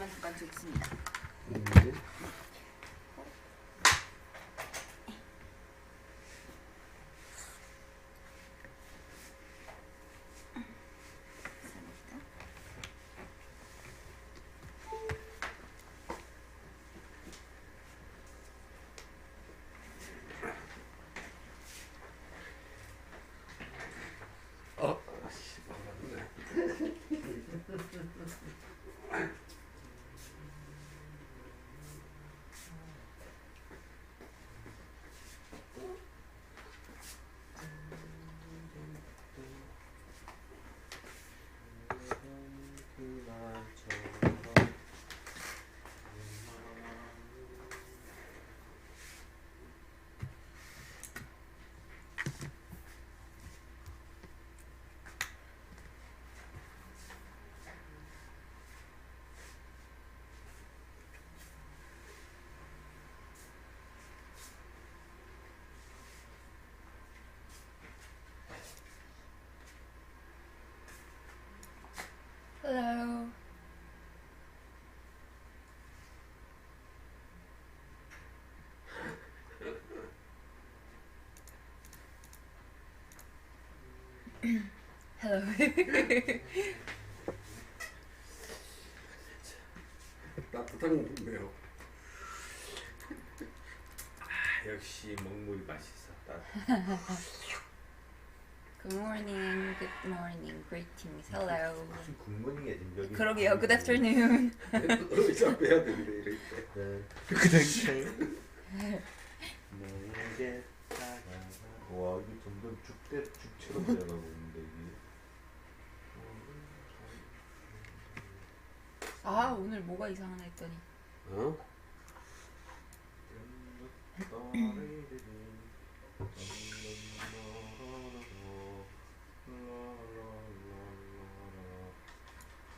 이것만 잠깐 주겠습니다. Hello. Hello. 따뜻한 건데요. 역시 먹물이 맛있어. Good morning, good morning, greetings, hello. 무슨 굿모닝이야 지금 여기. 그러게요, good afternoon. 의자 빼야 되는데 이럴 때. 내게 다가가. 와 이게 점점 죽처럼 되어가고 있는데 이게. 아, 오늘 뭐가 이상하나 했더니. 어?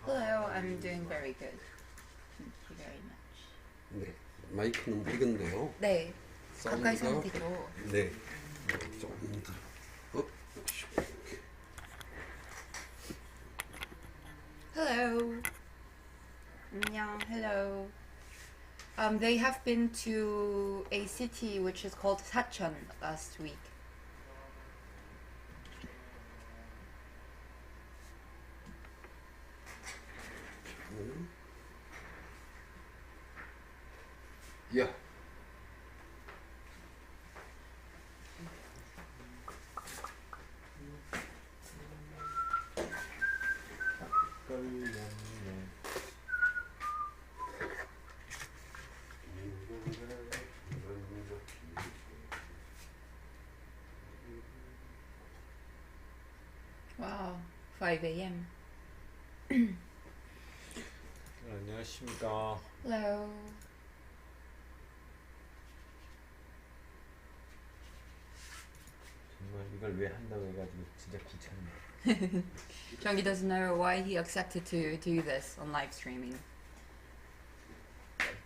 Hello, I'm doing very good. Thank you very much. 네. 마이크는 익은데요. 네, 가까이 사운드가- 서면 되죠. 네. 조금 더. Hello. 안녕, hello. They have been to a city which is called Sachon last week. 야. Wow, 5 a.m. 안녕하십니까. Hello. 정말 이걸 왜 한다고 해가지고 진짜 귀찮네. Chunky doesn't know why he accepted to do this on live streaming.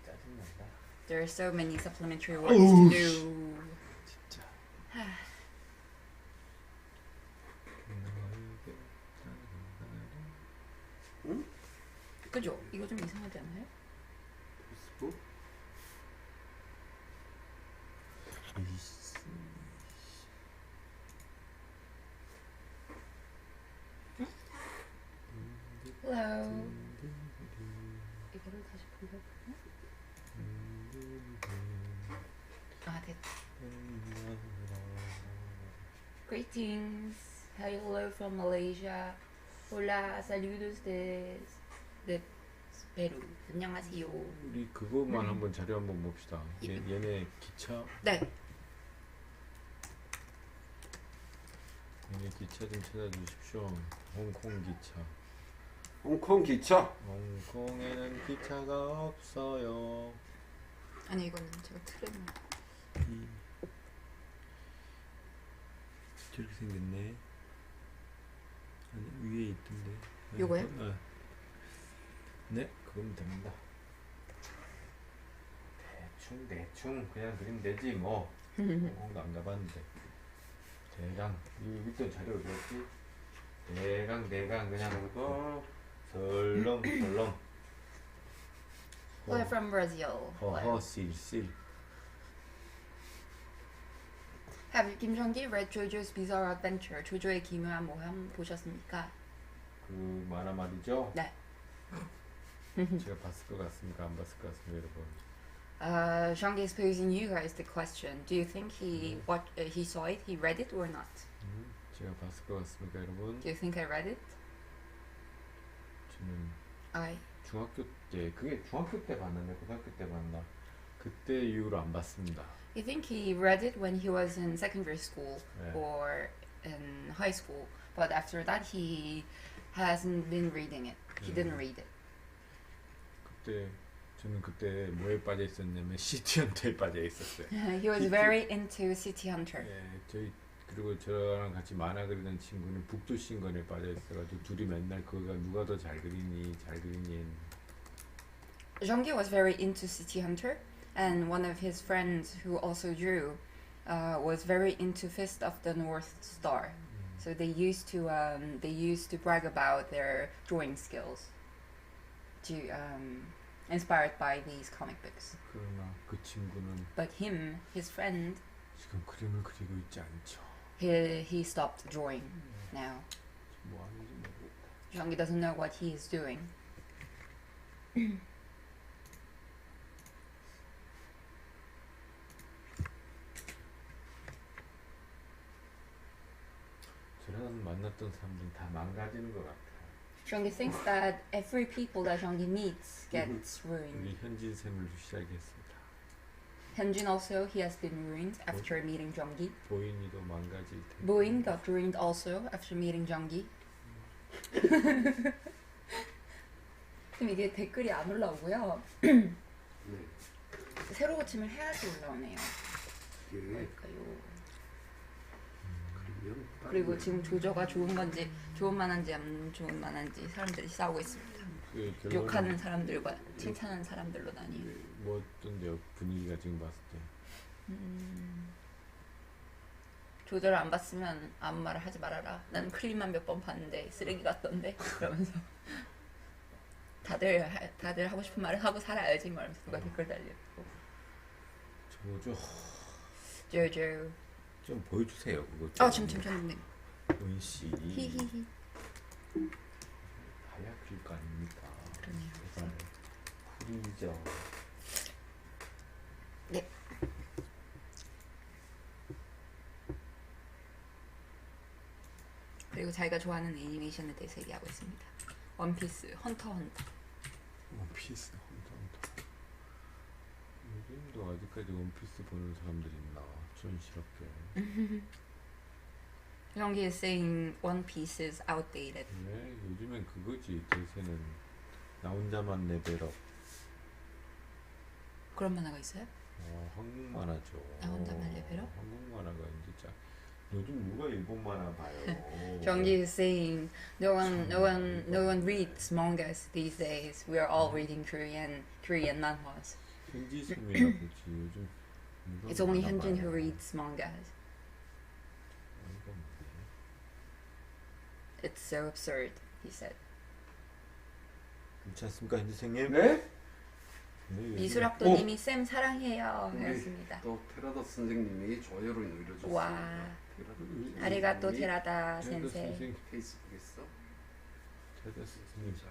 짜증난다. There are so many supplementary works to do. 진짜. 응? 그죠? 이거 좀 이상하지 않아요? 페이스북? Hello. 이거를 다시 불러볼까? 아, 됐다. Greetings. Hello from Malaysia. Hola, saludos de Peru. 안녕하세요. 우리 그거만 한번 자료 한번 봅시다. 얘네 기차. 네. 얘네 기차 좀 찾아주십시오. 홍콩 기차. 홍콩 기차? 홍콩에는 기차가 없어요. 아니, 이거는 제가 틀은 저렇게 생겼네. 아니 위에 있던데. 요거요? 네, 그럼 됩니다. 대충 그냥 그리면 되지 뭐. 홍콩도 안 가봤는데. 대강 여기 있던 자료 어디였지? 대강 그냥 그거 설렁 They're from Brazil. 허허 실. Have Kim Jong-gi read JoJo's Bizarre Adventure? 조조의 기묘한 모험 보셨습니까? 그 만화 말이죠? 네. 제가 봤을 것 같습니까? 안 봤을 것 같습니까, 여러분? Jong-gi is posing you guys the question. Do you think he he saw it? He read it or not? 제가 봤을 것 같습니까, 여러분? Do you think I read it? 저는 I. 중학교 때, 그게 중학교 때 봤는데 고등학교 때 봤나? 그때 이후로 안 봤습니다. I think he read it when he was in secondary school 네. or in high school, but after that he hasn't been reading it. He didn't read it. 저는 그때 뭐에 빠져 있었냐면 시티헌터에 빠져 있었어요. He was very into City Hunter. 예, 그리고 저랑 같이 만화 그리던 친구는 북두신건에 빠져 있어가지고 둘이 맨날 그거가 누가 더 잘 그리니 Jong-gi was very into City Hunter, and one of his friends who also drew was very into Fist of the North Star. So they used to brag about their drawing skills, inspired by these comic books. 그러나 그 친구는 But his friend, 지금 그림을 그리고 있지 않죠. he stopped drawing now. 뭐 하는지 모르겠다. Jong-gi doesn't know what he is doing. 저랑 만났던 사람들은 다 망가지는 것 같아요. Jong-gi thinks that every people that Jong-gi meets gets ruined. 우리 현진 쌤을 시작했습니다. Hyunjin also, he has been ruined after meeting Jong-gi. 보인이도 망가질 텐데. Boin got ruined also after meeting Jong-gi. 그럼 이게 댓글이 안 올라오고요. 네. 새로 고침을 해야지 올라오네요. 예. 뭘까요? 그러면 그리고 지금 조조가 좋은 건지 좋은 만한지 안 좋은 만한지 사람들이 싸우고 있습니다. 그 욕하는 사람들과 칭찬하는 사람들로 나뉘어. 뭐 어떤데요? 분위기가 지금 봤을 때. 조조를 안 봤으면 아무 말을 하지 말아라. 나는 클립만 몇 번 봤는데 쓰레기 같던데. 그러면서 다들 하고 싶은 말을 하고 살아야지 말면서 누가 댓글 달리고. 조조. 좀 보여주세요 그거. 참. 은씨. 히히히. 봐야 그릴 거 아닙니까? 그러네요. 제발 풀이죠. 네. 그리고 자기가 좋아하는 애니메이션에 대해서 얘기하고 있습니다. 원피스, 헌터. 원피스 헌터. 요즘도 아직까지 원피스 보는 사람들이 있나? 촌스럽게. Jong-gi is saying One Piece is outdated. 네, 요즘엔 그거지. 대세는 나 혼자만 레벨업. 그런 만화가 있어요? 한국 만화죠. 나 혼자만 레벨업? 한국 만화가 이제 요즘 누가 일본 만화 봐요? Jong-gi is saying no one reads mangas these days. We are all reading Korean manhwas. 현지 솜이나 보지 요즘. It's only Hyunjin who reads mangas. It's so absurd, he said. 그렇지 않습니까, 현지 선생님? 네? 이수락도님이 쌤 사랑해요 우리 하였습니다. 또 테라다 선생님이 좋아요를 눌러줬습니다. 와. 테라다 아리가또 선생님이 테라다 현지 센세. 선생님. 페이스북에서 테라다 선생님. 자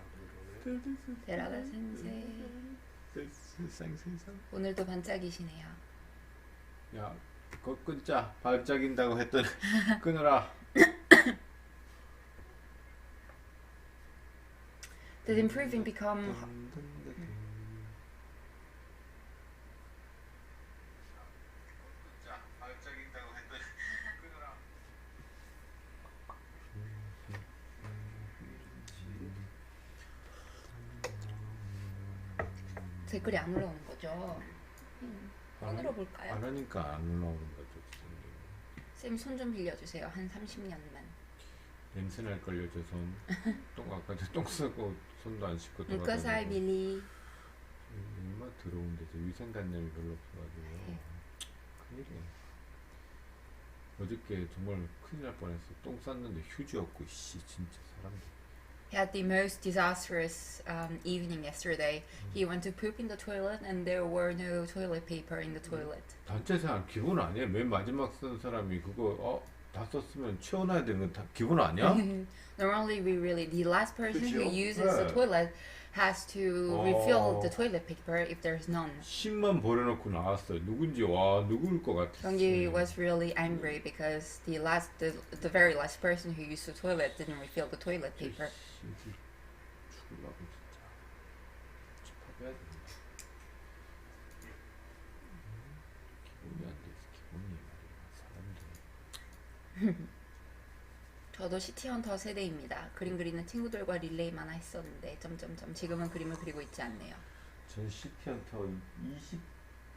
그러면 테라다 센세. 세상. 오늘도 반짝이시네요. 야, 그거 끊자. 발작인다고 했더니 끊어라. Did improving become 댓글이 안 올라오는 거죠? 손으로 볼까요? 안 하니까 안 올라오는 거죠. 쌤 손 좀 빌려주세요. 한 30년만. 냄새 날 걸요, 저 손. 아까 똥 쓰고 손도 안 씻고 물가사이 빌리. 얼마 더러운데 저 위생관념이 별로 없어가지고 네. 큰일이야. 어저께 정말 큰일 날 뻔했어. 똥 쌌는데 휴지 없고 씨 진짜 사람들. He had the most disastrous evening yesterday. He went to poop in the toilet and there were no toilet paper in the toilet. 단체 생활 기본 아니에요? 맨 마지막 쓴 사람이 그거 다 썼으면 치워놔야 되는 건 다 기본 아니야? Normally the last person who 그치요? uses the 네. toilet has to refill the toilet paper if there's none. 심만 버려놓고 나왔어요. 누군지 누구일 것 같아. Jonggi was really angry because the very last person who used the toilet didn't refill the toilet paper. 죽으려고 진짜. 집합해야 돼. 기본이 안 돼서 기본이 말이야. 사람들. 저도 시티헌터 세대입니다. 그림 그리는 친구들과 릴레이만 했었는데 지금은 그림을 그리고 있지 않네요. 전 시티헌터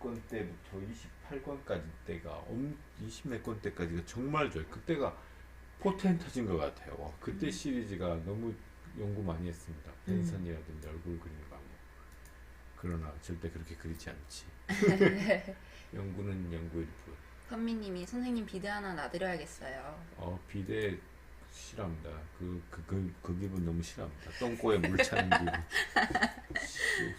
20권 때부터 28권까지 때가 20몇 권 때까지가 정말 좋아요. 그때가 포텐 터진 것 같아요. 그때 시리즈가 너무 연구 많이 했습니다. 펜선이라든지 얼굴 그리는 방법. 그러나 절대 그렇게 그리지 않지. 연구는 연구일 뿐. 선미님이 선생님 비데 하나 놔드려야겠어요. 비데 싫어합니다. 그 기분 너무 싫어합니다. 똥꼬에 물 차는 기분.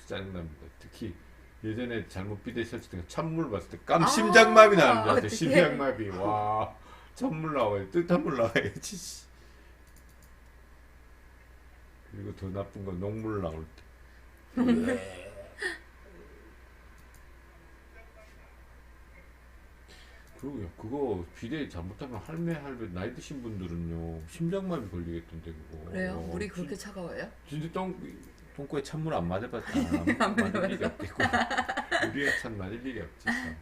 짜증납니다. 특히 예전에 잘못 비데 설치된 찬물 봤을 때 심장마비 나는 줄 알았어요. 심장마비. 와, 찬물 나와요. 뜨뜻한 물 나와야지. 그리고 더 나쁜 건 녹물 나올 때. 그러고요. 그거 비대 잘못하면 할매 나이 드신 분들은요 심장마비 걸리겠던데 그거. 그래요? 물이 그렇게 차가워요? 진짜 똥꼬에 찬물 안 맞아봤다. 안 맞을 일이 없겠고. 우리가 참 맞을 일이 없지. 참.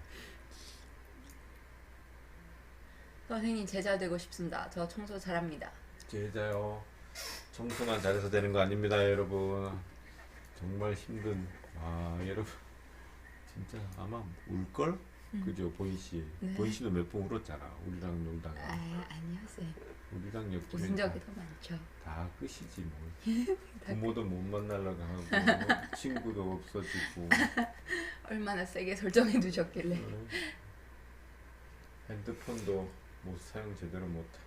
선생님 제자 되고 싶습니다. 저 청소 잘합니다. 제자요. 청소만 잘해서 되는 거 아닙니다, 여러분. 정말 힘든. 여러분 진짜 아마 울걸? 그죠, 보인씨. 네. 보인씨도 몇 번 울었잖아. 우리랑 놀다가. 아니요 쌤. 우리랑 웃은 옆집에 적이 더 많죠. 다 끝이지 뭐. 부모도 못 만나려고 하고 친구도 없어지고. 얼마나 세게 설정해 두셨길래. 핸드폰도 못 사용 제대로 못해.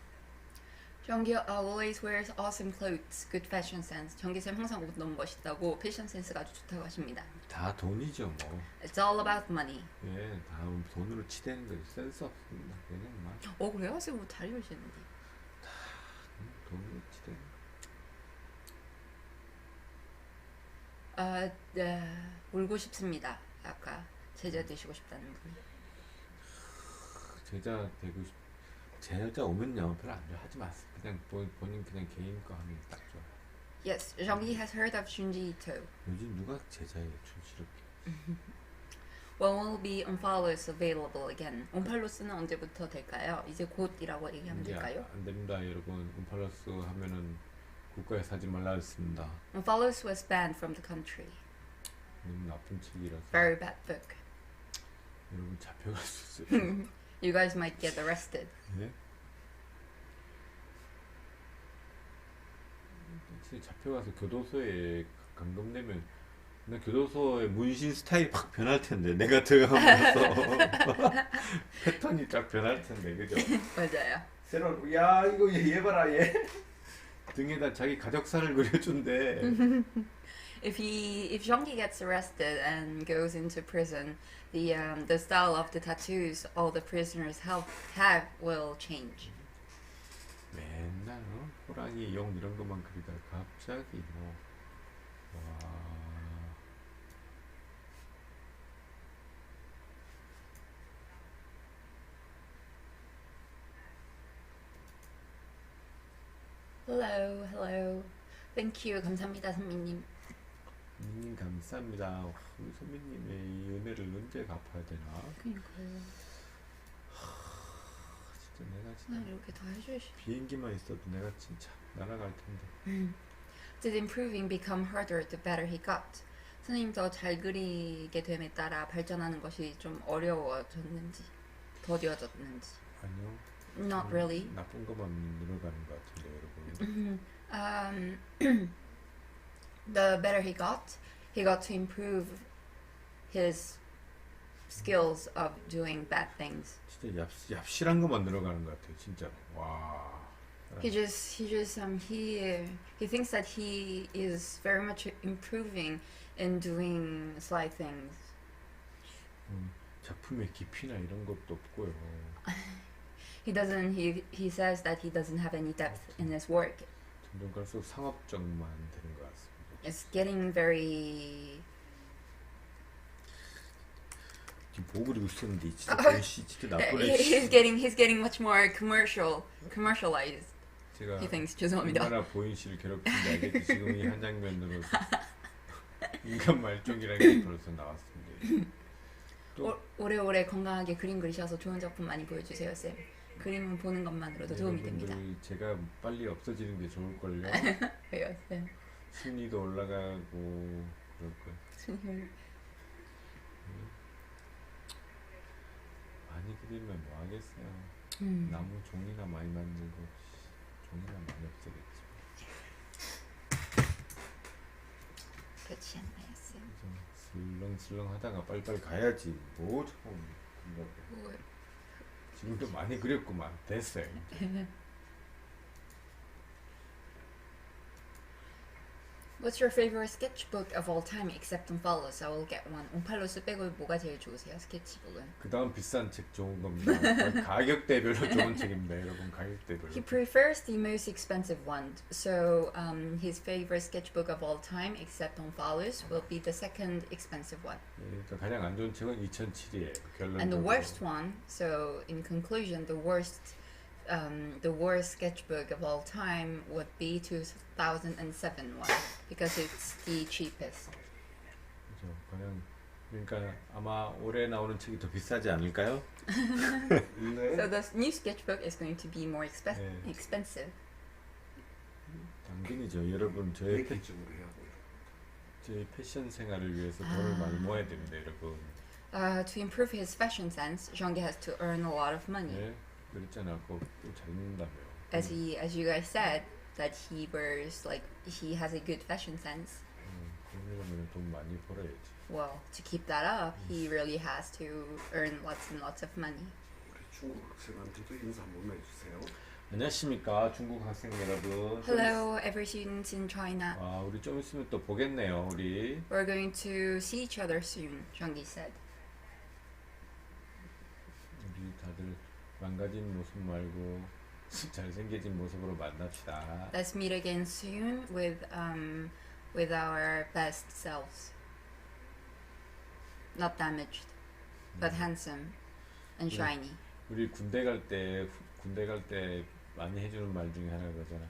정기 always wears awesome clothes, good fashion sense. 정기쌤 항상 옷 너무 멋있다고 패션 센스가 아주 좋다고 하십니다. 다 돈이죠 뭐. It's all about money. 예, 다 돈으로 치대는 거지. 센스 없습니다. 그냥 막. 그래요? 쌤 옷 잘 입으시는데. 돈으로 치대는. 네, 울고 싶습니다. 아까 제자 되시고 싶다는 분. 제자 되고 싶. 제자 오면요 별로 안 좋아하지 마세요. 그냥 본인 그냥 개인 거 하면 딱 좋아요. Yes, Jeonggi has heard of Junji Ito. 요즘 누가 제자예요, 촌스럽게. When will be unfollows available again? unfollows는 언제부터 될까요? 이제 곧이라고 얘기하면 될까요? 안 됩니다, 여러분. unfollows 하면은 국가에 사지 말라 했습니다. unfollows was banned from the country. 너무 나쁜 책이라서. Very bad book. 여러분 잡혀갈 수 있어요. You guys might get arrested. 네? 잡혀가서 교도소에 감금 내면 나 교도소의 문신 스타일이 확 변할 텐데 내가 들어가면서 패턴이 쫙 변할 텐데 그죠? 맞아요. 새로 야 이거 얘 봐라 얘 등에다 자기 가족사를 그려준대. If Jeonggi gets arrested and goes into prison, the style of the tattoos all the prisoners have will change. 맨날 호랑이 용 이런 것만 그리다가 갑자기 뭐 와. Hello. Thank you. 감사합니다, 선미님. 선배님 감사합니다. 우리 선배님의 이 은혜를 언제 갚아야 되나? 그러니까요. 진짜 내가 진짜 이렇게 다 해주시. 비행기만 있어도 내가 진짜 날아갈 텐데. Did improving become harder the better he got? 선생님 더 잘 그리게 됨에 따라 발전하는 것이 좀 어려워졌는지, 더뎌졌는지. 아니요. Not really. 나쁜 것만 늘어가는 것 같은데 여러분. The better he got to improve his skills of doing bad things. 진짜 얍실한 것만 늘어가는 것 같아요. 진짜. 와. He thinks that he is very much improving in doing sly things. 작품의 깊이나 이런 것도 없고요. He says that he doesn't have any depth in his work. 점점 갈수록 상업적만 되는 것 같습니다. It's getting very. 지금 보고 그리고 있었는데 진짜 글씨 진짜 나쁘네. He's getting much more commercialized. 제가 He thinks. 죄송합니다. 얼마나 보인 씨를 괴롭힌지 알겠지. 지금 이 한 장면으로 인간 말종이라는 게 벌써 나왔습니다. 또 오래오래 건강하게 그림 그리셔서 좋은 작품 많이 보여주세요, 쌤. 그림은 보는 것만으로도 도움이 됩니다. 제가 빨리 없어지는 게 좋을걸요. 왜요, 쌤? 심리도 올라가고 그럴 거예요. 많이 그리면 뭐 하겠어요. 나무 종이나 많이 만들고 종이나 많이 없애겠지. 그렇지 않나요, 쌤? 슬렁슬렁 하다가 빨리빨리 가야지. 뭐 자꾸 그런다고. 지금도 많이 그렸구만. 됐어요. What's your favorite sketchbook of all time except Onphalos? I will get one. 온팔로스 빼고 뭐가 제일 좋으세요, 스케치북은? 그 다음 비싼 책 좋은 겁니다. 가격대별로 좋은 책입니다, 여러분. 가격대별로. He prefers the most expensive one. So his favorite sketchbook of all time except Onphalos will be the second expensive one. 그러니까 가장 안 좋은 책은 2007이에요. 결론적으로. And the worst one, so in conclusion, the worst sketchbook of all time would be 2007 one because it's the cheapest. 그렇죠. 그러니까 아마 올해 나오는 책이 더 비싸지 않을까요? 네. So the new sketchbook is going to be more expensive. 당근이죠. 여러분 저희 기준으로 해야 돼요. 저희 패션 생활을 위해서 돈을 많이 모아야 됩니다, 여러분. To improve his fashion sense, Jean-Guy has to earn a lot of money. 네, 그랬잖아. 그거 잘 입는다며. As you guys said, that he wears he has a good fashion sense. 그러려면 돈 많이 벌어야지. Well, to keep that up, he really has to earn lots and lots of money. 우리 중국 학생한테도 인사 한번 해주세요. 안녕하십니까 중국 학생 여러분. Hello, every student in China. 아, 우리 좀 있으면 또 보겠네요, 우리. We're going to see each other soon, Jean-Guy said. 우리 다들 망가진 모습 말고 잘생겨진 모습으로 만납시다. Let's meet again soon with our best selves. Not damaged, but handsome and shiny. 우리 군대 갈 때 많이 해주는 말 중에 하나가 그거잖아.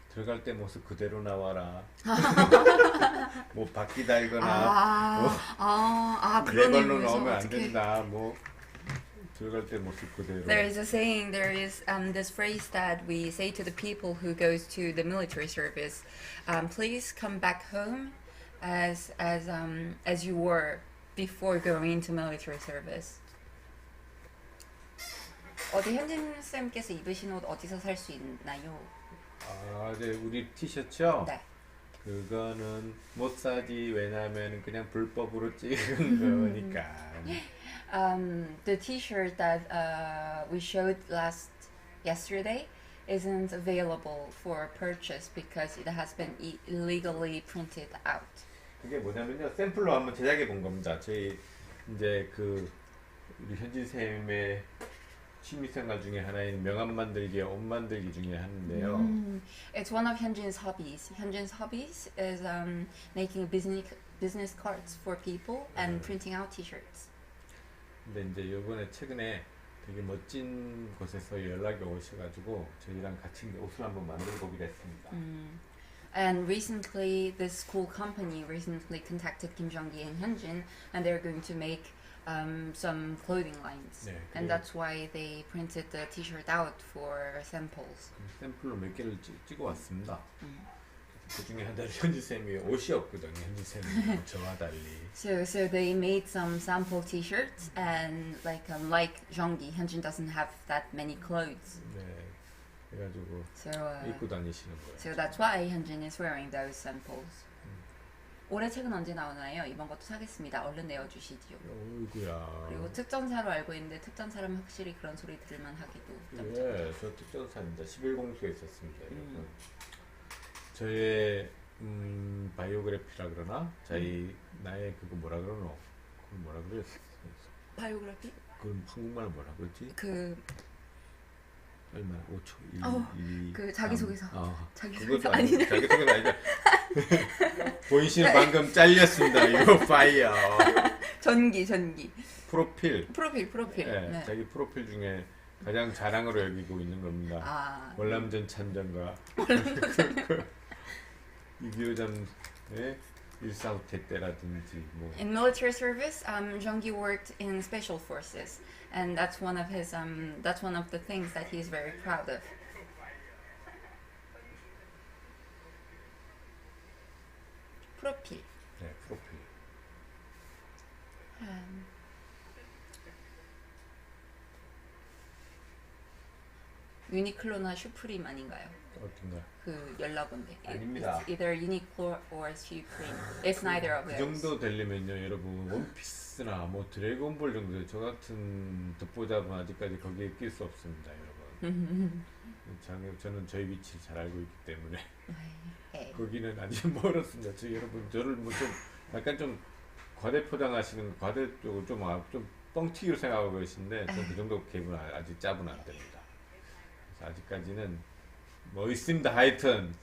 들어갈 때 모습 그대로 나와라. 뭐 바퀴 달거나 내 그런 발로 의미에서 나오면 안 어떻게? 된다. 뭐 들어갈 때 모습 그대로. There is a saying. There is this phrase that we say to the people who goes to the military service. Please come back home as you were before going into military service. 어디 현진 쌤께서 입으신 옷 어디서 살 수 있나요? 아, 네, 우리 티셔츠요? 네. 그거는 못 사지. 왜냐면 그냥 불법으로 찍은 거니까. The T-shirt that we showed yesterday isn't available for purchase because it has been illegally printed out. 그게 뭐냐면요, 샘플로 한번 제작해 본 겁니다. 저희 이제 우리 현진 쌤의 취미생활 중에 하나인 명함 만들기, 옷 만들기 중에 하는데요. It's one of Hyunjin's hobbies. Hyunjin's hobbies is making business cards for people and printing out T-shirts. 근데 이제 이번에 최근에 되게 멋진 곳에서 연락이 오셔가지고 저희랑 같이 옷을 한번 만들어 보기로 했습니다. And recently, this cool company recently contacted Kim Jong-gi and Hyunjin, and they're going to make some clothing lines. 네, And that's why they printed the T-shirt out for samples. 샘플로 몇 개를 찍어 왔습니다. 그 중에 하나는 현지 쌤이 옷이 없거든요. 현지 쌤이 저와 달리. So they made some sample T-shirts, and like Jeong-gi, Hyunjin doesn't have that many clothes. 네, 그래가지고 So 입고 다니시는 거예요. so that's why Hyunjin is wearing those samples. 올해 책은 언제 나오나요? 이번 것도 사겠습니다. 얼른 내어주시지요. 어이구야. 그리고 특전사로 알고 있는데 특전사라면 확실히 그런 소리 들을만 하기도. 예, 저 특전사입니다. 11공수에 있었습니다. 여러분. 저의 바이오그래피라 그러나 나의 그거 뭐라 그러노? 그걸 뭐라 그랬어? 바이오그래피? 그럼 한국말로 뭐라 그러지? 그 얼마나 5초 1, 2, 그 자기소개서. 그것도 아니냐? 자기소개서 아니죠. 보인 씨는 방금 잘렸습니다. 이거 파이어. 전기. 프로필. 프로필. 네, 자기 프로필 중에 가장 자랑으로 여기고 있는 겁니다. 월남전 참전과 6.25전의 일사후퇴 때라든지 뭐. In military service, Jeonggi worked in special forces, and that's one of the things that he is very proud of. 프로필. 네, 프로필. 유니클로나 슈프림 아닌가요? 어딘가. 그 연락원데. 아닙니다. It's either Uniqlo or Supreme. It's neither of 그 those. 정도 되려면요, 여러분 원피스나 뭐 드래곤볼 정도 저 같은 독보자분 아직까지 거기에 낄 수 없습니다, 여러분. 저는 저희 위치를 잘 알고 있기 때문에 거기는 아직 멀었습니다. 여러분 저를 뭐 좀 약간 좀 과대포장하시는 과대 쪽을 좀 뻥튀기로 생각하고 계신데 저 그 정도 갭은 아직 짭은 안 됩니다. 그래서 아직까지는 뭐 있습니다. 하여튼.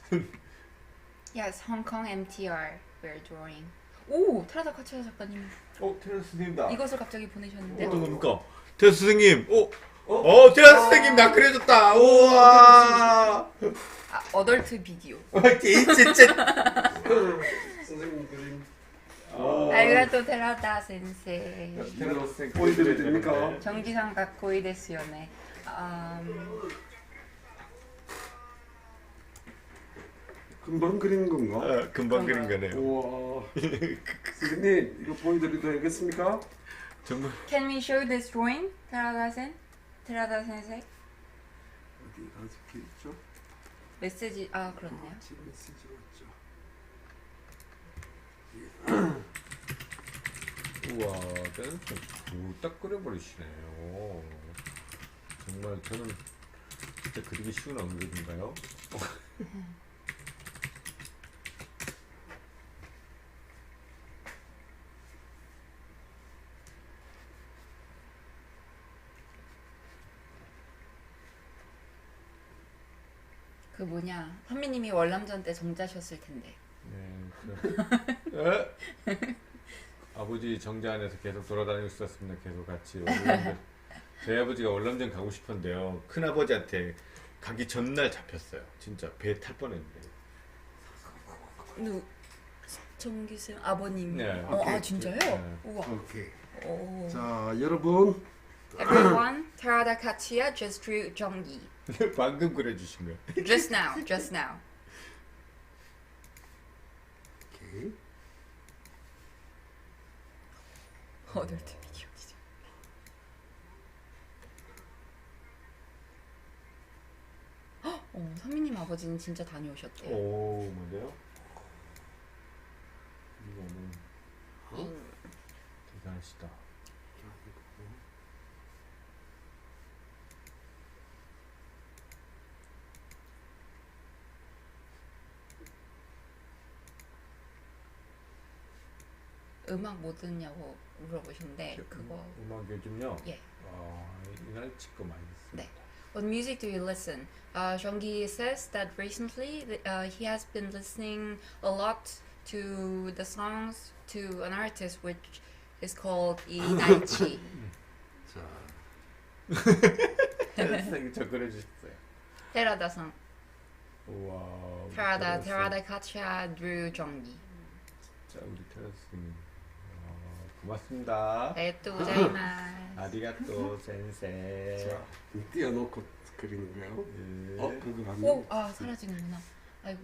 Yes, Hong Kong MTR we're drawing. 오, 테라다 카츠야 작가님. 테라 선생님다. 이것을 갑자기 보내셨는데요. 어떤 겁니까? 테라 선생님. 테라 선생님 나 그려줬다. 우와. 어덜트 비디오. 진짜. 선생님 그림. 아리가또 테라다 센세. 테라 선생님 보여드려도 됩니까? 정지상 가코이 데스요네. 금방 그린 건가? 금방 그린 거네요. 우와. 선생님 이거 보여드려도 되겠습니까? 정말. Can we show this drawing, 테라다 센세? 어디가 적혀있죠? 메시지 그렇네요. 지금 메시지 왔죠. 우와, 딱 그려버리시네요. 정말 저는 진짜 그리기 쉬운 언급인가요? 그 뭐냐, 선미님이 월남전 때 정자셨을 텐데. 네, 아버지 정자 안에서 계속 돌아다니고 있었습니다. 계속 같이. 저희 아버지가 월남전 가고 싶은데요. 큰 아버지한테 가기 전날 잡혔어요. 진짜 배 탈 뻔했는데. 정기쌤 아버님. 네. 진짜요? 네. 우와. 오케이. 오. 자 여러분. Everyone, Terada Katsuya just drew Jeonggi. 방금 그려주신 거예요. Just now. 오케이. 어덜트 비디오. 선미님 아버지는 진짜 다녀오셨대요. 오, 뭔데요? 이거는 대단하시다. 음악 뭐 듣냐고 물어보시는데 그거. 음악 요즘요? 예. 이날 치고 많이 듣습니다. 네. What music do you listen? Jeonggi says that recently he has been listening a lot to the songs to an artist which is called 이날치. 자. 선생님 저 그려주셨어요. 테라다상. 우와. 테라다 카츠야 drew Jeonggi. 자 우리 테라 선생님 고맙습니다. 네, 또 고자이마스. 아리가또 센세. 자 띄워놓고 그리는 거예요. 네. 그거 안 오, 사라지는구나. 아이고.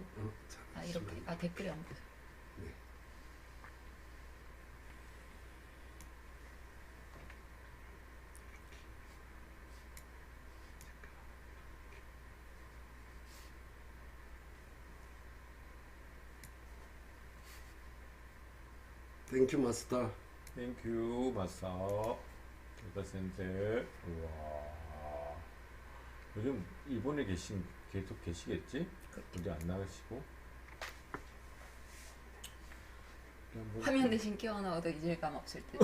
자, 이렇게. 댓글이 안 보여. 네. 땡큐 마스터. 땡큐 마사 교사 센세. 우와. 요즘 일본에 계속 계시겠지? 어디 안 나가시고? 화면 대신 끼워 넣어도 잊을감 없을 듯.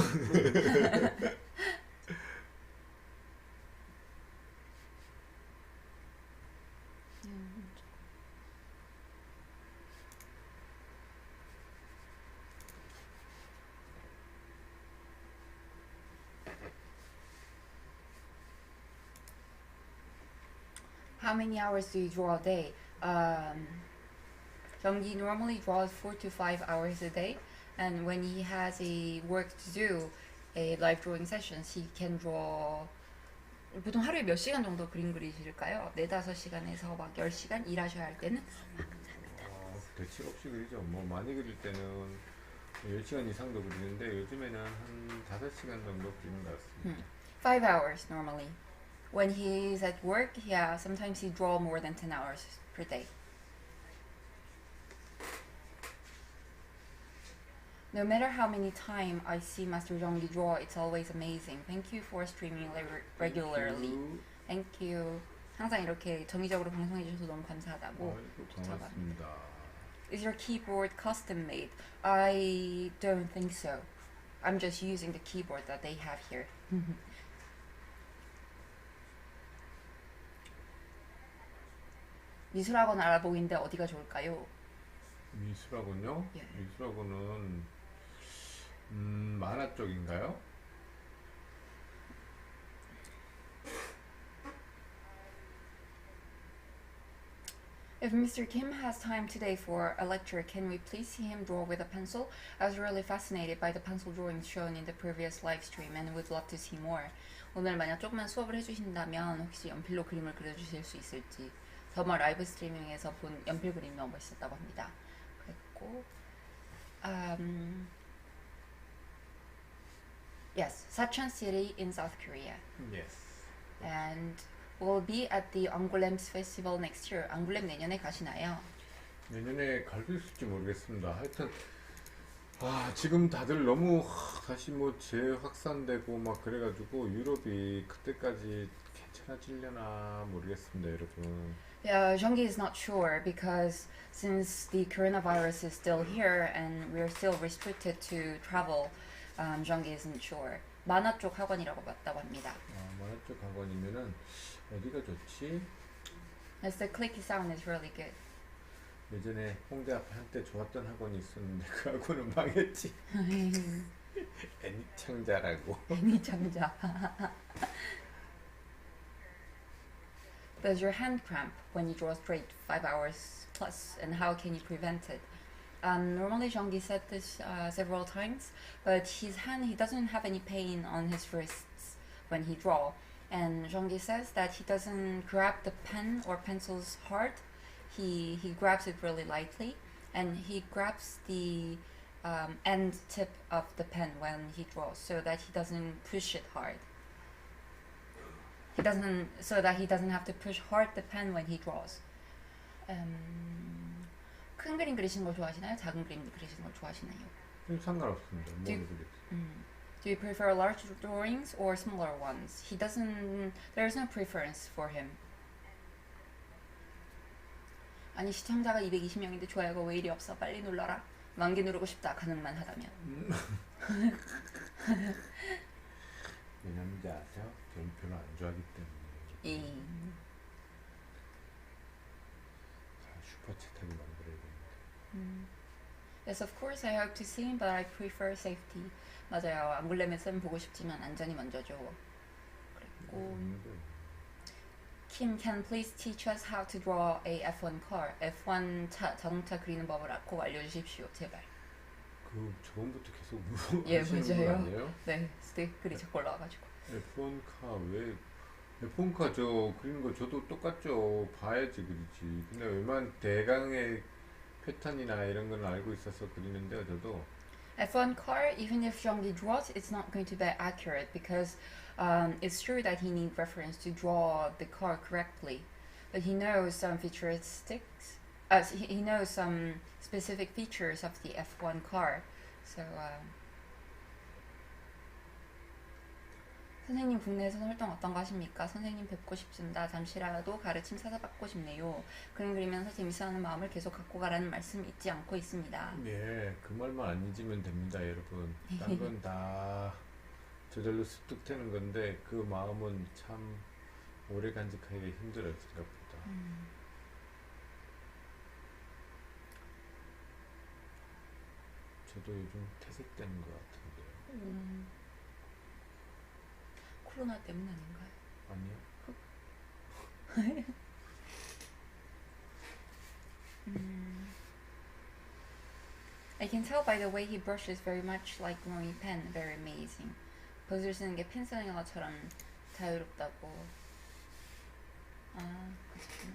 How many hours do you draw a day? Jonggi normally draws 4 to 5 hours a day, and when he has a work to do, a live drawing sessions, he can draw. 보통 하루에 몇 시간 정도 그림 그리실까요? 4-5시간에서 막 10시간 일하셔야 할 때는? 대책 없이 그리죠. 뭐 많이 그릴 때는 10시간 이상도 그리는데 요즘에는 한 5시간 정도 그리는 것 같습니다. 5 hours normally. When he's at work, yeah, sometimes he draw more than 10 hours per day. No matter how many times I see Master Jonggi draw, it's always amazing. Thank you for streaming regularly. Thank you. 항상 이렇게 정기적으로 방송해 주셔서 너무 감사하다고. 고맙습니다. Is your keyboard custom made? I don't think so. I'm just using the keyboard that they have here. 미술학원 알아보고 있는데 어디가 좋을까요? 미술학원요? 예. 미술학원은 만화 쪽인가요? If Mr. Kim has time today for a lecture, can we please see him draw with a pencil? I was really fascinated by the pencil drawings shown in the previous live stream and would love to see more. 오늘 만약 조금만 수업을 해주신다면 혹시 연필로 그림을 그려주실 수 있을지. 저번 라이브 스트리밍에서 본 연필 그림이 너무 멋있었다고 합니다. 그랬고 yes, Sachin City in South Korea. Yes. And we'll be at the Angouleme's festival next year. 앙굴렘 내년에 가시나요? 내년에 갈 수 있을지 모르겠습니다. 하여튼 지금 다들 너무 다시 뭐 재확산되고 막 그래가지고 유럽이 그때까지 괜찮아지려나 모르겠습니다, 여러분. Yeah, Jonggi is not sure because since the coronavirus is still here and we're still restricted to travel, Jonggi isn't sure. 만화 쪽 학원이라고 맞다고 합니다. 만화 쪽 학원이면은 어디가 좋지? Yes, the clicky sound is really good. 예전에 홍대 앞에 한때 좋았던 학원이 있었는데 그 학원은 망했지. 애니창자라고. 애니창자. Does your hand cramp when you draw straight 5 hours plus, and how can you prevent it? Normally Jonggi said this several times, but his hand, he doesn't have any pain on his wrists when he draw. And Jonggi says that he doesn't grab the pen or pencils hard. He grabs it really lightly, and he grabs the end tip of the pen when he draws, so that he doesn't push it hard. So that he doesn't have to push hard the pen when he draws. 큰 그림 그리시는 걸 좋아하시나요? 작은 그림 그리시는 걸 좋아하시나요? 상관없습니다. 뭘 그리지? Do you prefer large drawings or smaller ones? There's no preference for him. 아니 시청자가 220명인데 좋아요가 왜 이리 없어? 빨리 눌러라. 10,000개 누르고 싶다. 가능만 하다면. 왜냐면 이제 아세요? 저는 별로 안 좋아하기 때문에. 슈퍼챗하게 만들어야 되는데. Yes, of course I hope to see him, but I prefer safety. 맞아요. 앙글렘의 쌤 보고 싶지만 안전이 먼저죠. 그리고 Kim, can please teach us how to draw a F1 car? F1 자동차 그리는 법을 꼭 알려주십시오, 제발. 그 저번부터 계속 물어보시는 예, 분 아니에요? 네, 댓글이 자꾸 올라와가지고. F1카 저 그리는 거 저도 똑같죠. 봐야지 그리지. 근데 웬만한 대강의 패턴이나 이런 건 알고 있어서 그리는데요, 저도. F1 car, even if Jonggi draws, it's not going to be accurate because it's true that he needs reference to draw the car correctly, but he knows some futuristics. He knows some specific features of the F1 car, So, 선생님 국내에서는 활동 어떤 거 하십니까? 선생님 뵙고 싶습니다. 잠시라도 가르침 찾아받고 싶네요. 그림 그리면서 재밌어하는 마음을 계속 갖고 가라는 말씀 잊지 않고 있습니다. 네, 그 말만 안 잊으면 됩니다, 여러분. 딴 건 다 저절로 습득되는 건데 그 마음은 참 오래 간직하기가 힘들어요, 생각보다. 저도 요즘 퇴색되는 것 같은데요. 코로나 때문 아닌가요? 아니요? I can tell by the way he brushes very much like drawing pen. Very amazing. 붓을 쓰는 게 펜 쓰는 것처럼 자유롭다고. 그렇구나.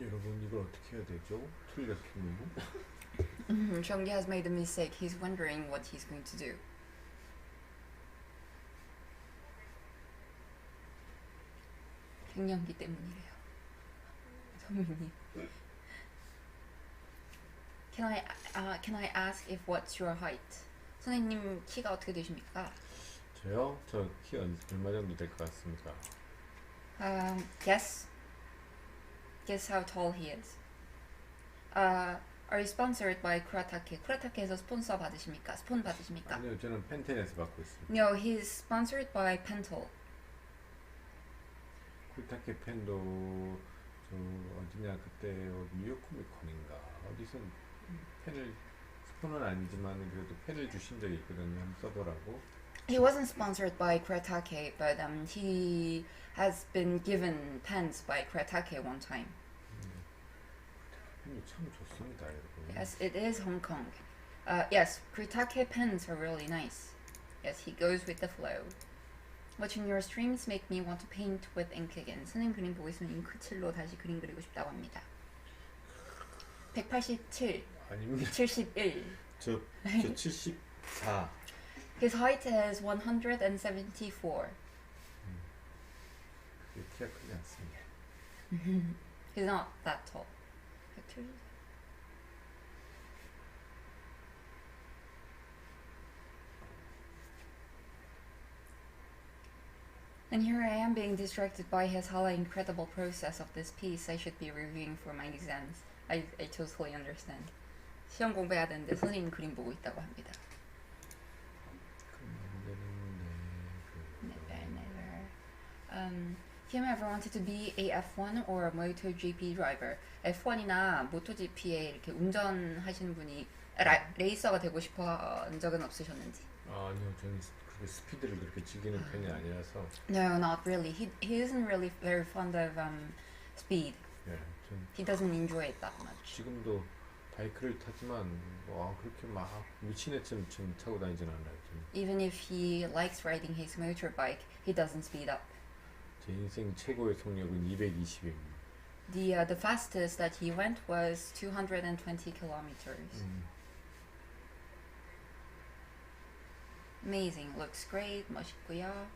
여러분 이걸 어떻게 해야 되죠? 틀렸으면 Chongi has made a mistake. He's wondering what he's going to do. 갱년기 때문이래요. 선민님. Can I ask if what's your height? 선생님 키가 어떻게 되십니까? 저요? 저 키 얼마 정도 될 것 같습니까? Guess how tall he is. Are you sponsored by 쿠라타케? 쿠라타케에서 스폰 받으십니까? 아니요, 저는 펜텐에서 받고 있습니다. No, he's sponsored by Pentel. 쿠라타케 펜도 저 어디냐 그때 뉴욕 코미콘인가 어디서 펜을 스폰은 아니지만 그래도 펜을 주신 적이 있거든요. 한번 써보라고. He wasn't sponsored by Kuratake, but he has been given pens by Kuratake one time. 펜이 참 좋습니다, 여러분. Yes, it is Hong Kong. Yes, Kuratake pens are really nice. Yes, he goes with the flow. Watching your streams make me want to paint with ink again. 선생님 그림 보고 있으면 잉크칠로 다시 그림 그리고 싶다고 합니다. 187, 아닙니다. 71. 저 74. His height is 174. 키가 크지 않습니다. He's not that tall. 170. And here I am being distracted by his whole incredible process of this piece I should be reviewing for my exams. I totally understand. 시험 공부해야 되는데 선생님 그림 보고 있다고 합니다. Never. Have you ever wanted to be a F1 or a MotoGP driver? F1이나 MotoGP에 이렇게 운전하시는 분이 레이서가 되고 싶어 한 적은 없으셨는지? 아니요, 저는 그렇게 스피드를 그렇게 즐기는 편이 아니라서. No, not really. He isn't really very fond of speed. 예, 전 He doesn't enjoy it that much. 지금도 바이크를 타지만 와 그렇게 막 미친애처럼 타고 다니진 않아요. Even if he likes riding his motorbike, he doesn't speed up. 제 인생 최고의 속력은 220입니다. The fastest that he went was 220 kilometers. Amazing. Looks great. 멋있고요.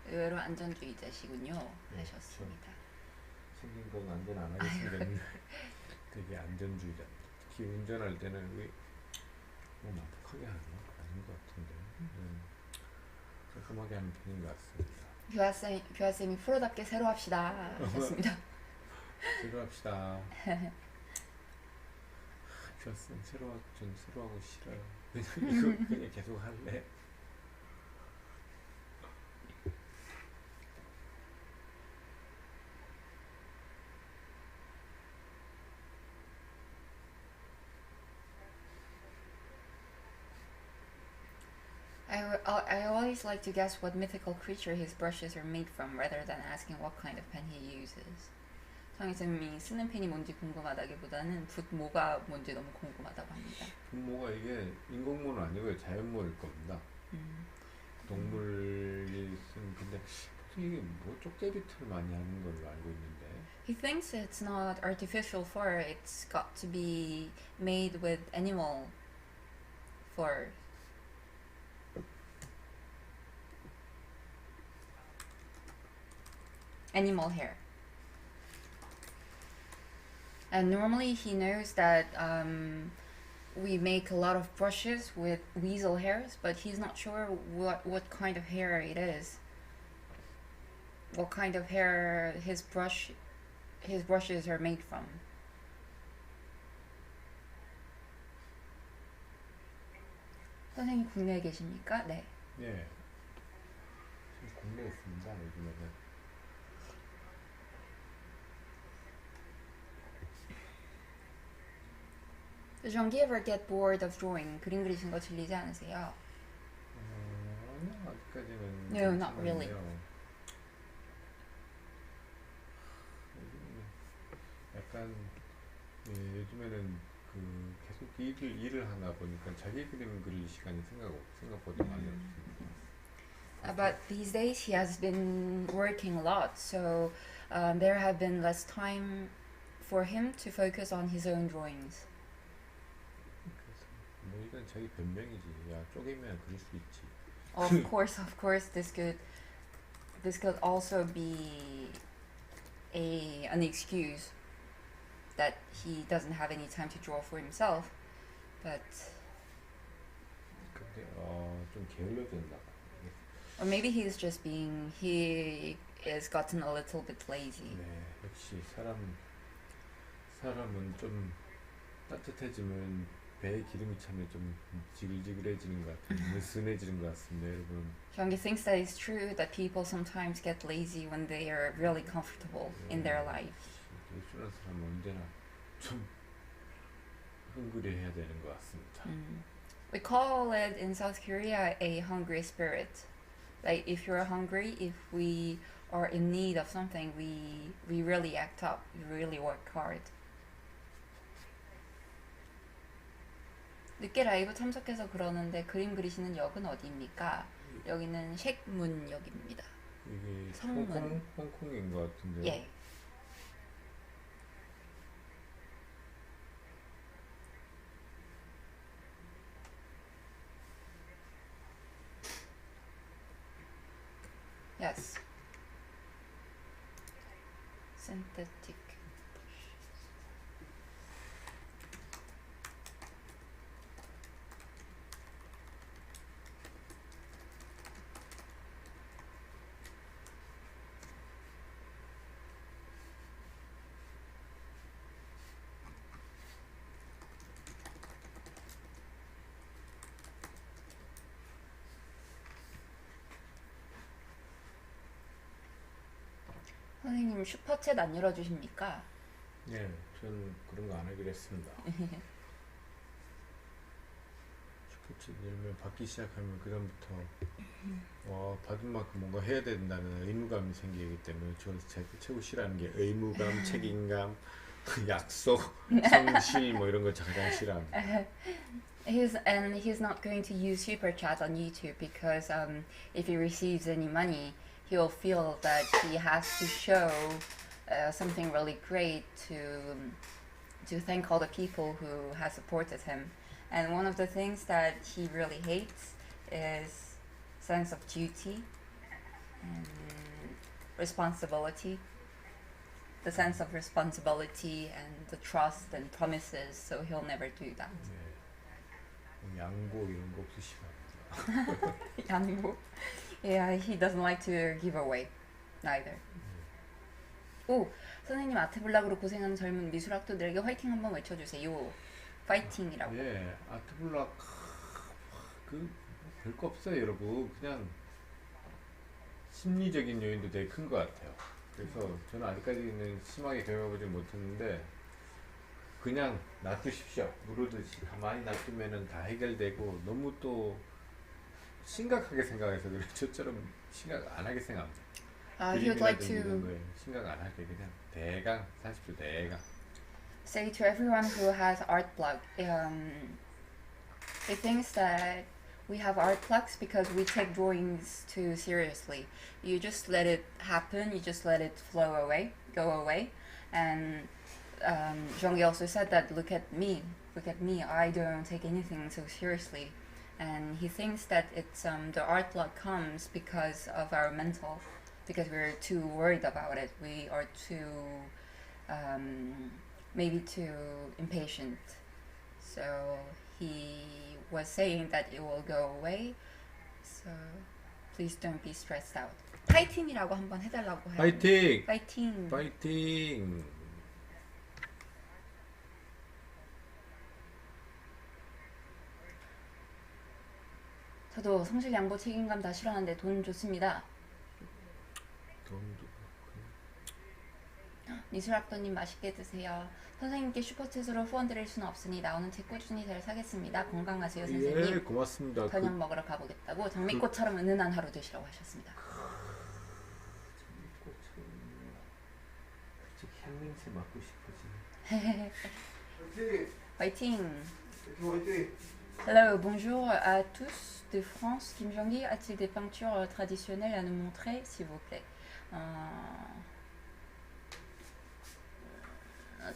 의외로 안전주의자시군요. 하셨습니다. 생긴 건 안전 안 하겠습니다. 되게 안전주의자입니다. 특히 운전할 때는 왜 너무 난폭하게 하는 거 아닌 것 같은데 깔끔하게 하는 편인 것 같습니다. 교화쌤이 프로답게 새로 합시다. 하셨습니다. 새로 합시다. 교화쌤 전 새로 하고 싫어요. 이거 그냥 계속 할래. I always like to guess what mythical creature his brushes are made from rather than asking what kind of pen he uses. 성희쌤이 쓰는 펜이 뭔지 궁금하다기보다는 붓모가 뭔지 너무 궁금하다고 합니다. 붓모가 이게 인공모는 아니고요. 자연모일 겁니다. 동물이 쓴 근데 이게 뭐 쪽제비털 많이 하는 걸로 알고 있는데. He thinks it's not artificial fur. It's got to be made with animal fur. animal hair. And normally he knows that we make a lot of brushes with weasel hairs, but he's not sure what kind of hair it is. What kind of hair his brushes are made from. 선생님 국내에 계십니까? 네. 예. 지금 국내에 있습니다. 요즘에는. Does Jean-Guy ever get bored of drawing? 그림 그리시는 거 질리지 않으세요? 아니요, 아직까지는. No, not really. 약간 요즘에는 그 계속 일을 하나 보니까 자기 그림 그릴 시간이 생각보다 많이 없습니다. But these days he has been working a lot, so there have been less time for him to focus on his own drawings. 그래서 뭐 이건 자기 변명이지. 야 쪼개면 그릴 수 있지. Of course, this could also be an excuse that he doesn't have any time to draw for himself, but 근데 좀 게을러 된다. or maybe he is gotten a little bit lazy. 네, 역시 사람은 좀 따뜻해지면 배에 기름이 차면 좀 지글지글해지는 것 같아요. 느슨해지는 것 같습니다, 여러분. Jean-Guy thinks that it's true that people sometimes get lazy when they are really comfortable in their lives. 예술하는 사람은 언제나 좀 흥그레해야 되는 것 같습니다. We call it in South Korea a hungry spirit. Like if you're hungry, if we are in need of something, we really act up. We really work hard. 늦게 라이브 참석해서 그러는데 그림 그리시는 역은 어디입니까? 여기는 쉑문역입니다. 이게 성문. 홍콩인 것 같은데요. 예. Yes. Synthetic. 선생님 슈퍼챗 안 열어주십니까? 네, 저는 그런 거 안 하기로 했습니다. 슈퍼챗 열면 받기 시작하면 그다음부터 받은 만큼 뭔가 해야 된다는 의무감이 생기기 때문에 저 최고 싫어하는 게 의무감, 책임감, 약속, 성실 뭐 이런 걸 가장 싫어합니다. He's not going to use super chat on YouTube because if he receives any money, he will feel that he has to show something really great to thank all the people who have supported him. And one of the things that he really hates is sense of duty and responsibility. The sense of responsibility and the trust and promises, so he'll never do that. 네. 양보 이런 거 없으시나? 양보? Yeah, he doesn't like to give away, neither. 오, 선생님 아트블락으로 고생하는 젊은 미술학도들에게 화이팅 한번 외쳐주세요. 파이팅이라고. 예, 아트블락 별거 없어요, 여러분. 그냥 심리적인 요인도 되게 큰 것 같아요. 그래서 저는 아직까지는 심하게 경험해보지 못했는데 그냥 놔두십시오. 무르듯이 가만히 놔두면은 다 해결되고 너무 또 심각하게 생각해서 그래. 저처럼 심각 안 하게 생각합니다. He would like 그림이라든지 이런 to 거에 심각 안 하게 그냥 대강 40초 대강. say to everyone who has art block, he thinks that we have art blocks because we take drawings too seriously. You just let it happen, you just let it go away. And Jean-Guy also said that look at me, I don't take anything so seriously. And he thinks that it's the art block comes because of our mental because we're too worried about it. We are too maybe too impatient. So he was saying that it will go away. So please don't be stressed out. 파이팅이라고 한번 해달라고 해요. 파이팅! 파이팅. 파이팅! 저도 성실 양보 책임감 다 싫어하는데 돈 좋습니다. 돈도 미술학도님 맛있게 드세요. 선생님께 슈퍼챗으로 후원 드릴 수는 없으니 나오는 책 꾸준히 잘 사겠습니다. 건강하세요 선생님. 예, 고맙습니다. 저녁 먹으러 가보겠다고 장미꽃처럼 은은한 하루 되시라고 하셨습니다. 그쪽 향냄새 맡고 싶어지네. 파이팅. 화이팅! Hello, bonjour à tous de France. Kim Jong-il a-t-il des peintures traditionnelles à nous montrer, s'il vous plaît?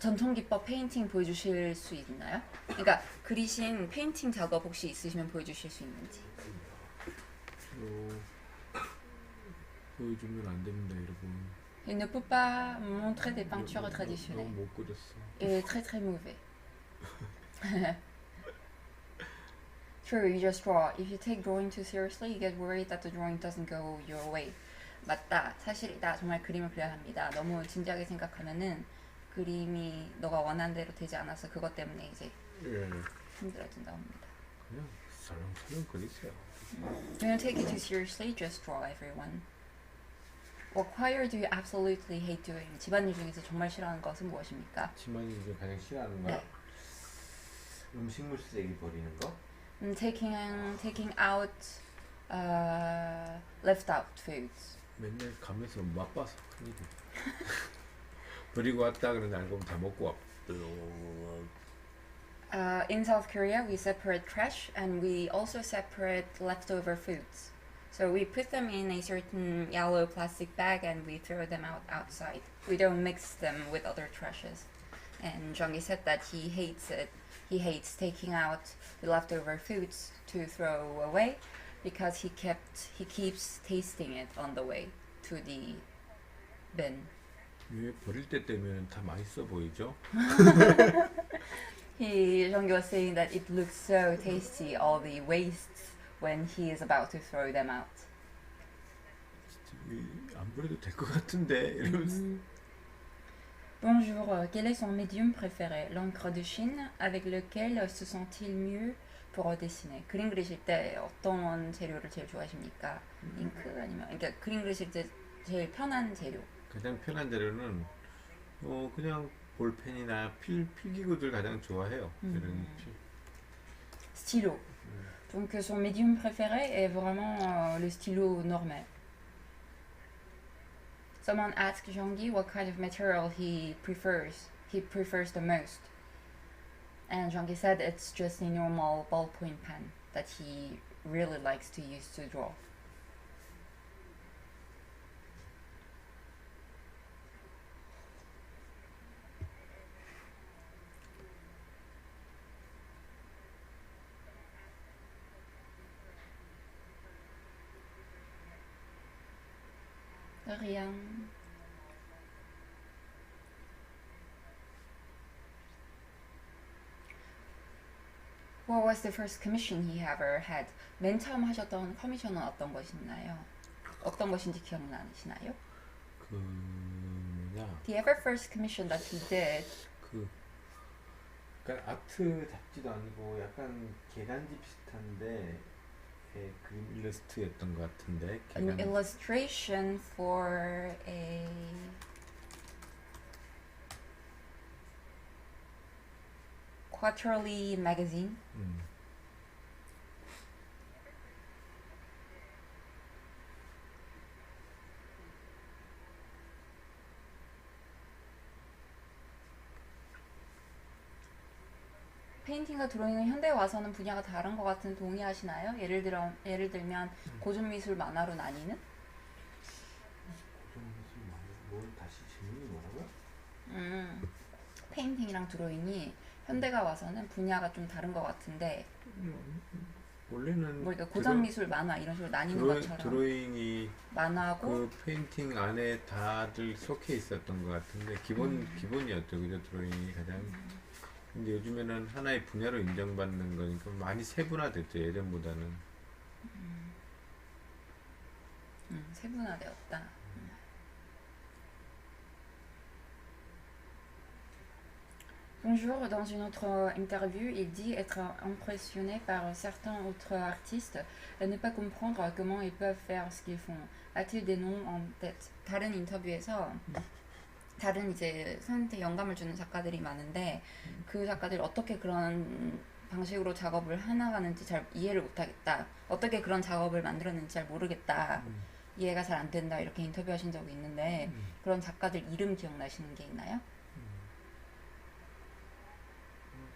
전통 기법 페인팅 보여주실 수 있나요? 그러니까 그리신 페인팅 작업 혹시 있으시면 보여주실 수 있는지. 보여주면 안 됩니다, 여러분. Il ne peut pas montrer des peintures traditionnelles. 너무 못 그렸어. Il est très très mauvais. True, you just draw. If you take drawing too seriously, you get worried that the drawing doesn't go your way. 맞다, 사실이다. 정말 그림을 그려야 합니다. 너무 진지하게 생각하면은 그림이 너가 원하는 대로 되지 않아서 그것 때문에 이제 예. 힘들어진다고 합니다. 그냥 설렁설렁 그리세요. Don't take it too seriously, just draw everyone. What choir do you absolutely hate doing? 집안일 중에서 정말 싫어하는 것은 무엇입니까? 집안일 중에 가장 싫어하는 거? 네. 음식물 쓰레기 버리는 거? Taking out left out foods. 맨날 가면서 맛봐서 큰일이. 버리고 왔다 그러는데 알고 보면 다 먹고 와. In South Korea, we separate trash and we also separate leftover foods. So we put them in a certain yellow plastic bag and we throw them out outside. We don't mix them with other trashes. And Jonggi said that he hates it. He hates taking out the leftover foods to throw away because he keeps tasting it on the way to the bin. 왜 버릴 때 되면 다 맛있어 보이죠? Jonggi was saying that it looks so tasty, all the wastes, when he is about to throw them out. 안 버려도 될 것 같은데 이러면서. Bonjour, quel est son médium préféré? L'encre de Chine, avec lequel se sent-il mieux pour dessiner? 그림 그리실 때 어떤 재료를 제일 좋아하십니까? 잉크 아니면 그러니까 그림 그리실 때 제일 편한 재료. 가장 편한 재료는 그냥 볼펜이나 필기구들 가장 좋아해요. 이런 Stylo. Donc son médium préféré est vraiment le stylo normal. Someone asked Jonggi what kind of material he prefers the most. And Jonggi said it's just a normal ballpoint pen that he really likes to use to draw. De rien. What was the first commission he ever had? 맨 처음 하셨던 커미션은 어떤 것이나요? 어떤 것인지 기억나시나요? 그 뭐냐? The ever first commission that he did. 그 약간 아트 잡지도 아니고 약간 계단지 비슷한데 그림 일러스트였던 것 같은데. An illustration for a quarterly magazine. 페인팅과 드로잉은 현대에 와서는 분야가 다른 것 같은 동의하시나요? 예를 들면 고전 미술 만화로 나뉘는? 고전 미술 뭘 다시 질문이 뭐라고요? 페인팅이랑 드로잉이 현대가 와서는 분야가 좀 다른 것 같은데 원래는 뭐 그러니까 고전 미술, 만화 이런 식으로 나뉘는 것처럼 드로잉이 만화고 그 페인팅 안에 다들 속해 있었던 것 같은데 기본이었죠, 그죠? 드로잉이 가장. 근데 요즘에는 하나의 분야로 인정받는 거니까 많이 세분화됐죠, 예전보다는. 세분화되었다. Bonjour, dans une autre interview, il dit être impressionné par certains autres artistes et ne pas comprendre comment ils peuvent faire ce qu'ils font. A-t-il des noms en tête? 다른 인터뷰에서 다른 이제 선생한테 영감을 주는 작가들이 많은데 그 작가들이 어떻게 그런 방식으로 작업을 해나가는지 잘 이해를 못하겠다. 어떻게 그런 작업을 만들었는지 잘 모르겠다. 이해가 잘 안 된다. 이렇게 인터뷰하신 적이 있는데 그런 작가들 이름 기억나시는 게 있나요?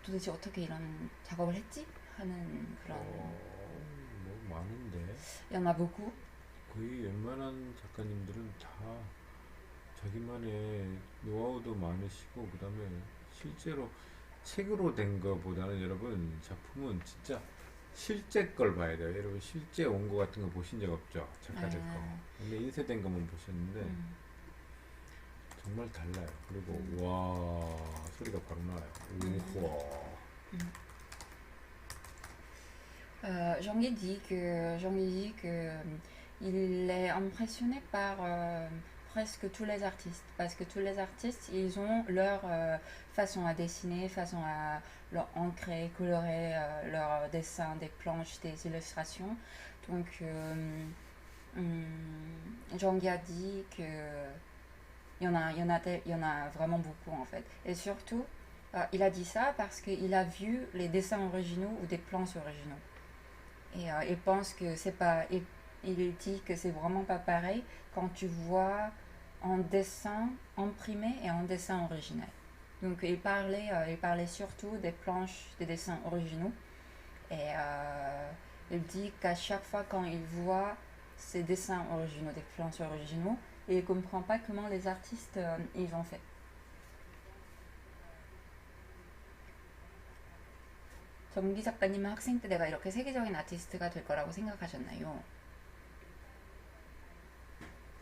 도대체 어떻게 이런 작업을 했지? 하는 그런 뭐 많은데 영화보고 거의 웬만한 작가님들은 다 자기만의 노하우도 많으시고 그 다음에 실제로 책으로 된 거보다는 여러분 작품은 진짜 실제 걸 봐야 돼요. 여러분 실제 원고 같은 거 보신 적 없죠? 작가들 거. 근데 인쇄된 것만 보셨는데 정말 달라요. 그리고 와 소리가 바로 나요. 우와. Jean-Guy dit que il est impressionné par presque tous les artistes parce que tous les artistes ils ont leur façon à dessiner, façon à leur ancrer, colorer leurs dessins, des planches, des illustrations. Donc Jean-Guy a dit que il y en a vraiment beaucoup en fait. Et surtout, il a dit ça parce qu'il a vu les dessins originaux ou des plans originaux. Et il pense que c'est pas. Il dit que c'est vraiment pas pareil quand tu vois en dessin imprimé et en dessin original. Donc il parlait surtout des planches, des dessins originaux. Et il dit qu'à chaque fois quand il voit ces dessins originaux, des planches originaux, il ne comprend pas comment les artistes ils ont fait. 정기 작가님은 학생 때 내가 이렇게 세계적인 아티스트가 될 거라고 생각하셨나요?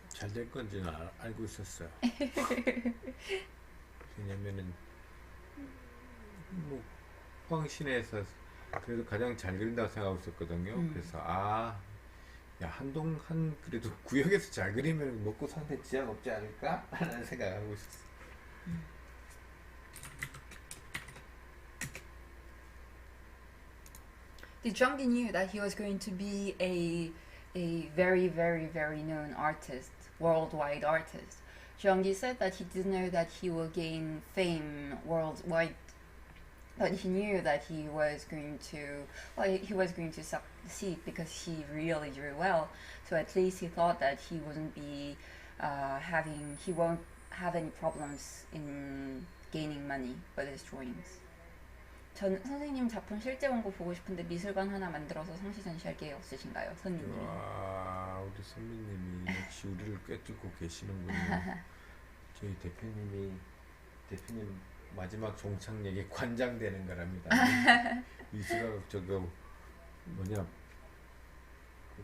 잘 될 건지는 알고 있었어요. 왜냐면은 뭐 황신에서 그래도 가장 잘 그린다고 생각하고 있었거든요. 그래서 야 한동한 그래도 구역에서 잘 그리면 먹고 사는데 지장 없지 않을까? 라는 생각을 하고 있었어요. Did Zhangdi knew that he was going to be a very, very, very known artist, worldwide artist? Zhangdi said that he didn't know that he will gain fame worldwide, but he knew that he was going to succeed because he really drew well. So at least he thought that he won't have any problems in gaining money with his drawings. 전 선생님 작품 실제 원고 보고 싶은데 미술관 하나 만들어서 상시 전시할 계획 없으신가요, 선생님? 와 우리 선배님이 역시 우리를 꿰뚫고 계시는군요. 저희 대표님 마지막 종착역에 관장되는 거랍니다. 미술학 저거 뭐냐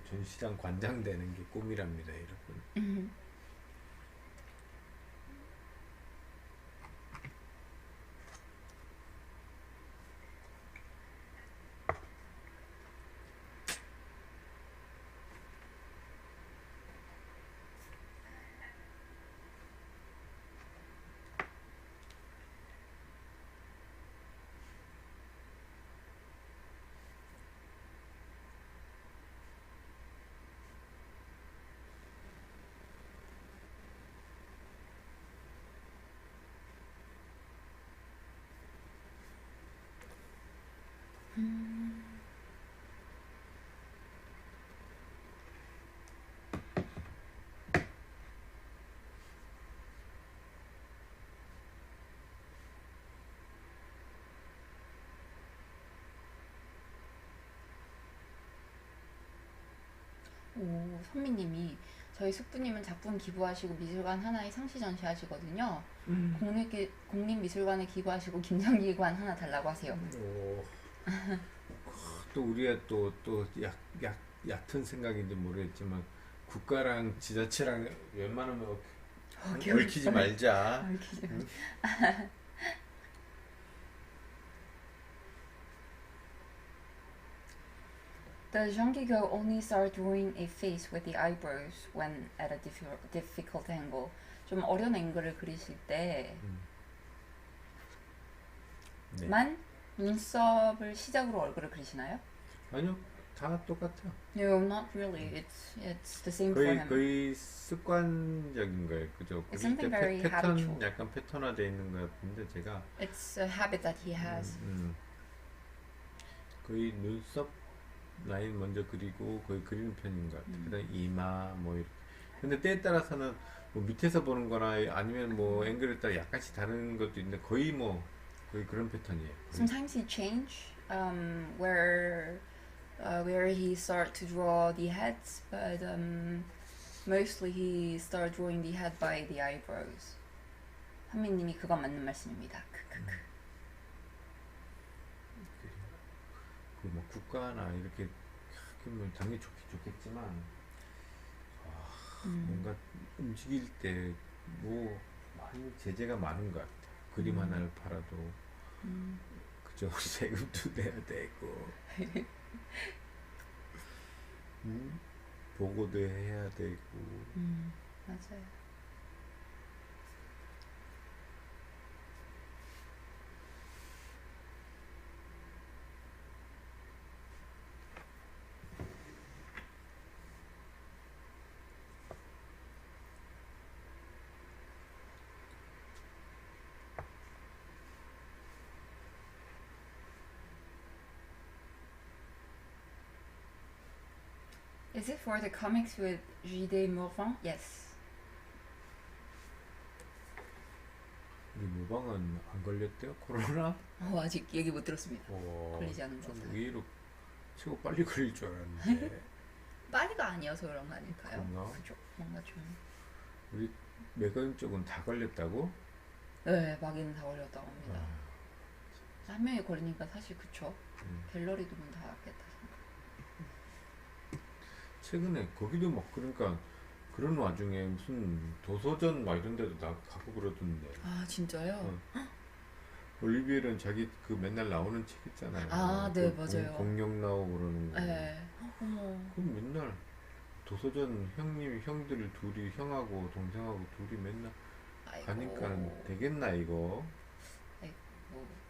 전시장 관장되는 게 꿈이랍니다, 여러분. 오, 선미님이 저희 숙부님은 작품 기부하시고 미술관 하나에 상시 전시하시거든요. 국립미술관에 기부하시고 김정기관 하나 달라고 하세요. 오, 또 우리가 또 얕은 생각인지 모르겠지만 국가랑 지자체랑 웬만하면 얽히지 말자. 얽히지 응? Does Jean-Guigo only start drawing a face with the eyebrows when at a difficult angle? 좀 어려운 앵글을 그리실 때만 네. 눈썹을 시작으로 얼굴을 그리시나요? 아니요, 다 똑같아요. No, not really. It's the same for him. 거의 습관적인 거예요, 그죠? It's 그릴 때 something very habitual. 약간 패턴화되어 있는 것 같은데 제가 It's a habit that he has. 거의 눈썹 라인 먼저 그리고 거의 그리는 편인 것 같아요. 그다음 이마 뭐 이렇게. 근데 때에 따라서는 뭐 밑에서 보는 거나 아니면 뭐 앵글에 따라 약간씩 다른 것도 있는데 거의 그런 패턴이에요. Sometimes he change where he start to draw the heads, but mostly he start drawing the head by the eyebrows. 한민님이 그건 맞는 말씀입니다. 뭐 국가나 이렇게 하면 당연히 좋겠지만 뭔가 움직일 때 뭐 많이 제재가 많은 것 같아요. 그림 하나를 팔아도 그죠? 세금도 내야 되고 보고도 해야 되고 맞아요. Is it for the comics with JD Morvan? Yes. 우리 모방은 안 걸렸대요? 코로나? 아직 얘기 못 들었습니다. 걸리지 않은 것 같아요. 의외로 최고 빨리 걸릴 줄 알았는데 빠리가 아니어서 그런 거 아닐까요? 그런가? 그죠? 뭔가 좀. 우리 매거진 쪽은 다 걸렸다고? 네, 마개는 다 걸렸다고 합니다. 한 명이 걸리니까 사실 그쵸? 갤러리도 문 닫았겠다. 최근에 거기도 막 그러니까 그런 와중에 무슨 도서전 막 이런 데도 다 가고 그러던데. 아 진짜요? 올리비에는 자기 그 맨날 나오는 책 있잖아요. 아, 네, 맞아요. 공룡 나오고 그러는 거. 네. 어머. 그럼 맨날 도서전 형들 둘이 형하고 동생하고 둘이 맨날 아이고. 가니까 되겠나 이거? 아이고.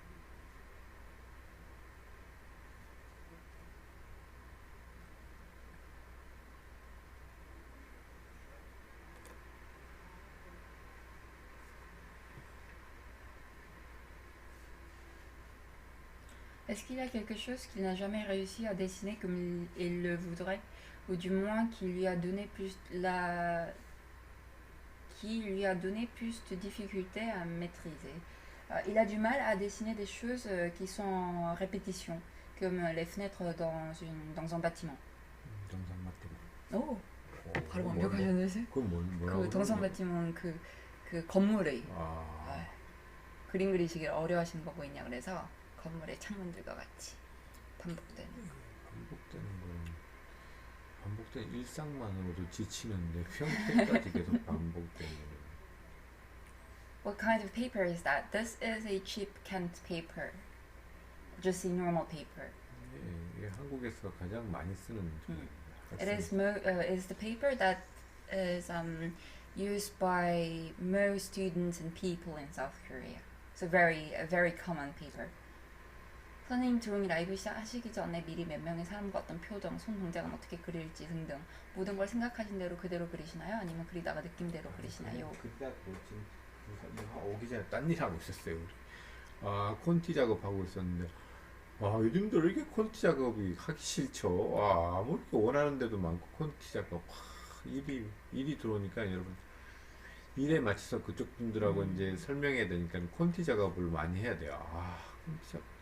Est-ce qu'il y a quelque chose qu'il n'a jamais réussi à dessiner comme il le voudrait, ou du moins qui lui a donné plus de difficultés à maîtriser? Il a du mal à dessiner des choses qui sont en répétition, comme les fenêtres dans un bâtiment. 오, 바로 완벽하셨는데? 그건 뭐라고? 그 동상 바티몬 그 건물의 아. 그림 그리시길 어려워하시는 거고 있냐 그래서 건물의 창문들과 같이 반복되는 일상만으로도 지치는데 형태까지 계속 반복되는. What kind of paper is that? This is a cheap Kent paper. Just a normal paper. 예, 한국에서 가장 많이 쓰는. It is the paper that is used by most students and people in South Korea. So a very common paper. 선생님 드로잉 라이브 시작하시기 전에 미리 몇 명의 사람과 어떤 표정, 손 동작은 어떻게 그릴지 등등 모든 걸 생각하신 대로 그대로 그리시나요? 아니면 그리다가 느낌대로 그리시나요? 그때 지금 오기 전에 딴 일 하고 있었어요. 우리. 콘티 작업하고 있었는데 요즘도 이렇게 콘티 작업이 하기 싫죠. 뭐 이렇게 원하는 데도 많고 콘티 작업 일이 들어오니까 여러분 일에 맞춰서 그쪽 분들하고 이제 설명해야 되니까 콘티 작업을 많이 해야 돼요. 콘티 작업.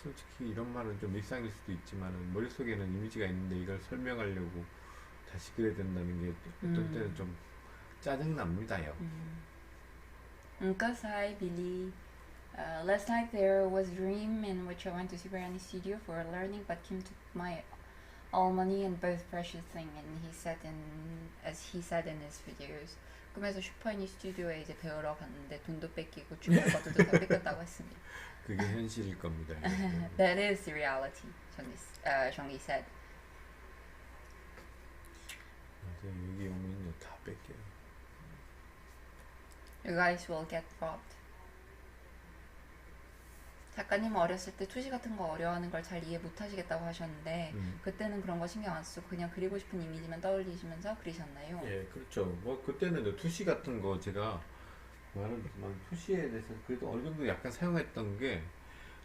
솔직히 이런 말은 좀 일상일 수도 있지만 머릿속에는 이미지가 있는데 이걸 설명하려고 다시 그려야 된다는 게 어떤 때는 좀 짜증납니다요. Uncle Sai, Billy. Last night there was a dream in which I went to superani studio for learning, but Kim took my all money and both precious thing, and he said as he said in his videos. 꿈에서 슈퍼애니 스튜디오에 이제 배우러 갔는데 돈도 뺏기고 주변 것들도 다 뺏겼다고 했습니다. 그게 현실일 겁니다. That is the reality, 정기 said. 여기 오면요 다 뺏겨요. You guys will get robbed. 작가님 어렸을 때 투시 같은 거 어려워하는 걸 잘 이해 못하시겠다고 하셨는데 그때는 그런 거 신경 안 쓰고 그냥 그리고 싶은 이미지만 떠올리시면서 그리셨나요? 예, 그렇죠. 뭐 그때는 투시 같은 거 제가 말은 투시에 대해서 그래도 어느 정도 약간 사용했던 게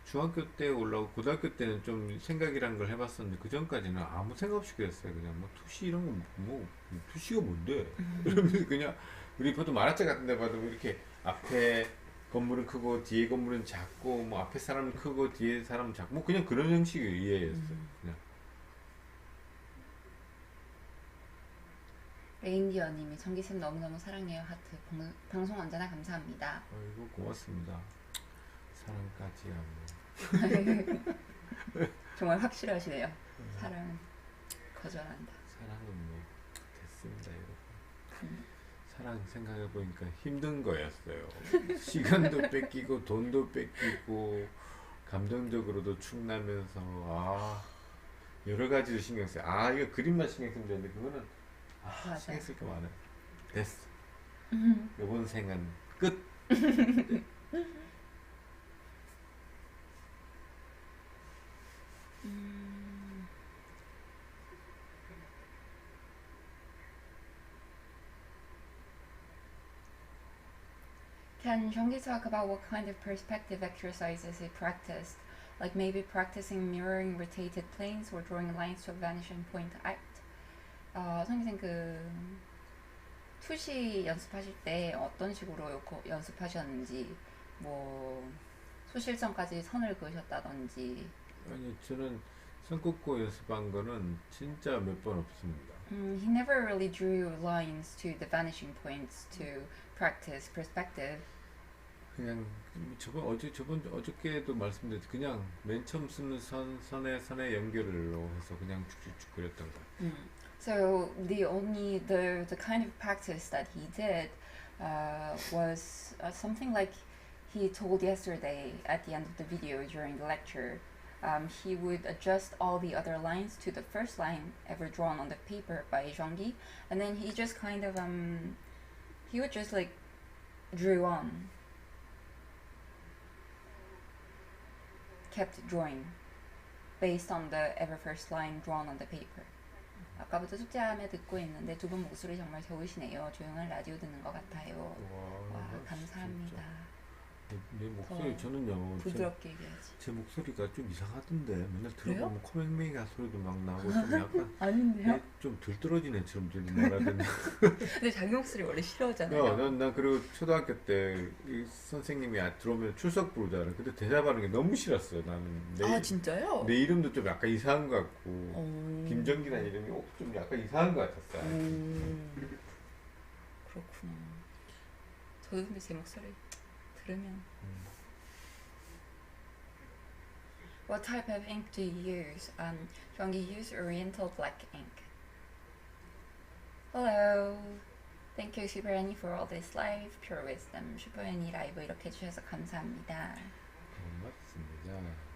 중학교 때 올라오고 고등학교 때는 좀 생각이란 걸 해봤었는데 그 전까지는 아무 생각 없이 그랬어요. 그냥 뭐 투시 이런 거 뭐 투시가 뭔데? 이러면서 그냥 우리 보통 만화책 같은 데 봐도 이렇게 앞에 건물은 크고 뒤에 건물은 작고 뭐 앞에 사람은 크고 뒤에 사람은 작고 뭐 그냥 그런 형식의 이해였어요. 그냥. 레인디어님이 정기쌤 너무너무 사랑해요 하트. 방송 언제나 감사합니다. 아이고 고맙습니다. 사랑까지야 뭐. 정말 확실하시네요. 사랑은 거절한다. 사랑은 뭐 됐습니다 여러분. 사랑 생각해보니까 힘든 거였어요. 시간도 뺏기고 돈도 뺏기고 감정적으로도 축나면서 아 여러 가지로 신경 써요. 아 이거 그림만 신경 쓰면 되는데 그거는 신경 쓸 게 많아요. 됐어. 이번 생은 끝. Can Jeonggi talk about what kind of perspective exercises he practiced? Like maybe practicing mirroring rotated planes or drawing lines to a vanishing point act? 선생님 투시 연습하실 때 어떤 식으로 연습하셨는지 뭐 소실점까지 선을 그으셨다든지. 아니 저는 선 긋고 연습한 거는 진짜 몇 번 없습니다. He never really drew lines to the vanishing points to practice perspective. 그냥 어저께도 말씀드렸듯이 그냥 맨 처음 쓰는 선에 연결로 해서 그냥 쭉쭉쭉 그렸던 거예요. So the kind of practice that he did was something like he told yesterday at the end of the video during the lecture. He would adjust all the other lines to the first line ever drawn on the paper by Jeonggi, and then he just kind of he would just like drew on, kept drawing based on the ever first line drawn on the paper. 아까부터 숙제하며 듣고 있는데 두 분 목소리 정말 좋으시네요. 조용한 라디오 듣는 것 같아요. 와 감사합니다. 내 목소리 저는요 부드럽게 얘기하지. 제 목소리가 좀 이상하던데 맨날 들어보면 코맹맹이가 소리도 막 나고 좀 약간 아닌데요? 좀 들떨어진 애처럼 들리더라고요. 근데 자기 목소리 원래 싫어하잖아요. 난 그리고 초등학교 때 이 선생님이 들어오면 출석 부르잖아요. 근데 대답하는 게 너무 싫었어요. 나는 진짜요? 내 이름도 좀 약간 이상한 것 같고 김정기라는 이름이 좀 약간 이상한 것 같았어요. 그렇구나. 저도 근데 제 목소리 들으면 What type of ink do you use? Jeonggi use Oriental black ink. Hello. Thank you 슈퍼애니 for all this live pure wisdom. 슈퍼애니 라이브 이렇게 해주셔서 감사합니다. 고맙습니다.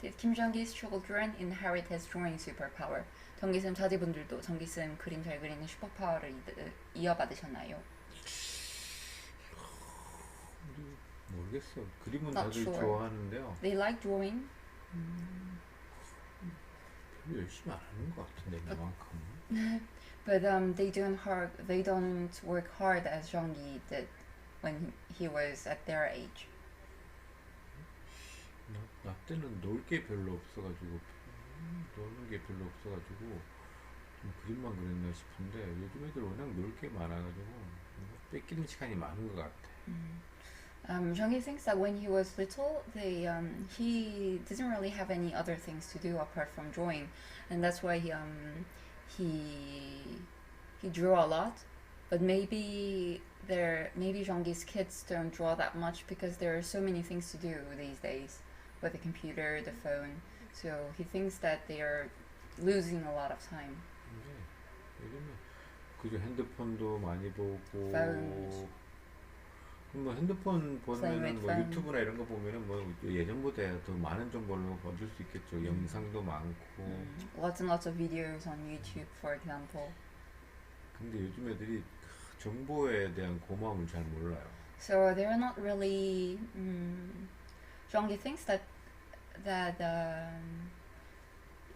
Did Kim Jeonggi's children inherit his drawing superpower? 정기쌤 자제분들도 정기쌤 그림 잘 그리는 슈퍼파워를 이어받으셨나요? 모르겠어. 그림은 Not 다들 sure. 좋아하는데요. They like drawing. 별로 열심히 안 하는 것 같은데 나만큼. But they don't work hard as Jeonggi did when he was at their age. 나 때는 놀 게 별로 없어가지고 노는 게 별로 없어가지고 좀 그림만 그렸나 싶은데 요즘 애들 워낙 놀 게 많아가지고 뺏기는 시간이 많은 것 같아. Jeonggi thinks that when he was little, he doesn't really have any other things to do apart from drawing, and that's why he drew a lot. But maybe Jeonggi's kids don't draw that much because there are so many things to do these days with the computer, the phone. So he thinks that they are losing a lot of time. 근데 요즘에 그저 핸드폰도 많이 보고 Phones. 뭐 핸드폰 Playing 보면은 with 뭐 phone. 유튜브나 이런 거 보면은 뭐 예전보다 더 많은 정보를 얻을 수 있겠죠. 영상도 많고. Lots and lots of videos on YouTube, for example. 근데 요즘 애들이 정보에 대한 고마움을 잘 몰라요. So they're not really. Jeonggi thinks that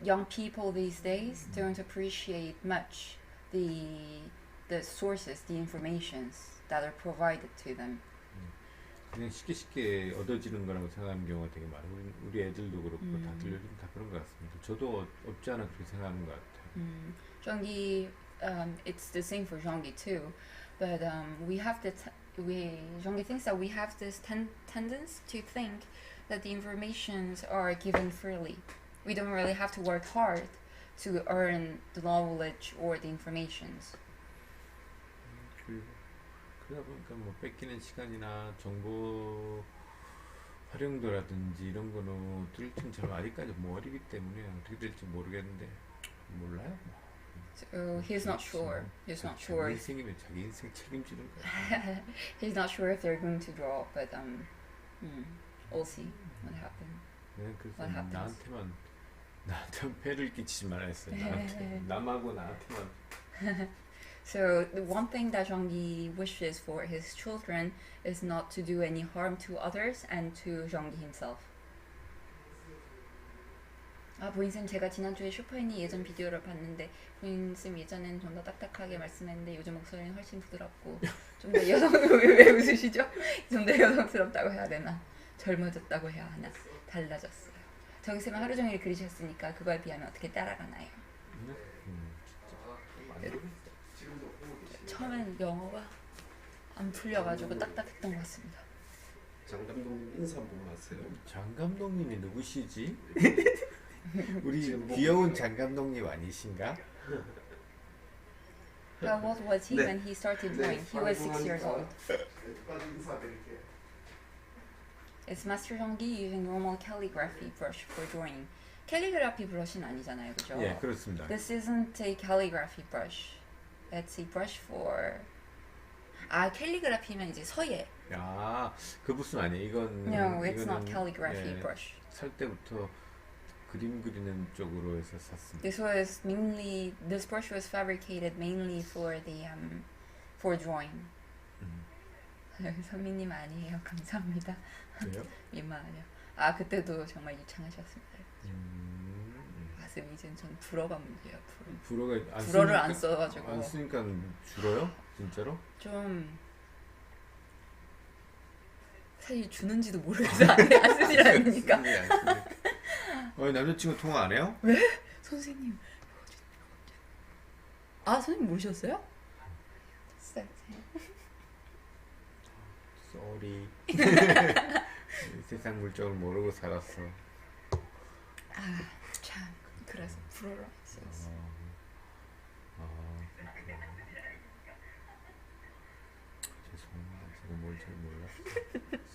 young people these days don't appreciate much the sources, the informations that are provided to them. 그냥 쉽게 얻어지는 거라고 생각하는 경우가 되게 많아요. 우리 애들도 그렇고 다들 요즘 다 그런 것 같습니다. 저도 없지 않아 그렇게 생각하는 것 같아요. Jeonggi, it's the same for Jeonggi too, but Jeonggi thinks that we have this tendency to think that the informations are given freely. We don't really have to work hard to earn the knowledge or the informations. 그리고 그러다 보니까 뭐 뺏기는 시간이나 정보 활용도라든지 이런 거는 뚫친 잘 아직까지 뭐 어리기 때문에 어떻게 될지 모르겠는데 몰라요. So he's not sure. He's not sure. 자기 인생이면 자기 인생 책임지는 거야. He's not sure if they're going to draw, but we'll see what happens. 네, 그래서 What happens? 나한테만 폐를 끼치지 말라 했어요. 나한테 남하고 나한테만. So the one thing that Jeonggi wishes for his children is not to do any harm to others and to Jeonggi himself. 보인쌤, 제가 지난주에 슈퍼애니 예전 비디오를 봤는데 보인쌤 예전에는 좀 더 딱딱하게 말씀했는데 요즘 목소리는 훨씬 부드럽고 좀 더 왜 웃으시죠? 좀 더 여성스럽다고 해야 되나? 젊어졌다고 해야 하나? 달라졌어요. 정쌤은 하루 종일 그리셨으니까 그거에 비하면 어떻게 따라가나요? 처음엔 영어가 안 풀려가지고 딱딱했던 것 같습니다. 장 감독님 인사 한 번만 하세요. 장 감독님이 누구시지? 우리 귀여운 장 감독님 아니신가? How old was he when he started drawing? He was 6 years old. Is Master Jeonggi using normal calligraphy brush for drawing? 캘리그라피 브러쉬는 아니잖아요, 그죠? 예, 그렇습니다. This isn't a calligraphy brush. It's a brush for. 캘리그라피면 이제 서예. 그 무슨 아니에요? 이건 No, it's not calligraphy brush. 살 때부터 그림 그리는 쪽으로 해서 샀습니다. This brush was fabricated mainly for for drawing. 선미님 아니에요. 감사합니다. 그래요? 민망하네요. 그때도 정말 유창하셨습니다. 가슴이 이젠 전 불어가 문제예요. 불어를 안 써가지고. 안 쓰니까 줄어요? 진짜로? 좀 사실 주는지도 모르겠어. 안 쓰질 않으니까. 남자친구 통화 안 해요? 왜? 선생님. 선생님 모셨어요? 쏘리. 세상 물정을 모르고 살았어. 참. 그래서 불어를 안 썼어. 죄송합니다. 제가 뭘 잘 몰랐어요.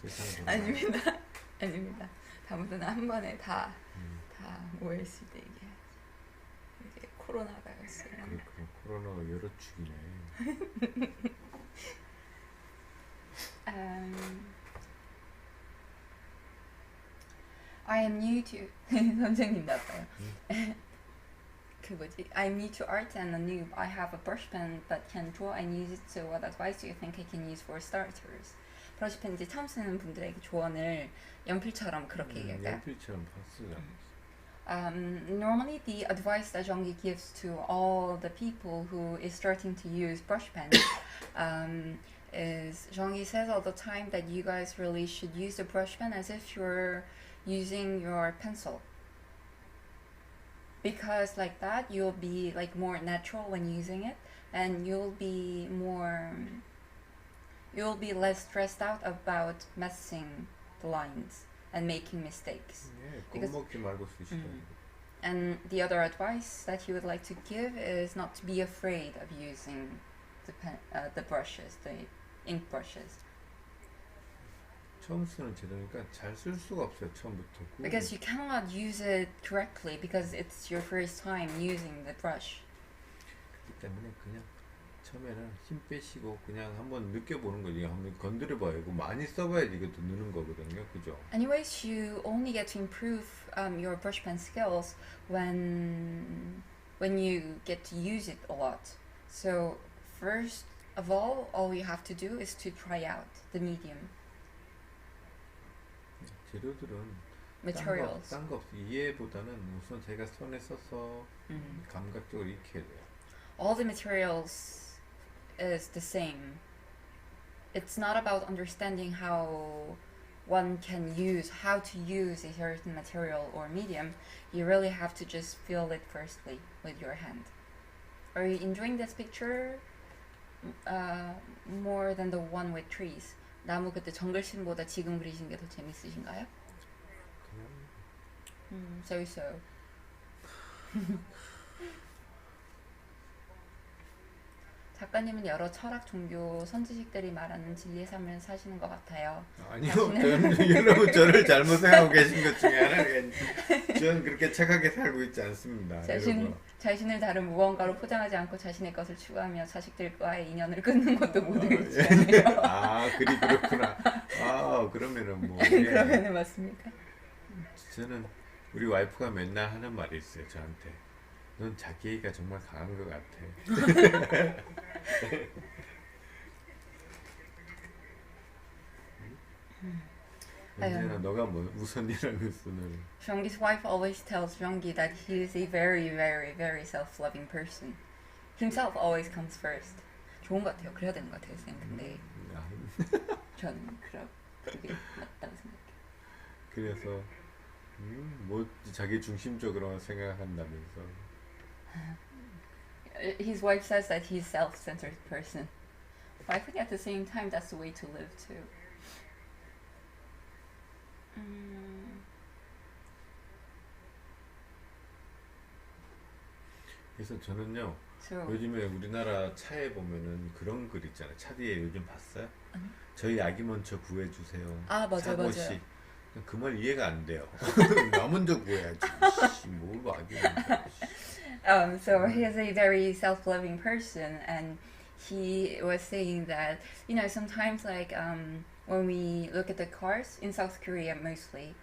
세상을 아닙니다. 다음부터는 한 번에 다 모였을 때 얘기해야지. 이제 코로나가 였어요. 그렇구나. 코로나가 여러 축이네. I am new to 선생님 나빠요. I'm new to art and a noob. I have a brush pen but can draw and use it. So what advice do you think I can use for starters? 브러쉬펜 이제 처음 쓰는 분들에게 조언을 연필처럼 그렇게 얘기할까요? 연필처럼 쓰자. Normally the advice that Jeonggi gives to all the people who is starting to use brush pens is Jeonggi says all the time that you guys really should use the brush pen as if you're using your pencil. Because like that, you'll be like more natural when using it, and you'll be less stressed out about messing the lines and making mistakes. 예, Because- 겁먹지 말고 쓰시라. And the other advice that he would like to give is not to be afraid of using the brushes, the ink brushes, 처음 쓰는 재료니까 잘 쓸 수가 없어요. 처음부터. because you cannot use it correctly because it's your first time using the brush. 그렇기 때문에 그냥 처음에는 힘 빼시고 그냥 한번 느껴보는 거지. 한번 건드려봐요. 이거 많이 써봐야지 이것도 느는 거거든요. 그죠? Anyways, you only get to improve your brush pen skills when you get to use it a lot. So first of all you have to do is to try out the medium 재료들은 materials. 딴 거 없어. 이해보다는 우선 제가 손에 써서 감각적으로 익혀야 돼요. All the materials is the same. It's not about understanding how to use a certain material or medium. You really have to just feel it firstly with your hand. Are you enjoying this picture more than the one with trees? 나무 그때 정글씬보다 지금 그리신 게 더 재밌으신가요? 그냥 So. 작가님은 여러 철학, 종교, 선지식들이 말하는 진리의 삶을 사시는 것 같아요. 아니요, 여러분 저를 잘못 생각하고 계신 것 중에 하나는 저는 그렇게 착하게 살고 있지 않습니다. 자신을 다른 무언가로 포장하지 않고 자신의 것을 추구하며 자식들과의 인연을 끊는 것도 모두겠지 않아요. 아, 그렇구나. 아, 그러면은 뭐. 그러면은 맞습니까? 저는 우리 와이프가 맨날 하는 말이 있어요, 저한테. 넌 자기애가 정말 강한 것 같아. 언제나 너가 무슨 일 하면 쓰는. Jeonggi's wife always tells Jeonggi that he is a very, very, very self-loving person. Himself always comes first. 좋은 것 같아요. 그래야 되는 것 같아요, 쌤. 근데 저는 그게 맞다고 생각해요. 그래서 뭐 자기 중심적으로 생각한다면서. His wife says that he's self-centered person. But I think at the same time that's the way to live too. 그래서 저는요, 요즘에 우리나라 차에 보면은 그런 글 있잖아요. 차 뒤에 요즘 봤어요? 저희 아기 먼저 구해주세요. 아, 맞아요. 그 말 이해가 안 돼요. 나 먼저 구해야지. 뭘 아기 먼저. So he is a very self-loving person, and he was saying that, you know, sometimes like when we look at the cars in South Korea mostly,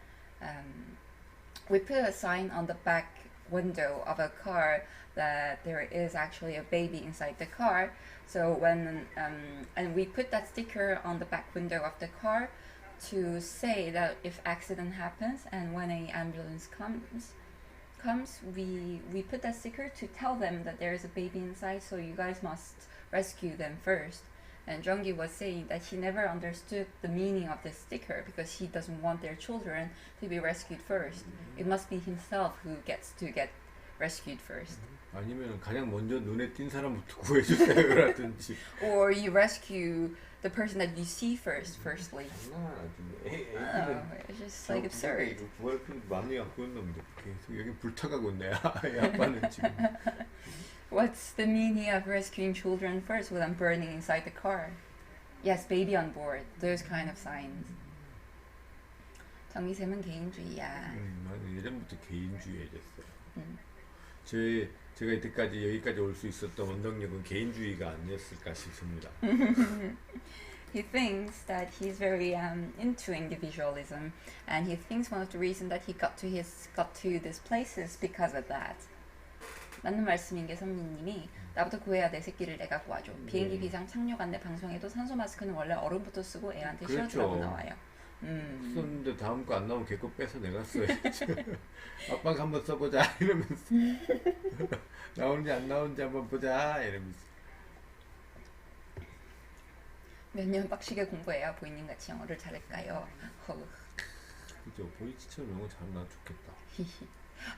we put a sign on the back window of a car that there is actually a baby inside the car. So when and we put that sticker on the back window of the car to say that if accident happens and when an ambulance comes, we put that sticker to tell them that there is a baby inside, so you guys must rescue them first. And Jeonggi was saying that he never understood the meaning of this sticker because he doesn't want their children to be rescued first. It must be himself who gets to get rescued first. 아니면 가장 먼저 눈에 띈 사람부터 구해주세요라든지. Or you rescue the person that you see firstly. It's just like absurd. 구할 필요 많이 갖고 있는데 계속 여기 불타가고 있네. 아빠는 지금. What's the meaning of rescuing children first when I'm burning inside the car? Yes, baby on board. Those kind of signs. 정미쌤은 개인주의야. 나는 예전부터 개인주의였어요. 제가 이때까지 여기까지 올 수 있었던 원동력은 개인주의가 아니었을까 싶습니다. He thinks that he's very into individualism, and he thinks one of the reasons that he got to this place is because of that. 맞는 말씀인 게 선미님이 나부터 구해야 내 새끼를 내가 구하죠. 비행기 비상 착륙 안내 방송에도 산소 마스크는 원래 어른부터 쓰고 애한테 실어주라고 나와요. 썼는데 다음 거 안 나오면 걔 거 빼서 내가 써야지. 아빠가 한번 써보자 이러면서 나오는지 안 나오는지 한번 보자 이러면서. 몇 년 빡시게 공부해야 보이님같이 영어를 잘할까요? 그죠. 보이치처럼 영어 잘하면 좋겠다.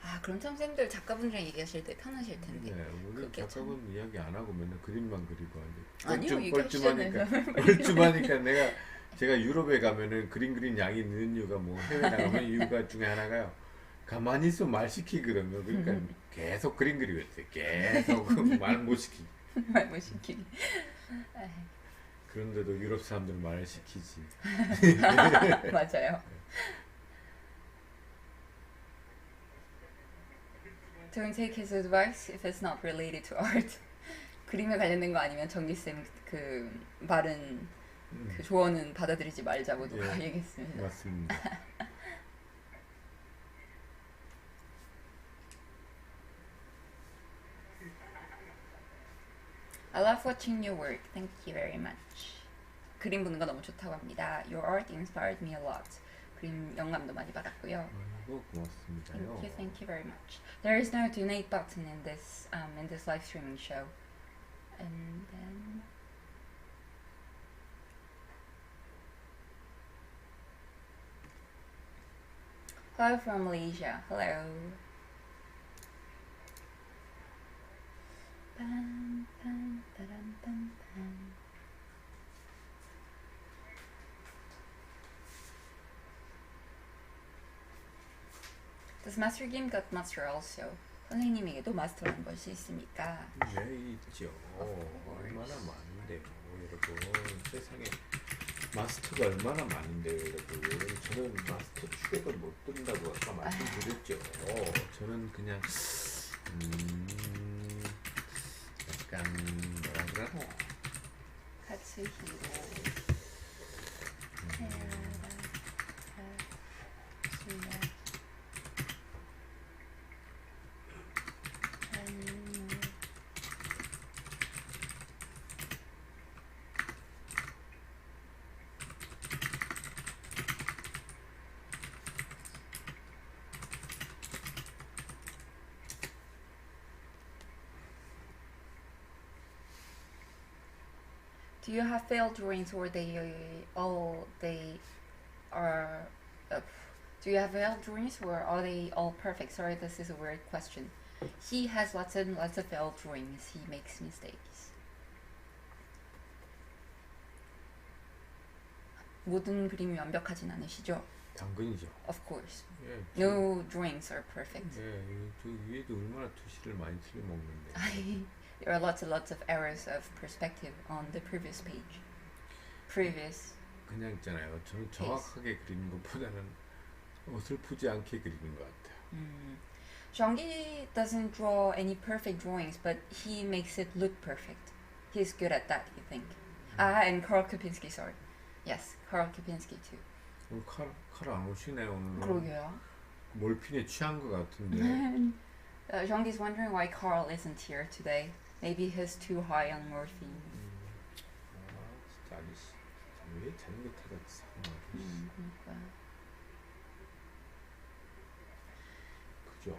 아 그럼 선생님들 작가분들이랑 얘기하실 때 편하실 텐데. 네, 우리 그게 작가분 이야기 안 하고 맨날 그림만 그리고 아니요, 뻘쭘하니까 내가 제가 유럽에 가면은 그림 그린 양이 느는 이유가 뭐 해외 나가면 이유가 중에 하나가요. 가만히 있으면 말 시키거든요. 그러니까 계속 그림 그리고 있어요. 계속 말 못 시키. 말 못 시키기. 그런데도 유럽 사람들은 말을 시키지. 맞아요. Don't take his advice if it's not related to art. 그림에 관련된 거 아니면 정기쌤 그 말은 그 조언은 받아들이지 말자고 누가 예, 얘기했습니다. 맞습니다. I love watching your work. Thank you very much. 그림 보는 거 너무 좋다고 합니다. Your art inspired me a lot. 그림 영감도 많이 받았고요. 아이고 고맙습니다요. Thank you very much. There is no donate button in this live streaming show. And then hello from Malaysia. Hello. Bam, bam, ba-dum, bam, bam. Does Master Game got master also? 선생님에게도 마스터라는 것이 있습니까? 네 있죠. 얼마나 많은데요, 여러분. 세상에 마스터가 얼마나 많은데요, 여러분. 저는 마스터 추격을 못 든다고 아까 말씀드렸죠. 저는 그냥 약간 뭐라 그러나 카츠히로 Do you have failed drawings or they are do you have failed drawings or are they all perfect? Sorry, this is a weird question. He has lots and lots of failed drawings. He makes mistakes. 모든 그림이 완벽하진 않으시죠? 당근이죠. Of course. 예, No drawings are perfect. 네, 저 위에도 얼마나 투시를 많이 틀려먹는데. There are lots and lots of errors of perspective on the previous page. Previous. 그냥 있잖아요. 저는 정확하게 그리는 것보다는 어설프지 않게 그리는 것 같아요. Jean-Guy doesn't draw any perfect drawings, but he makes it look perfect. He's good at that, you think? And Karl Kopinski, sorry. Yes, Karl Kopinski too. 오늘 칼 안 오시네 오늘. 그러게요. 몰핀에 취한 것 같은데. Jean-Guy's wondering why Karl isn't here today. Maybe he's too high on morphine. 진짜 아저씨 왜 자전거 타다 사는 그러니까. 그죠?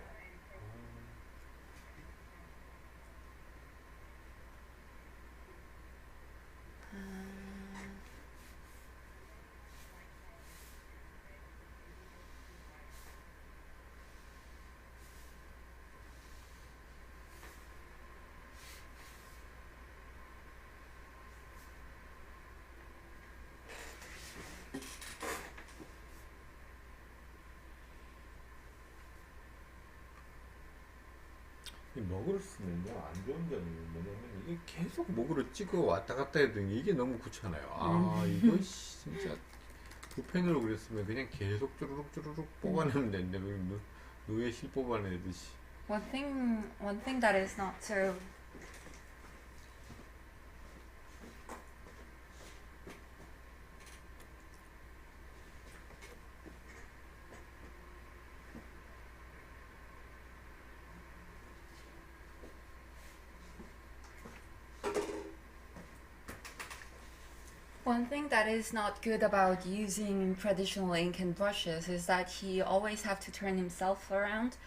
이 먹으로 쓰면요 안 좋은 점이 뭐냐면 이게 계속 목으로 찍어 왔다 갔다 해더니 이게 너무 귀찮아요. 이거 진짜 붓펜으로 그렸으면 그냥 계속 쭈루룩 뽑아내면 되는데 누에 실 뽑아내듯이. One thing that is not so One thing that is not good about using traditional ink and brushes is that he always have to turn himself around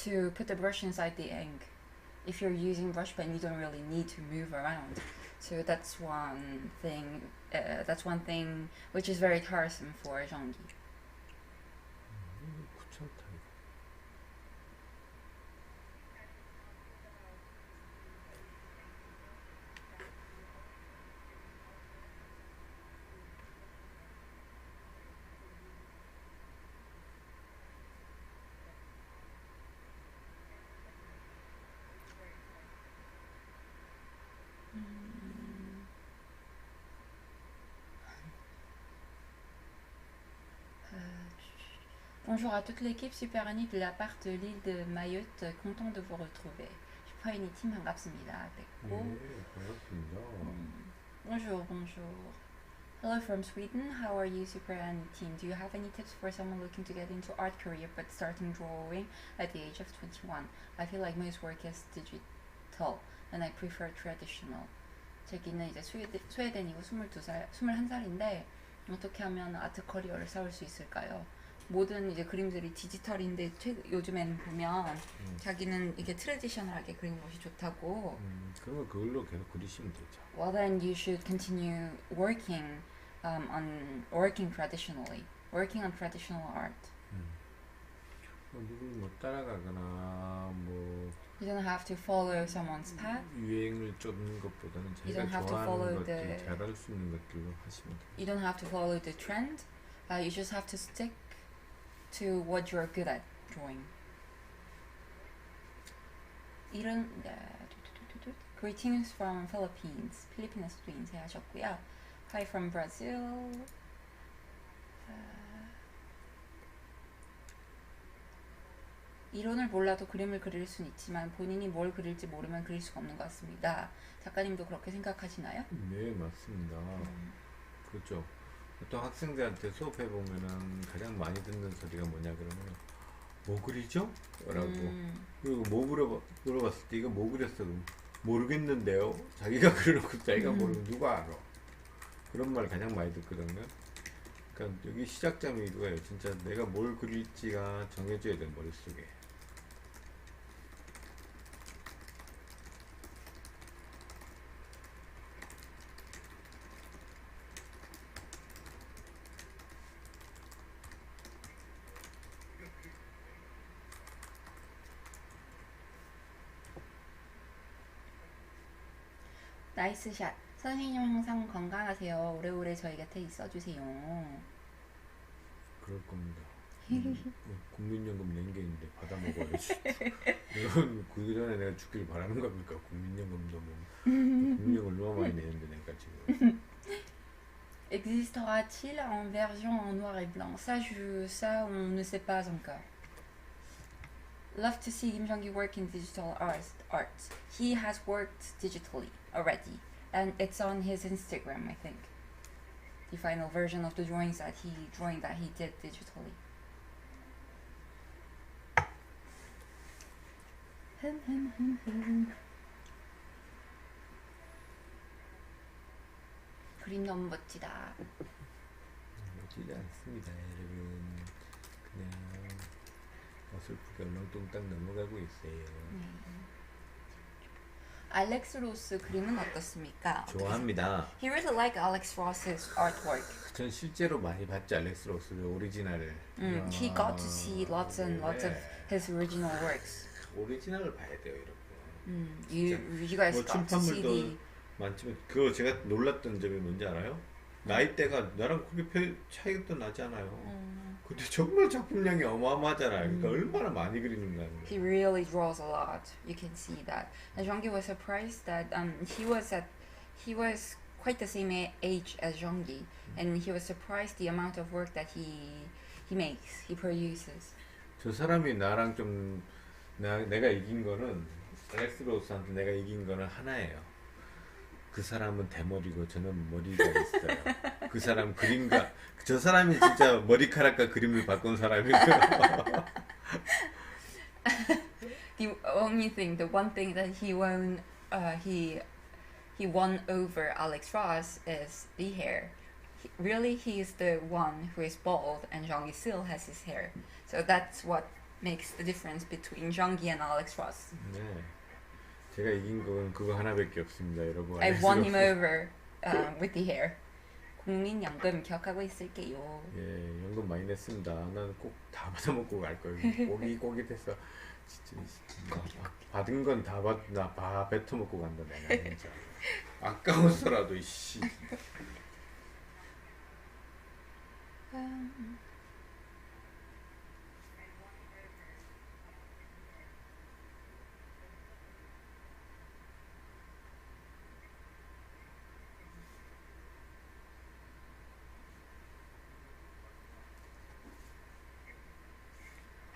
to put the brush inside the ink. If you're using brush pen, you don't really need to move around. So that's one thing. That's one thing which is very tiresome for Jean-Guy. 괜찮다. Bonjour à toute l'équipe 슈퍼애니 de la part de l'île de Mayotte, content de vous retrouver. 슈퍼애니 팀 반갑습니다. 됐고. 반갑습니다. Bonjour, bonjour. Hello from Sweden. How are you, superani team? Do you have any tips for someone looking to get into art career but starting drawing at the age of 21? I feel like most work is digital and I prefer traditional. 저기는 이제 스웨덴이고 21살인데 어떻게 하면 아트 커리어를 쌓을 수 있을까요? 모든 이제 그림들이 디지털인데 요즘에는 보면 자기는 이게 트레디셔널하게 그리는 것이 좋다고. 그러면 그걸로 계속 그리시면 되죠. Well, then you should continue working on traditionally, working on traditional art. 누굴 뭐 따라가거나 뭐 You don't have to follow someone's path. 유행을 쫓는 것보다는 You 자기가 don't have to 좋아하는 follow 것들, the- 잘할 수 있는 것들로 하시면 돼요. You don't have to follow the trend. You just have to stick to what you're good at drawing. 이런 Greetings from Philippines. 필리핀에서도 인사하셨고요. Hi from Brazil. 이론을 몰라도 그림을 그릴 수는 있지만 본인이 뭘 그릴지 모르면 그릴 수가 없는 것 같습니다. 작가님도 그렇게 생각하시나요? 네, 맞습니다. 그렇죠. 보통 학생들한테 수업해 보면은 가장 많이 듣는 소리가 뭐냐 그러면 뭐 그리죠? 라고. 그리고 뭐 물어봤을 때 이거 뭐 그렸어? 그럼 모르겠는데요. 자기가 그려놓고 자기가 모르면 누가 알아? 그런 말 가장 많이 듣거든요. 그러니까 여기 시작점이 이거예요. 진짜 내가 뭘 그릴지가 정해져야 돼, 머릿속에. 나이스 샷. 선생님 항상 건강하세요. 오래오래 저희 곁에 있어주세요. 그럴 겁니다. 국민연금 낸 게 있는데 받아 먹어야지. 이건 그 전에 내가 죽길 바라는 겁니까? 국민연금도 뭐 국민연금 얼마 많이 내는데 내가 지금. Existera-t-il en version en noir et blanc? Ça, on ne sait pas encore. Love to see Kim Jong-gi work in digital art. He has worked digitally already, and it's on his Instagram, I think. The final version of the drawing that he did digitally. 그림 너무 멋지다. 멋지지 않습니다, 여러분. 그냥 어설프게 얼렁뚱땅 넘어가고 있어요. 알렉스 로스 그림은 어떻습니까? 좋아합니다. He really liked Alex Ross's artwork. 전 실제로 많이 봤죠, 알렉스 로스의 오리지널을. He got to see lots and lots of his original works. 오리지널을 봐야 돼요, 여러분. You guys 뭐 got to see the. 침판물도 많지만 그거 제가 놀랐던 점이 뭔지 알아요? 나이대가 나랑 그렇게 차이도 나지 않아요. 근데 정말 작품량이 어마어마하잖아요. 그러니까 얼마나 많이 그리는가. He really draws a lot. You can see that. And Jeonggi was surprised that he was quite the same age as Jeonggi, and he was surprised the amount of work that he makes, he produces. 저 사람이 나랑 좀 내가 이긴 거는 알렉스 로스한테 내가 이긴 거는 하나예요. 그 사람은 대머리고 저는 머리가 있어요. 그 사람 그림과 저 사람이 진짜 머리카락과 그림을 바꾼 사람이고. The one thing that he won over Alex Ross is the hair. He is the one who is bald, and Jeonggi still has his hair. So that's what makes the difference between Jeonggi and Alex Ross. 네. 제가 이긴 건 그거 하나밖에 없습니다, 여러분. I won him over with the hair. 국민연금 기억하고 있을게요. 예, 연금 많이 냈습니다. 난 꼭 다 받아먹고 갈 거예요. 꼬깃꼬깃 해서 진짜 받은 건 다 뱉어먹고 간다 내가 진짜. 아까워서라도 이씨.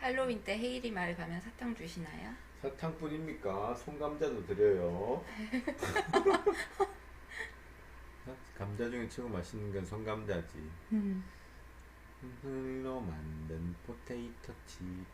할로윈 때 헤이리 마을 가면 사탕 주시나요? 사탕뿐입니까? 손감자도 드려요. 감자 중에 최고 맛있는 건 손감자지. 흙으로 만든 포테이토 칩.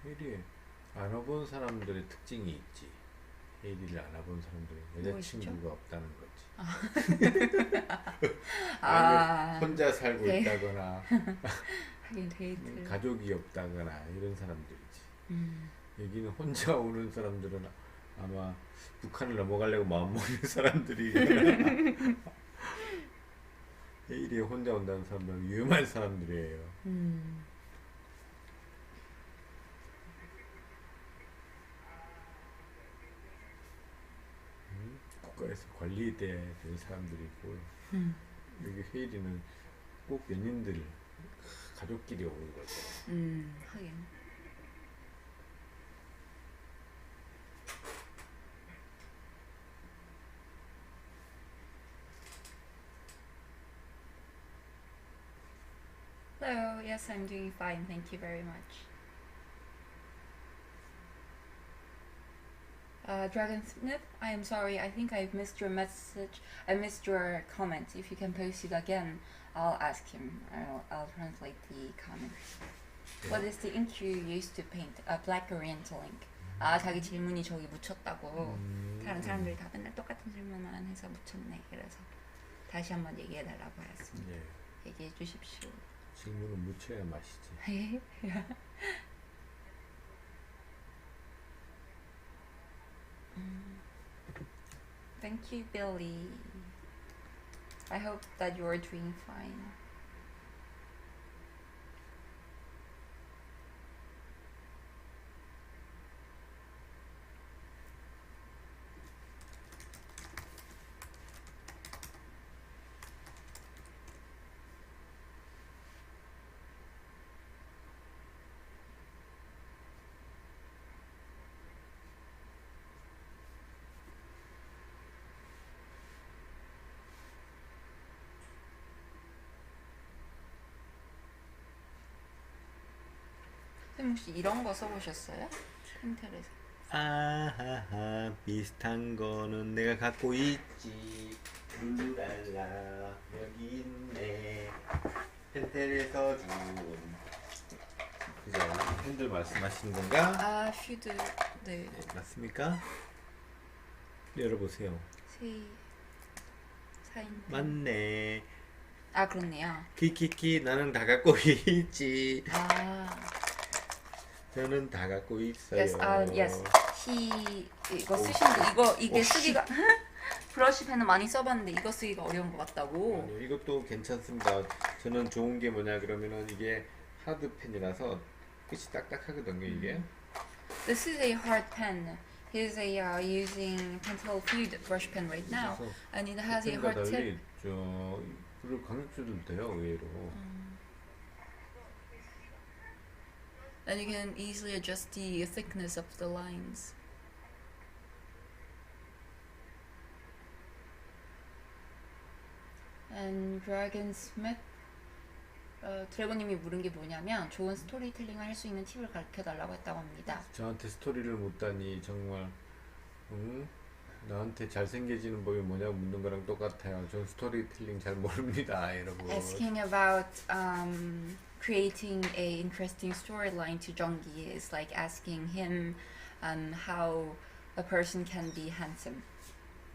헤이리 안 와본 사람들의 특징이 있지. 헤이리를 안 와본 사람들은 여자친구가 없다는 거지. 아니면 혼자 살고 네. 있다거나 하긴 데이트. 가족이 없다거나 이런 사람들이지. 여기는 혼자 오는 사람들은 아마 북한을 넘어가려고 마음먹는 사람들이 헤이리에 혼자 온다는 사람들은 위험한 사람들이에요. 국가에서 관리돼야 되는 사람들이고 여기 헤이리는 꼭 연인들 가족끼리 오는 거죠. 하긴. Hello, yes, I'm doing fine. Thank you very much. Dragon Smith, I am sorry. I think I've missed your message. I missed your comment. If you can post it again, I'll ask him. I'll translate the comment. Yeah. What is the ink you used to paint? Black Oriental ink. 아, 자기 질문이 저기 묻혔다고. 다른 사람들이 다 맨날 똑같은 질문만 해서 묻혔네. 그래서 다시 한번 얘기해달라고 하였습니다. 예. 얘기해 주십시오. 질문은 묻혀야 맛이지. Thank you, Billy. I hope that you are doing fine. 선생님 혹시 이런 거 써보셨어요? 펜텔에서. 아하하 비슷한 거는 내가 갖고 있지. 룰루랄라 여기 있네. 펜텔에서 준 그죠? 팬들 말씀하시는 건가? 아, 슈드. 네. 네, 맞습니까? 열어보세요. 새 사인. 맞네. 아, 그렇네요. 키키키 나는 다 갖고 있지. 아. 저는 다 갖고 있어요. Yes, yes. 이거 쓰시는 이게 쓰기가 브러쉬 펜은 많이 써봤는데 이거 쓰기가 어려운 것 같다고. 아니요, 이것도 괜찮습니다. 저는 좋은 게 뭐냐 그러면은 이게 하드 펜이라서 끝이 딱딱하거든요 이게. This is a hard pen. He's using Pentel Food brush pen right now, and it has a hard tip. 그리고 강력주도 돼요 의외로. And you can easily adjust the thickness of the lines. 드래곤 스미트 드래곤님이 물은 게 뭐냐면 좋은 스토리텔링을 할 수 있는 팁을 가르쳐 달라고 했다고 합니다. 저한테 스토리를 묻다니 정말 나한테 잘생겨지는 법이 뭐냐고 묻는 거랑 똑같아요. 전 스토리텔링 잘 모릅니다, 여러분. Asking about creating a interesting storyline to Jonggi is like asking him how a person can be handsome.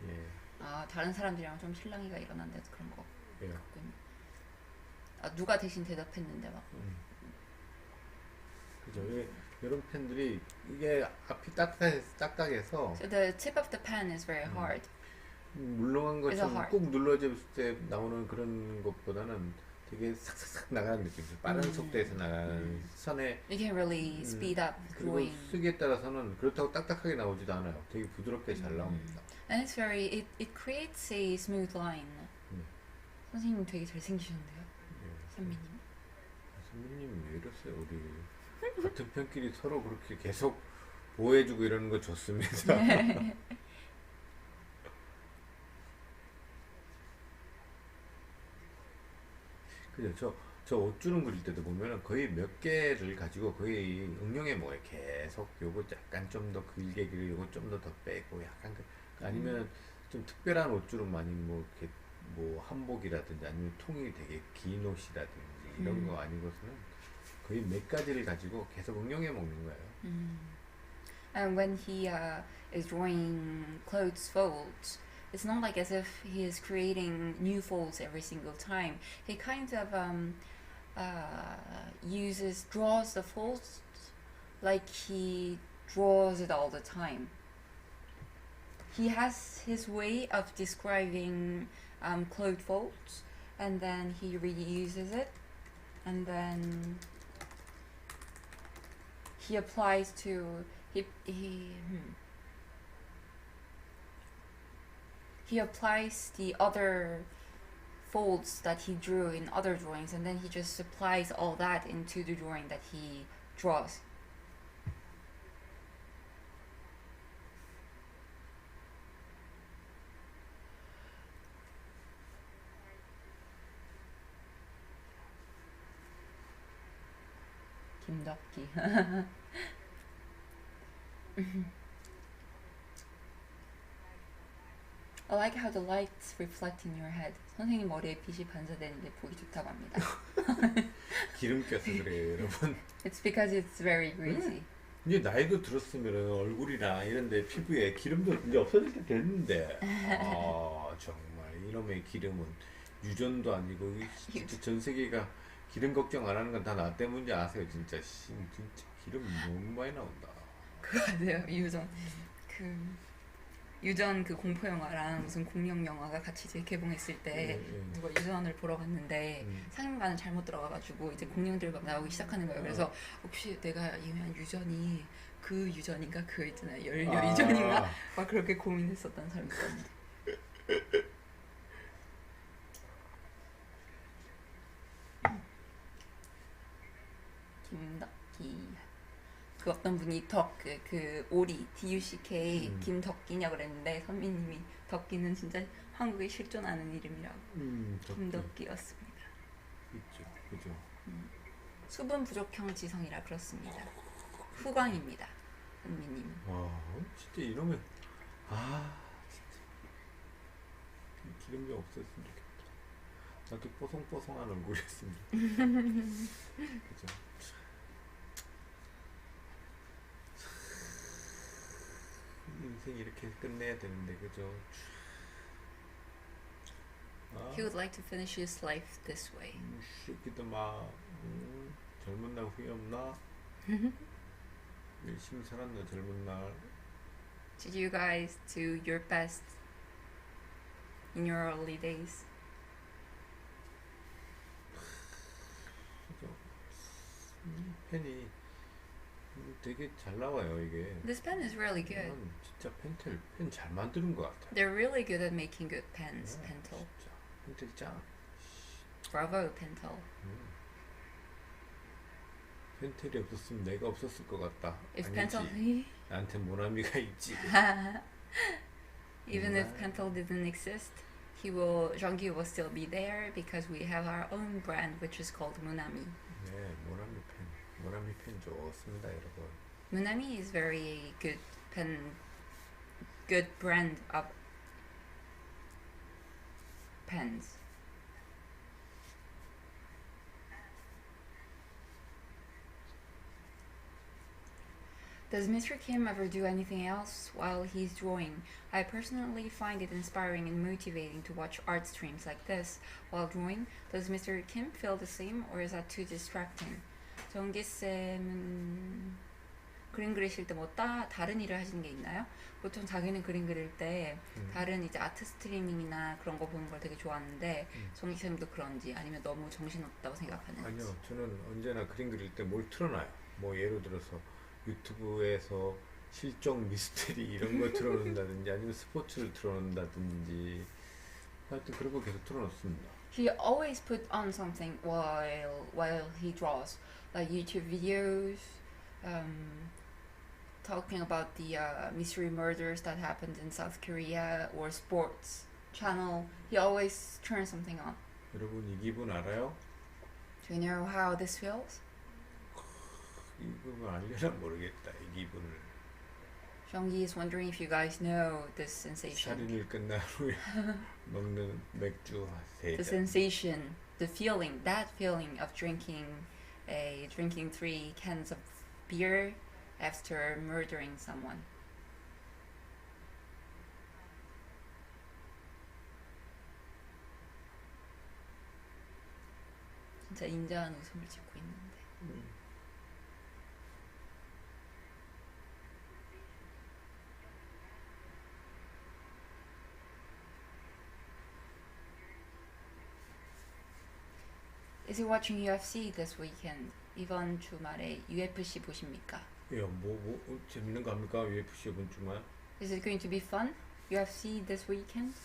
예. 다른 사람들이랑 좀 실랑이가 일어난다도 그런 거 예. 같군요. 누가 대신 대답했는데 막. 그죠. 이런 펜들이 이게 앞이 딱딱해서 So the tip of the pen is very hard. 물렁한 It's 것처럼 hard. 꾹 눌러졌을 때 나오는 그런 것보다는 되게 삭삭삭 나가는 느낌이죠. 빠른 속도에서 나가는 선에 You can really speed up 그리고 drawing. 쓰기에 따라서는 그렇다고 딱딱하게 나오지도 않아요. 되게 부드럽게 잘 나옵니다. And it's very it creates a smooth line. 선생님 되게 잘생기셨는데요. 선미님. 선배님 왜 이러세요? 우리 같은 편끼리 서로 그렇게 계속 보호해주고 이러는 거 좋습니다. 그죠? 저 옷주름 그릴 때도 보면은 거의 몇 개를 가지고 거의 응용해 먹어요. 계속 요거 약간 좀 더 길게 그리고 좀 더 빼고 약간 아니면 좀 특별한 옷주름 아니면 뭐 이렇게 뭐 한복이라든지 아니면 통이 되게 긴 옷이라든지 이런 거 아니고서는 거의 몇 가지를 가지고 계속 응용해 먹는 거예요. And when he is drawing clothes folds, it's not like as if he is creating new folds every single time. He kind of draws the folds like he draws it all the time. He has his way of describing cloth folds, and then he reuses it, and then he applies to he applies the other folds that he drew in other drawings, and then he just applies all that into the drawing that he draws. 김덕기. I like how the lights reflect in your head. 선생님 머리에 빛이 반사되는 게 보기 좋다고 합니다. 기름 껴서 그래요, 여러분. It's because it's very greasy. 이제 나이도 들었으면 얼굴이나 이런데 피부에 기름도 이제 없어질 때 됐는데 정말 이놈의 기름은 유전도 아니고 진짜 전 세계가 기름 걱정 안 하는 건 다 나 때문인지 아세요? 진짜 진짜 기름 너무 많이 나온다. 그거 아세요? 유전 그 공포 영화랑 무슨 공룡 영화가 같이 재개봉했을 때 누가 유전을 보러 갔는데 상영관을 잘못 들어가가지고 이제 공룡들 막 나오기 시작하는 거예요. 그래서 혹시 내가 예매한 유전이 그 유전인가 그 있잖아요 연료 유전인가 막 그렇게 고민했었던 사람이 있었는데. 김덕기. 그 어떤 분이 그 오리 DUCK 김덕기냐고 그랬는데 선미님이 덕기는 진짜 한국에 실존하는 이름이라고. 김덕기였습니다. 있죠, 그죠. 수분 부족형 지성이라 그렇습니다. 후광입니다, 선미님. 와, 진짜 이놈의 진짜 기름 좀 없었으면 좋겠다. 나도 뽀송뽀송한 얼굴이었습니다. 그죠. 인생 이렇게 끝내야 되는데 그죠? He would like to finish his life this way. 새끼들 막 젊은 날 후회 없나? 열심히 살았나 젊은 날. Did you guys do your best in your early days? 그죠? 펜이 되게 잘 나와요 이게. This pen is really good. 진짜 펜 잘 만드는 것 같아. They're really good at making good pens, Pentel. 진짜 펜텔 짱. Bravo, Pentel. 펜텔이 없었으면 내가 없었을 것 같다. If 아니지. Pentel, 나한테 모나미가 있지. even if Pentel didn't exist, Jeonggi will still be there because we have our own brand which is called Munami. 네, 모나미 펜 좋습니다, 여러분. Munami is very good good brand of pens. Does Mr. Kim ever do anything else while he's drawing? I personally find it inspiring and motivating to watch art streams like this while drawing. Does Mr. Kim feel the same, or is that too distracting? 정기 쌤은 그림 그리실 때 뭐 다른 일을 하시는 게 있나요? 보통 자기는 그림 그릴 때 다른 이제 아트 스트리밍이나 그런 거 보는 걸 되게 좋아하는데 정기 쌤도 그런지 아니면 너무 정신없다고 생각하는지. 아니요, 저는 언제나 그림 그릴 때 뭘 틀어놔요. 뭐 예를 들어서 유튜브에서 실종 미스테리 이런 걸 틀어놓는다든지 아니면 스포츠를 틀어놓는다든지 하여튼 그런 거 계속 틀어놓습니다. He always put on something while he draws, like YouTube videos, talking about the mystery murders that happened in South Korea, or sports channel. He always turns something on. 여러분 이 기분 알아요? Do you know how this feels? 이 기분 알려나 모르겠다. 이 기분을. Jeonggi is wondering if you guys know this sensation. 살인을 끝난 후에 먹는 맥주 세 The 잔. sensation, the feeling, that feeling of drinking 3 cans of beer after murdering someone. 진짜 인자한 웃음을 짓고 있는데. Is he watching UFC this weekend? 이번 주말에 UFC 보십니까? 야, 재밌는 거 합니까? UFC 이번 주말? Is it going to be fun? UFC this weekend?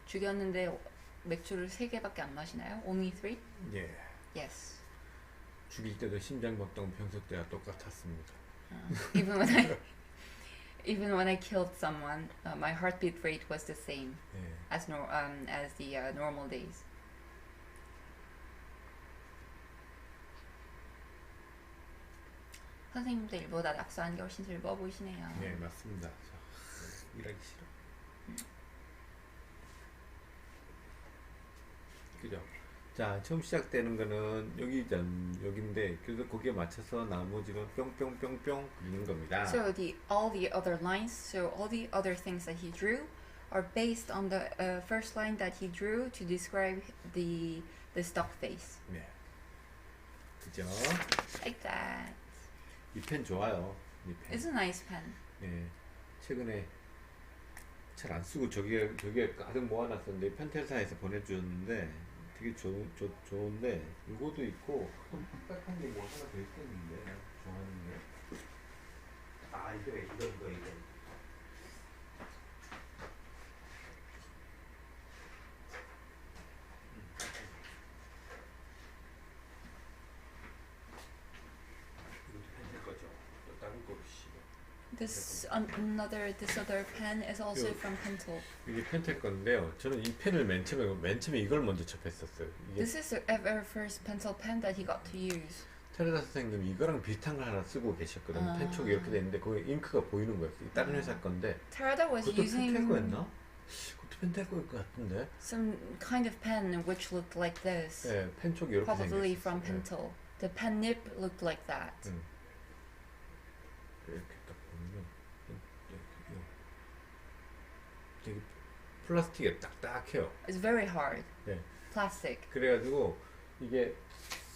죽였는데 맥주를 3개밖에 안 마시나요? Only 3? 예. Yes. 죽일 때도 심장박동 평소 때와 똑같았습니다. Even when I killed someone, my heartbeat rate was the same 예. as the normal days. 선생님도 일보다 낙서하는 게 훨씬 즐거워 보이시네요. 네, 맞습니다. 일하기 싫어. 그죠? 자, 처음 시작되는 거는 여기인데 그래서 거기에 맞춰서 나머지는 뿅뿅뿅뿅 그리는 겁니다. So all the other lines, so all the other things that he drew are based on the first line that he drew to describe the stock face. 네. 그죠? Like that. 이 펜 좋아요. 이 펜. It's a nice pen. 네. 최근에 잘 안 쓰고 저기에 가득 모아놨었는데 펜텔사에서 보내주었는데 되게 좋은데 이거도 있고 좀 딱딱한 게 뭐 하나 더 있었는데 좋아하는 게 이거 This other pen is also from Pentel. 이게 펜텔 건데요. 저는 이 펜을 맨 처음에 이걸 먼저 접했었어요. 이게 This is the ever first pencil pen that he got to use. 테레사 선생님이 이거랑 비슷한 걸 하나 쓰고 계셨거든요. 펜촉이 이렇게 돼 있는데 거기 잉크가 보이는 거예요. 다른 회사 건데. Terada was 그것도 using 펜텔 거였나? 그것도 펜텔 거일 것 같은데. some kind of pen which looked like this. 네, 펜촉이 이렇게 Probably 생겼어요. from Pentel. The pen nib looked like that. 이렇게 딱 보면 되게 플라스틱에 딱딱해요. It's very hard. 네. Plastic. 그래가지고 이게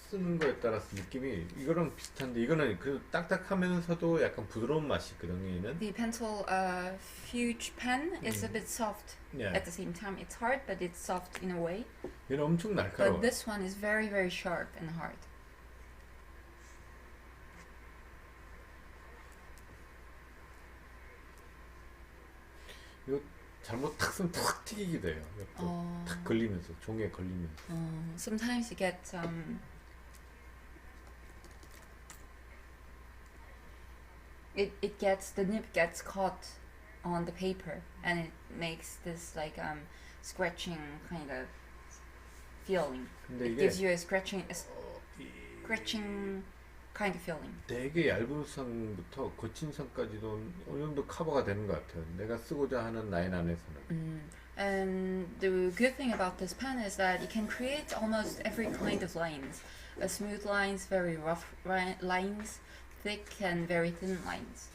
쓰는 거에 따라서 느낌이 이거랑 비슷한데 이거는 그래도 딱딱하면서도 약간 부드러운 맛이 있거든요. 얘는. The Pentel Fuge pen is a bit soft. 네. At the same time, it's hard, but it's soft in a way. 얘는 엄청 But 날카로워. this one is very, very sharp and hard. 이거 잘못 탁 쓰면 탁 튀기기도 해요. 옆으로 탁 걸리면서 종에 걸리면서. Sometimes you get it gets, the nib gets caught on the paper, and it makes this like scratching kind of feeling. 근데 It 이게 gives you a scratching kind of feeling. 되게 얇은 선부터 거친 선까지도 어느 정도 커버가 되는 것 같아요. 내가 쓰고자 하는 라인 안에서는. And the good thing about this pen is that it can create almost every kind of lines. Smooth lines, very rough lines, thick and very thin lines.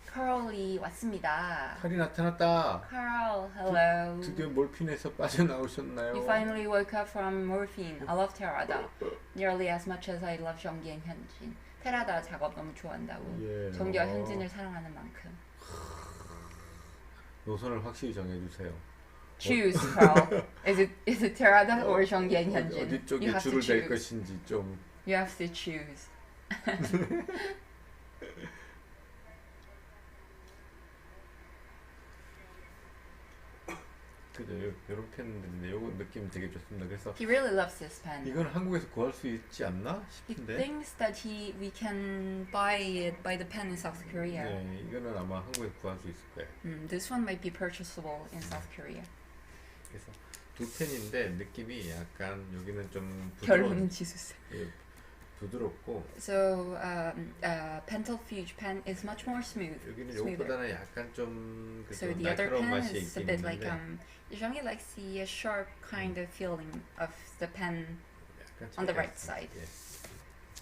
카롤이 왔습니다. 칼이 나타났다. Carl, hello. 드디어 몰핀에서 빠져나오셨나요? You finally woke up from morphine. I love Terada nearly as much as I love 정기 and 현진. 테라다 작업 너무 좋아한다고. 예. 정기와 현진을 사랑하는 만큼. 노선을 확실히 정해주세요. Choose, Carl. Is it Terada or 정기 and 현진? 어디 쪽에 You have 줄을 to 댈 choose. 것인지 좀. You have to choose. 그죠, 이런 펜인데 요거 느낌 되게 좋습니다. 그래서 He really loves this pen. 이건 한국에서 구할 수 있지 않나 He 싶은데. thinks that we can buy the pen in South Korea. 네, 이거는 아마 한국에서 구할 수 있을 거예요. This one might be purchasable in South Korea. 그래서 두 펜인데 느낌이 약간 여기는 좀 결론은 지수쌤. 예, 부드럽고 So Pentel Fuge pen is much more smooth. 여기는 smoother. 요거보다는 약간 좀 So the other 날카로운 pen 맛이 is a 있긴 bit like 있는데 Jeonggi likes the sharp kind of feeling of the pen. 약간 on the 차이가 right 있어요. side. 예.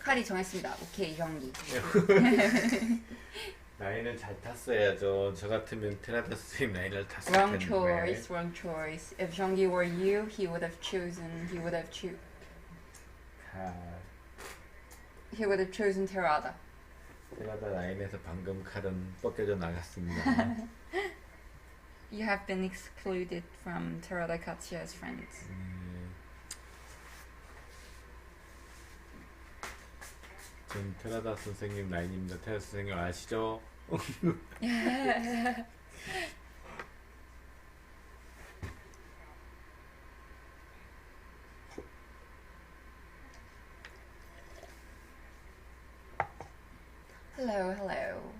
칼이 정했습니다. 오케이, 정기. 라인을 잘 탔어야죠. 저 같으면 테라다 선생님 라인을 탔을 Wrong 텐데. choice, wrong choice. If Jeonggi were you, he would have chosen Terada. 테라다 라인에서 방금 칼은 벗겨져 나갔습니다. You have been excluded from Terada Katsuya's friends. 전 테라다 선생님 라인입니다. 테라다 선생님 아시죠? Hello, hello.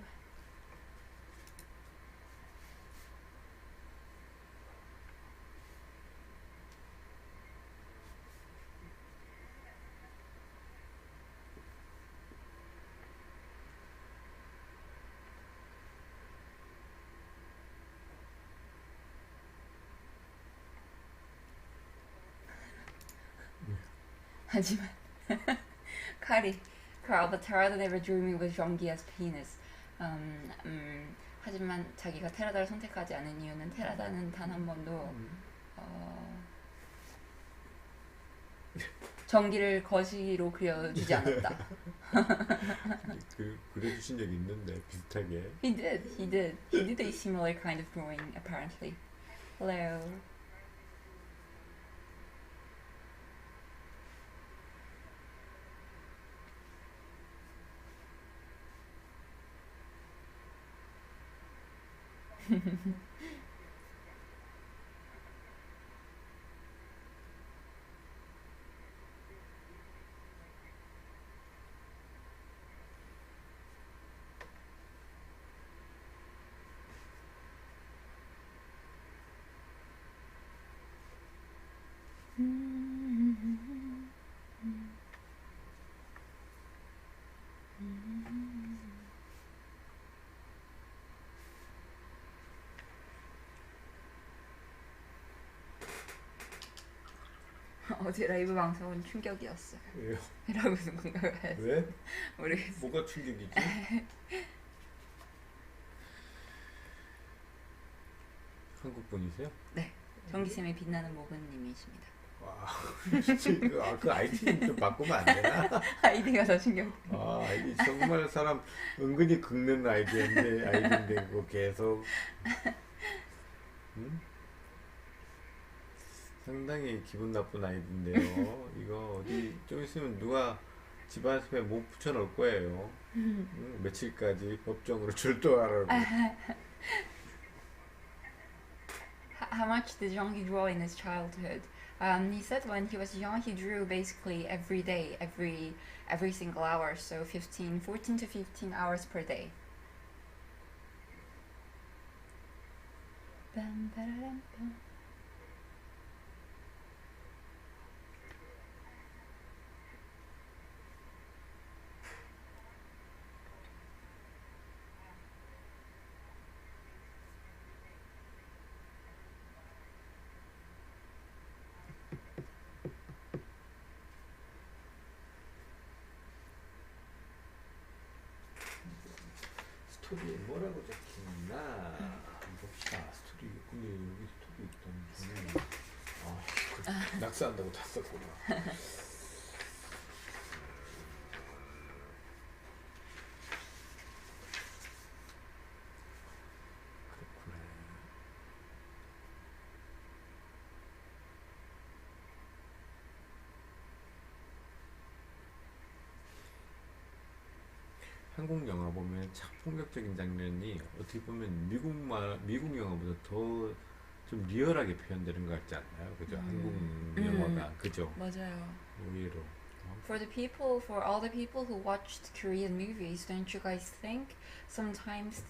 하지만 Carl, but Terada never drew me with Jeonggi as penis. 하지만 자기가 테라다를 선택하지 않은 이유는 테라다는 단 한 번도 정기를 거시로 그려주지 않았다. 그려주신 적 있는데 비슷하게. He did a similar kind of drawing apparently. Hello. 어제 라이브 방송은 충격이었어요. 왜요? 라고 누군가가 했어요. 왜? 모르겠어요. 뭐가 충격이지? 한국 분이세요? 네, 정기쌤의 빛나는 모근님이십니다. 와, 그 아이디 좀 바꾸면 안 되나? 아이디가 더 충격. 아, 아이디 정말 사람 은근히 긁는 아이디인데 그거 계속. 응? 상당히 기분 나쁜 아이디인데요. 이거 어디 좀 있으면 누가 집안에 못 붙여놓을 거예요. 응? 며칠까지 법정으로 출두하라고. How much did Jeonggi draw in his childhood? He said when he was young, he drew basically every day, every single hour, so 14 to 15 hours per day. Bam, ba-da-dum, bam. 스토리에 뭐라고 적혀있나 한번 봅시다. 스토리. 근데 여기 스토리 있다는 저는 낙서한다고 다 썼구나. 그렇구나. 한국 영화 보면 참 폭력적인 장면이 어떻게 보면 미국 영화보다 더 좀 리얼하게 표현되는 것 같지 않나요? 그죠? 한국 영화가 그죠? 맞아요. 의외로. For all the people who watched Korean movies, don't you guys think sometimes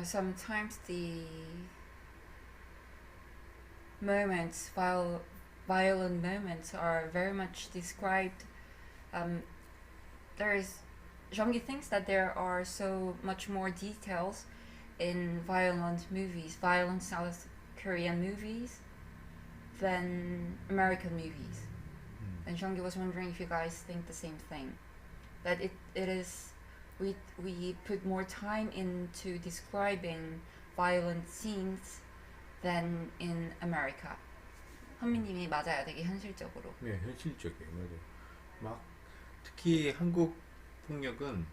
sometimes the moments, violent moments, are very much described. Jeonggi thinks that there are so much more details in violent South Korean movies than American movies. And Jeonggi was wondering if you guys think the same thing. That we put more time into describing violent scenes than in America. 현미님이 맞아요. 되게 현실적으로. 네, 현실적이에요. 맞아요. 막 특히 한국 폭력은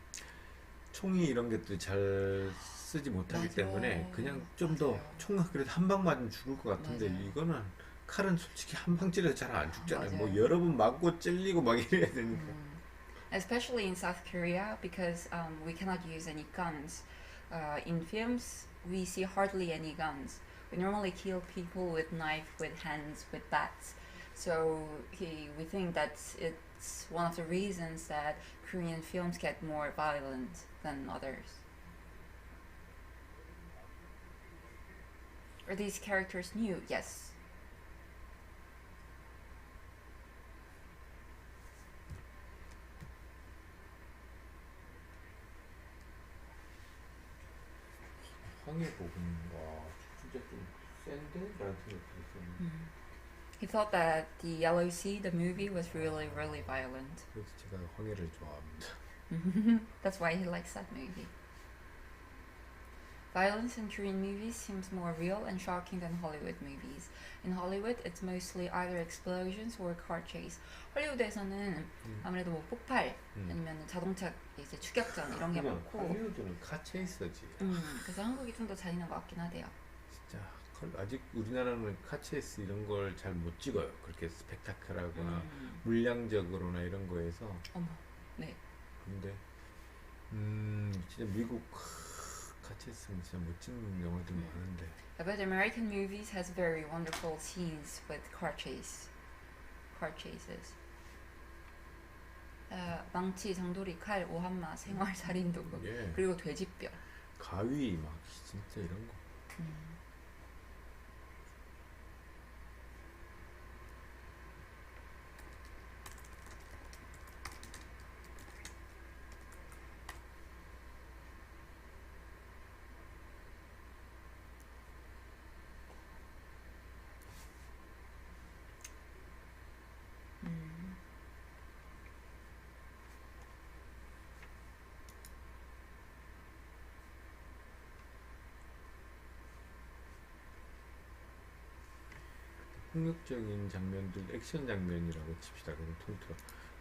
총이 이런 것들 잘 쓰지 못하기 맞아. 때문에 그냥 좀 더 총 그래도 한 방 맞으면 죽을 것 같은데 맞아요. 이거는 칼은 솔직히 한 방 찔러서 잘 안 죽잖아요. 맞아요. 뭐 여러 번 맞고 찔리고 막 이래야 되니까. Especially in South Korea, because we cannot use any guns. In films, we see hardly any guns. We normally kill people with knife, with hands, with bats. So we think that it's one of the reasons that Korean films get more violent than others. Are these characters new? Yes. 황해복음과 진짜 좀 센데? 라는 생각이 들었어요. He thought that the Yellow Sea, the movie, was really, really violent. 그래서 제가 황해를 좋아합니다. That's why he likes that movie. Violence in Korean movies seems more real and shocking than Hollywood movies. In Hollywood, it's mostly either explosions or car chase. 헐리우드에서는 아무래도 뭐 폭발 아니면 자동차 이제 추격전 이런 게 많고. 할리우드는 카체이서지. 그래서 한국이 좀 더 잔인한 것 같긴 하대요. 진짜 아직 우리나라는 카체이스 이런 걸 잘 못 찍어요. 그렇게 스펙타클하거나 물량적으로나 이런 거에서. 어머, 네. 근데 진짜 미국 카체이스는 진짜 멋진 영화들 많은데. But American movies has very wonderful scenes with car chases. 망치, 장도리, 칼, 오한마, 생활, 살인도구, 예. 그리고 돼지뼈. 가위 막 진짜 이런 거. 폭력적인 장면들, 액션 장면이라고 칩시다. 그럼 통틀어.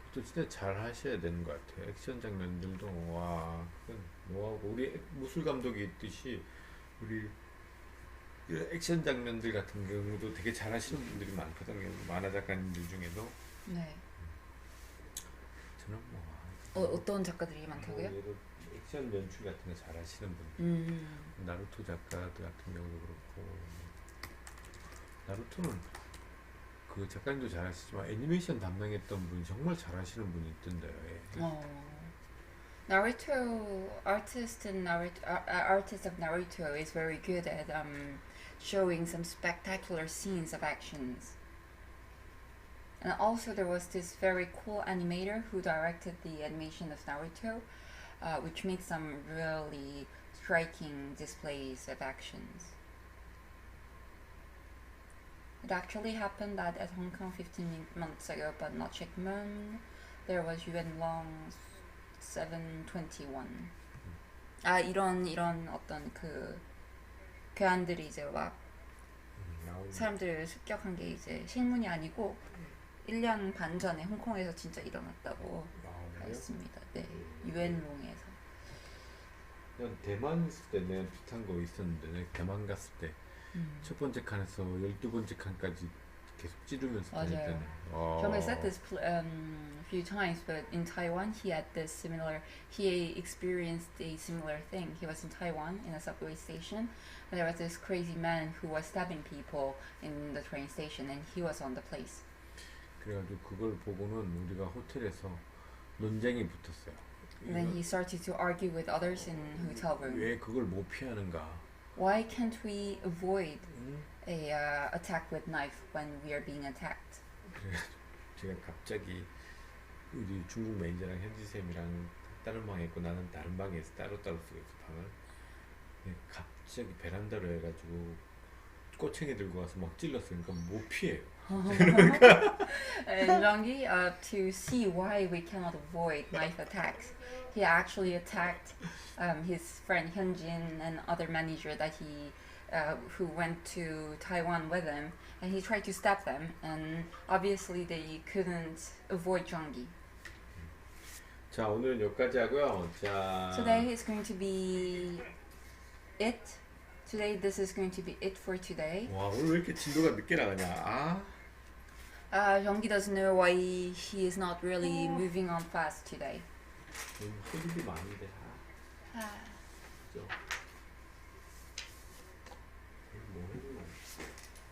그것도 진짜 잘 하셔야 되는 것 같아요. 액션 장면들도, 와, 그건 뭐하고, 우리 무술 감독이 있듯이, 우리 이런 액션 장면들 같은 경우도 되게 잘 하시는 분들이 많거든요. 만화 작가님들 중에도. 네. 저는 뭐. 어떤 작가들이 많다고요? 예를 액션 연출 같은 거 잘 하시는 분. 나루토 작가들 같은 경우도 그렇고 나루토는 그 작가님도 잘 하시지만 애니메이션 담당했던 분이 정말 잘 하시는 분이 있던데요. 예. Naruto artist and artist of Naruto is very good at showing some spectacular scenes of actions. And also there was this very cool animator who directed the animation of Naruto, which made some really striking displays of actions. It actually happened at Hong Kong 15 months ago, but not Jack Moon. There was Yuan Long's 721. 이런 어떤 그 괴한들이 이제 막 사람들을 습격한 게 이제 실문이 아니고 1년 반 전에 홍콩에서 진짜 일어났다고 했습니다. 네, 유엔롱에서. 난 대만 있을 때 내가 비슷한 거 있었는데 내가 대만 갔을 때 첫 번째 칸에서 12번째 칸까지 계속 찌르면서 다녔다네. Chong has said this a few times, but in Taiwan he experienced a similar thing. He was in Taiwan in a subway station, and there was this crazy man who was stabbing people in the train station, and he was on the place. 그래가지고 그걸 보고는 우리가 호텔에서 논쟁이 붙었어요. And then he started to argue with others in hotel room. 왜 그걸 못 피하는가? Why can't we avoid a attack with knife when we are being attacked? 제가 갑자기 우리 중국 매니저랑 현지 쌤이랑 다른 방에 있고 나는 다른 방에서 따로따로 쓰고 있어 방을. 갑자기 베란다로 해가지고 꼬챙이 들고 와서 막 찔렀으니까 못 피해요. And Zhangyi, to see why we cannot avoid knife attacks, he actually attacked his friend Hyunjin and other manager that he who went to Taiwan with him, and he tried to stab them, and obviously they couldn't avoid Zhangyi. 자, 오늘은 여기까지 하고요. 자, Today is going to be it. Today, this is going to be it for today. 와, 오늘 왜 이렇게 진도가 늦게 나가냐? Zhangyi doesn't know why he is not really moving on fast today. 할 일이 많은데. 그죠? 뭐 했나?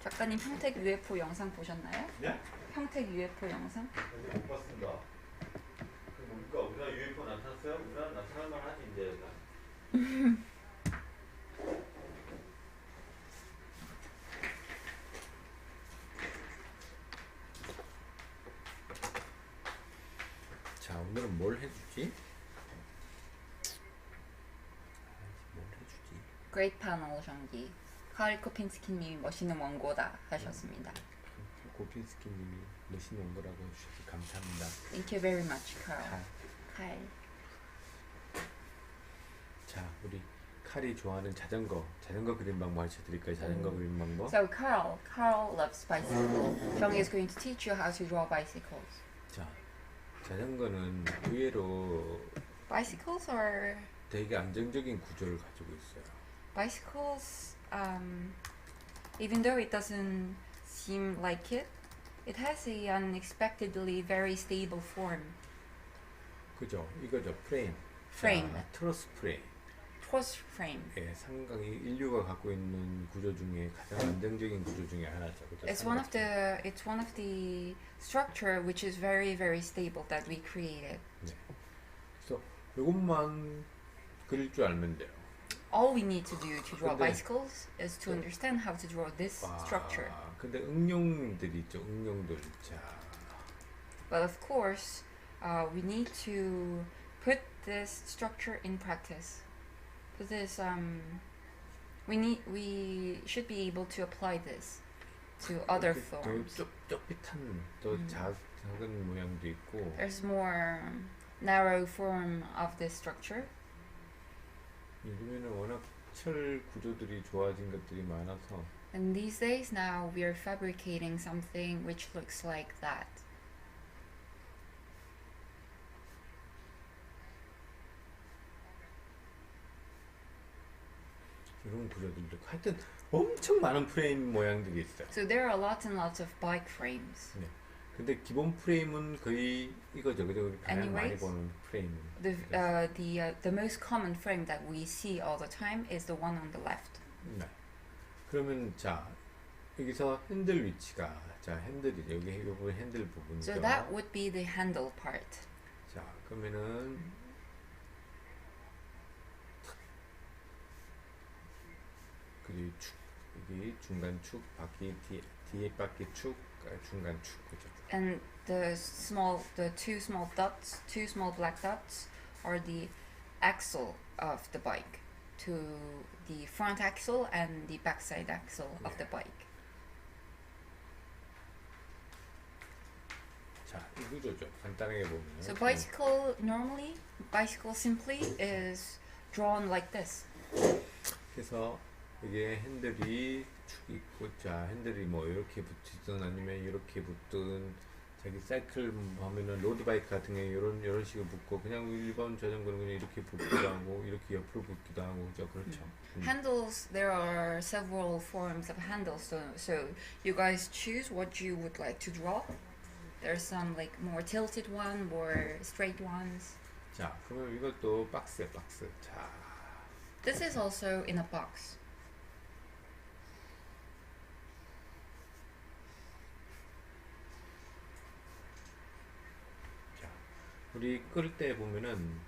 작가님 평택 UFO 영상 보셨나요? 네? 평택 UFO 영상? 못 봤습니다. 뭡니까? 우리나라 UFO 나타났어요? 우리나라 나타날 만하지 이제. 자, 오늘은 뭘 해주지? 뭘 해주지? Great panel, Zhangyi. 카일 코핀스키님이 멋있는 원고다 하셨습니다. 고핀스키님이 멋있는 원고라고 해주셔서 감사합니다. Thank you very much, Carl. 카일. 자, 우리 칼이 좋아하는 자전거 그림 방법 알려드릴까요? 자전거 그림 방법. So Carl loves bicycle. Zhangyi is going to teach you how to draw bicycles. 자, 자전거는 의외로 Bicycles are 되게 안정적인 구조를 가지고 있어요. bicycles. Even though it doesn't seem like it, it has a unexpectedly very stable form. 그죠? 이거죠. 프레임. Frame. 자, 트러스 프레임. Truss frame. 예, 상당히 인류가 갖고 있는 구조 중에 가장 안정적인 구조 중에 하나죠. 그죠? It's one of the structure which is very very stable that we created. 네. 그래서 이것만 그릴 줄 알면 돼요. All we need to do to draw 근데- bicycles is to understand how to draw this structure. 근데 응용들이 있죠. 응용들. 자, But of course, we need to put this structure in practice. For this, we should be able to apply this to other forms. 더 좁깃한, 더 작은 모양도 있고. There's more narrow form of this structure. 요즘에는 워낙 철 구조들이 좋아진 것들이 많아서. And these days now we are fabricating something which looks like that. 이런 구조들도 하여튼 엄청 많은 프레임 모양들이 있어요. So there are lots and lots of bike frames. 네. 근데 기본 프레임은 거의 이거죠, 그죠? 우리 가장 많이 Anyways, 보는 프레임은. the most common frame that we see all the time is the one on the left. 네. 그러면 자 여기서 핸들 위치가 자 핸들이죠. 여기 이 부분 핸들 부분이죠. So that would be the handle part. 자 그러면은 그리고 축 여기 중간 축 바퀴 뒤에 바퀴 축 중간 축 그죠? And the two small black dots are the axle of the bike, to the front axle and the backside axle of the bike. 자, 이 구조죠. 간단하게 보면. So bicycle simply is drawn like this. 그래서 이게 핸들이 축이 있고, 자 핸들이 뭐 이렇게 붙이든 아니면 이렇게 붙든, 자기 사이클 하면은 로드바이크 같은 경우 이런 식으로 붙고, 그냥 일반 자전거는 그냥 이렇게 붙기도 하고 이렇게 옆으로 붙기도 하고, 그죠? 그렇죠. Handles, there are several forms of handles, so you guys choose what you would like to draw. There's some like more tilted one, more straight ones. 자, 그러면 이것도 박스에 박스. 자, This is also in a box. 우리 끌 때 보면은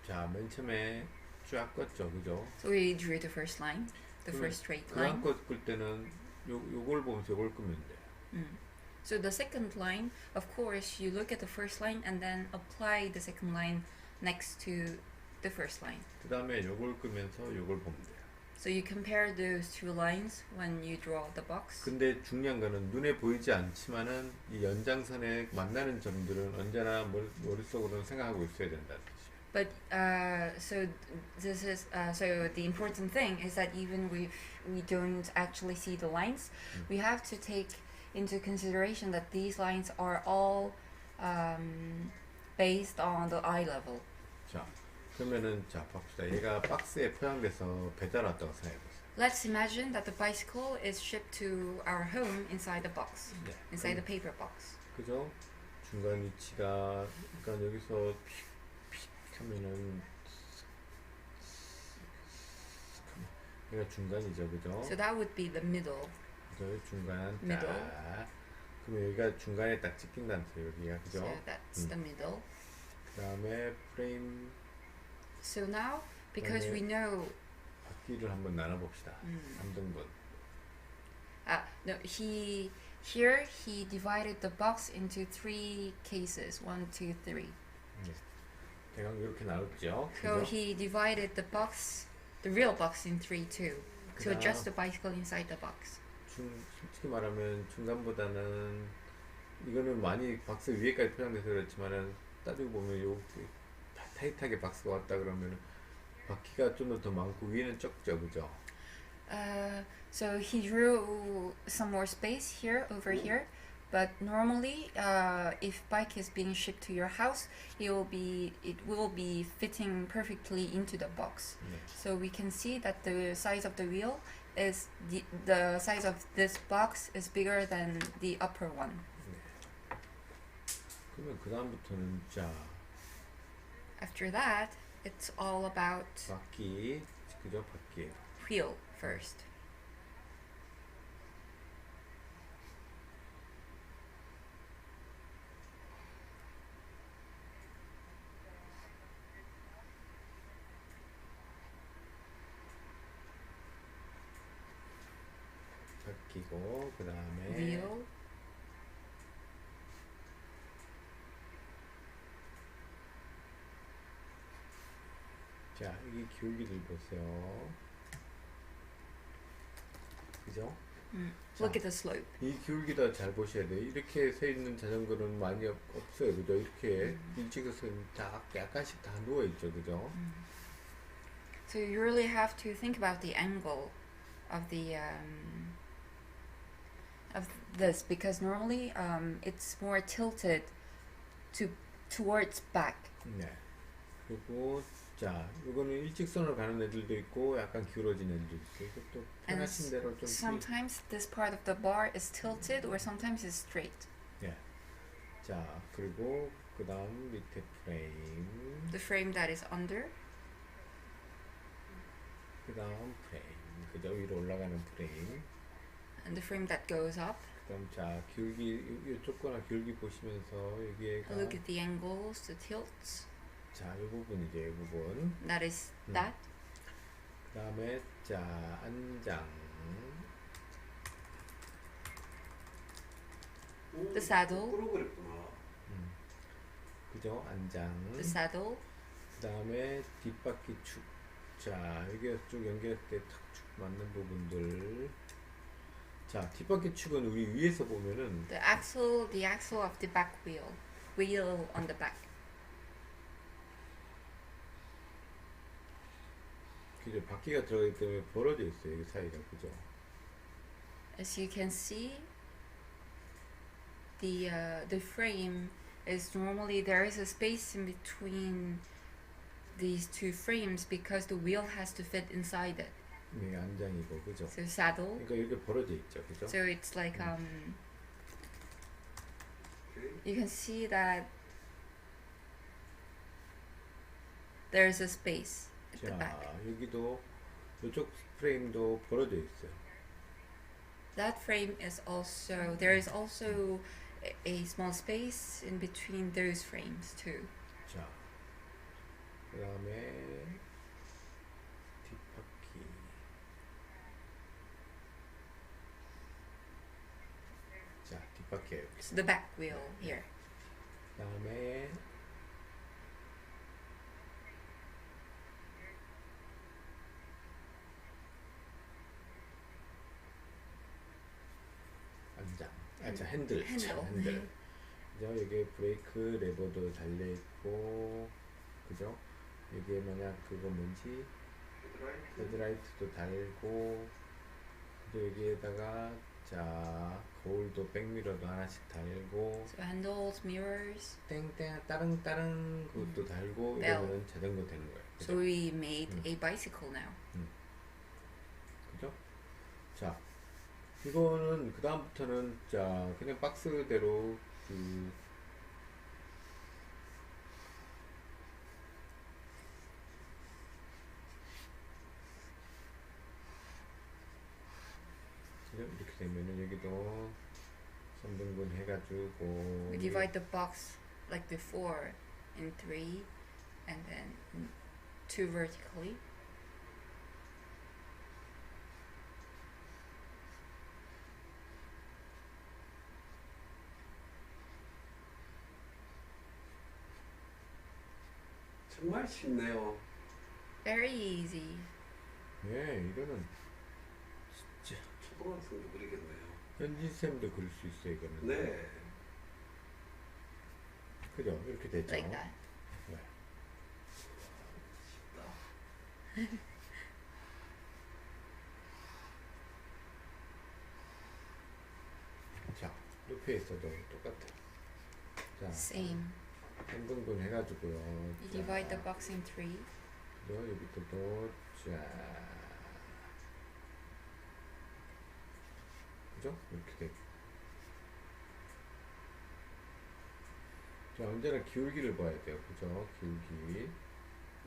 자 맨 처음에 쫙 껐죠, 그죠? So we drew the first line, the first straight line. 그다음 끌 때는 요걸 보면서 요걸 끄면 돼. So the second line, of course, you look at the first line and then apply the second line next to the first line. 그다음에 요걸 끄면서 요걸 보면 돼요. So you compare those two lines when you draw the box. 근데 중요한 거는 눈에 보이지 않지만은 이 연장선에 만나는 점들은 언제나 머릿속으로는 생각하고 있어야 된다는 뜻이에요. But so this is so the important thing is that even we don't actually see the lines, we have to take into consideration that these lines are all based on the eye level. 자, 그러면은 자 봅시다. 얘가 박스에 포장돼서 배달 왔다고 생각해보세요. Let's imagine that the bicycle is shipped to our home inside the box, 네. inside the paper box. 그죠? 중간 위치가 그러니까 여기서 픽 하면은 얘가 중간이죠, 그죠? So that would be the middle. 그죠? 중간 middle. 딱. 그러면 여기가 중간에 딱 찍힌다는 뜻이에요, 여기가, 그죠? So that's the middle. 그다음에 프레임. So now, because we know, 바퀴를 한번 나눠봅시다. 3등분. no, here he divided the box into three cases, 1, 2, 3. 대강 이렇게 나눴죠. So he divided the box, the real box, in 3 too, to adjust the bicycle inside the box. 솔직히 말하면 중간보다는 이거는 많이 박스 위에까지 포장돼서 그렇지만은 따지고 보면 요 타이트하게 박스가 왔다 그러면 바퀴가 좀 더 많고 위에는 적죠, 그죠? So he drew some more space here, over here, but normally, if bike is being shipped to your house, it will be fitting perfectly into the box. 네. So we can see that the size of the wheel is the size of this box is bigger than the upper one. 네. 그러면 그 다음부터는 자 After that, it's all about 바퀴, 그죠? 바퀴. wheel first. 바퀴고 그 다음에 Wheel. 자 여기 기울기를 보세요. 그죠? Look at the slope. 이 기울기도 잘 보셔야 돼요. 이렇게 서 있는 자전거는 많이 없어요, 그죠? 이렇게 일직선 다 약간씩 다 누워 있죠, 그죠? So you really have to think about the angle of this, because normally it's more tilted towards back. 네. 그리고 자, 이거는 일직선으로 가는 애들도 있고 약간 기울어진 애들도 있고, 이것도 편하신 대로 좀. Sometimes this part of the bar is tilted, or sometimes it's straight. 예. 자, 그리고 그 다음 밑에 프레임, the frame that is under, 그 다음 프레임, 그죠? 위로 올라가는 프레임. and the frame that goes up. 그럼 자, 길기, 이쪽 거나 길기 보시면서 여기에가 Look at the angles, the tilts. 자, 이 부분이죠, 이 부분. That is that. 그 다음에 자, 안장. The saddle. 거꾸로 그랬구나. 그죠? 안장. The saddle. 그 다음에 뒷바퀴 축. 자, 여기가 쭉 연결할 때 탁 축 맞는 부분들. 자, 뒷바퀴 축은 우리 위에서 보면은 The axle of the back wheel on the back. 그죠? 바퀴가 들어가기 때문에 벌어져 있어요, 여기 사이가, 그죠? As you can see, the frame is normally there is a space in between these two frames because the wheel has to fit inside it. 이게 안장이고, 그죠? So saddle. 그러니까 이렇게 벌어져 있죠, 그죠? So it's like you can see that there's a space at the back. 자, 여기도 이쪽 프레임도 벌어져 있어요. That frame is also there is also a small space in between those frames too. 자, 그 다음에 뒷바퀴. 자, 뒷바퀴에 여기. So the back wheel here. 그 다음에 안장. 자, 핸들. 자, 핸들. 그죠? 여기에 브레이크 레버도 달려있고, 그죠? 여기에 만약 그거 뭔지 헤드라이트도 달고, 그리고 여기에다가 자, 거울도 백미러도 하나씩 달고, So handles, mirrors. 땡땡 따릉따릉 그것도 달고, Bell. 이러면 자전거 되는 거예요. 그죠? So we made a bicycle now. 그죠? 자, 이거는 그 다음부터는 자 그냥 박스대로 그 이렇게 되면은 여기도 3등분 해가지고 We divide the box like before in 3 and then 2 vertically. 정말 쉽네요. Very easy. 네, 이거는 진짜 초등학생도 그리겠네요. 현진쌤도 그릴 수 있어요, 이거는. 네. 그죠? 이렇게 되죠. Like that. 네. 쉽다. 자, 루페에서도 똑같아. 자, Same. 3등분 해가지고요. You divide the box in 3. 그죠? 여기서도 자, 그죠? 이렇게 돼. 자, 언제나 기울기를 봐야 돼요. 그죠? 기울기.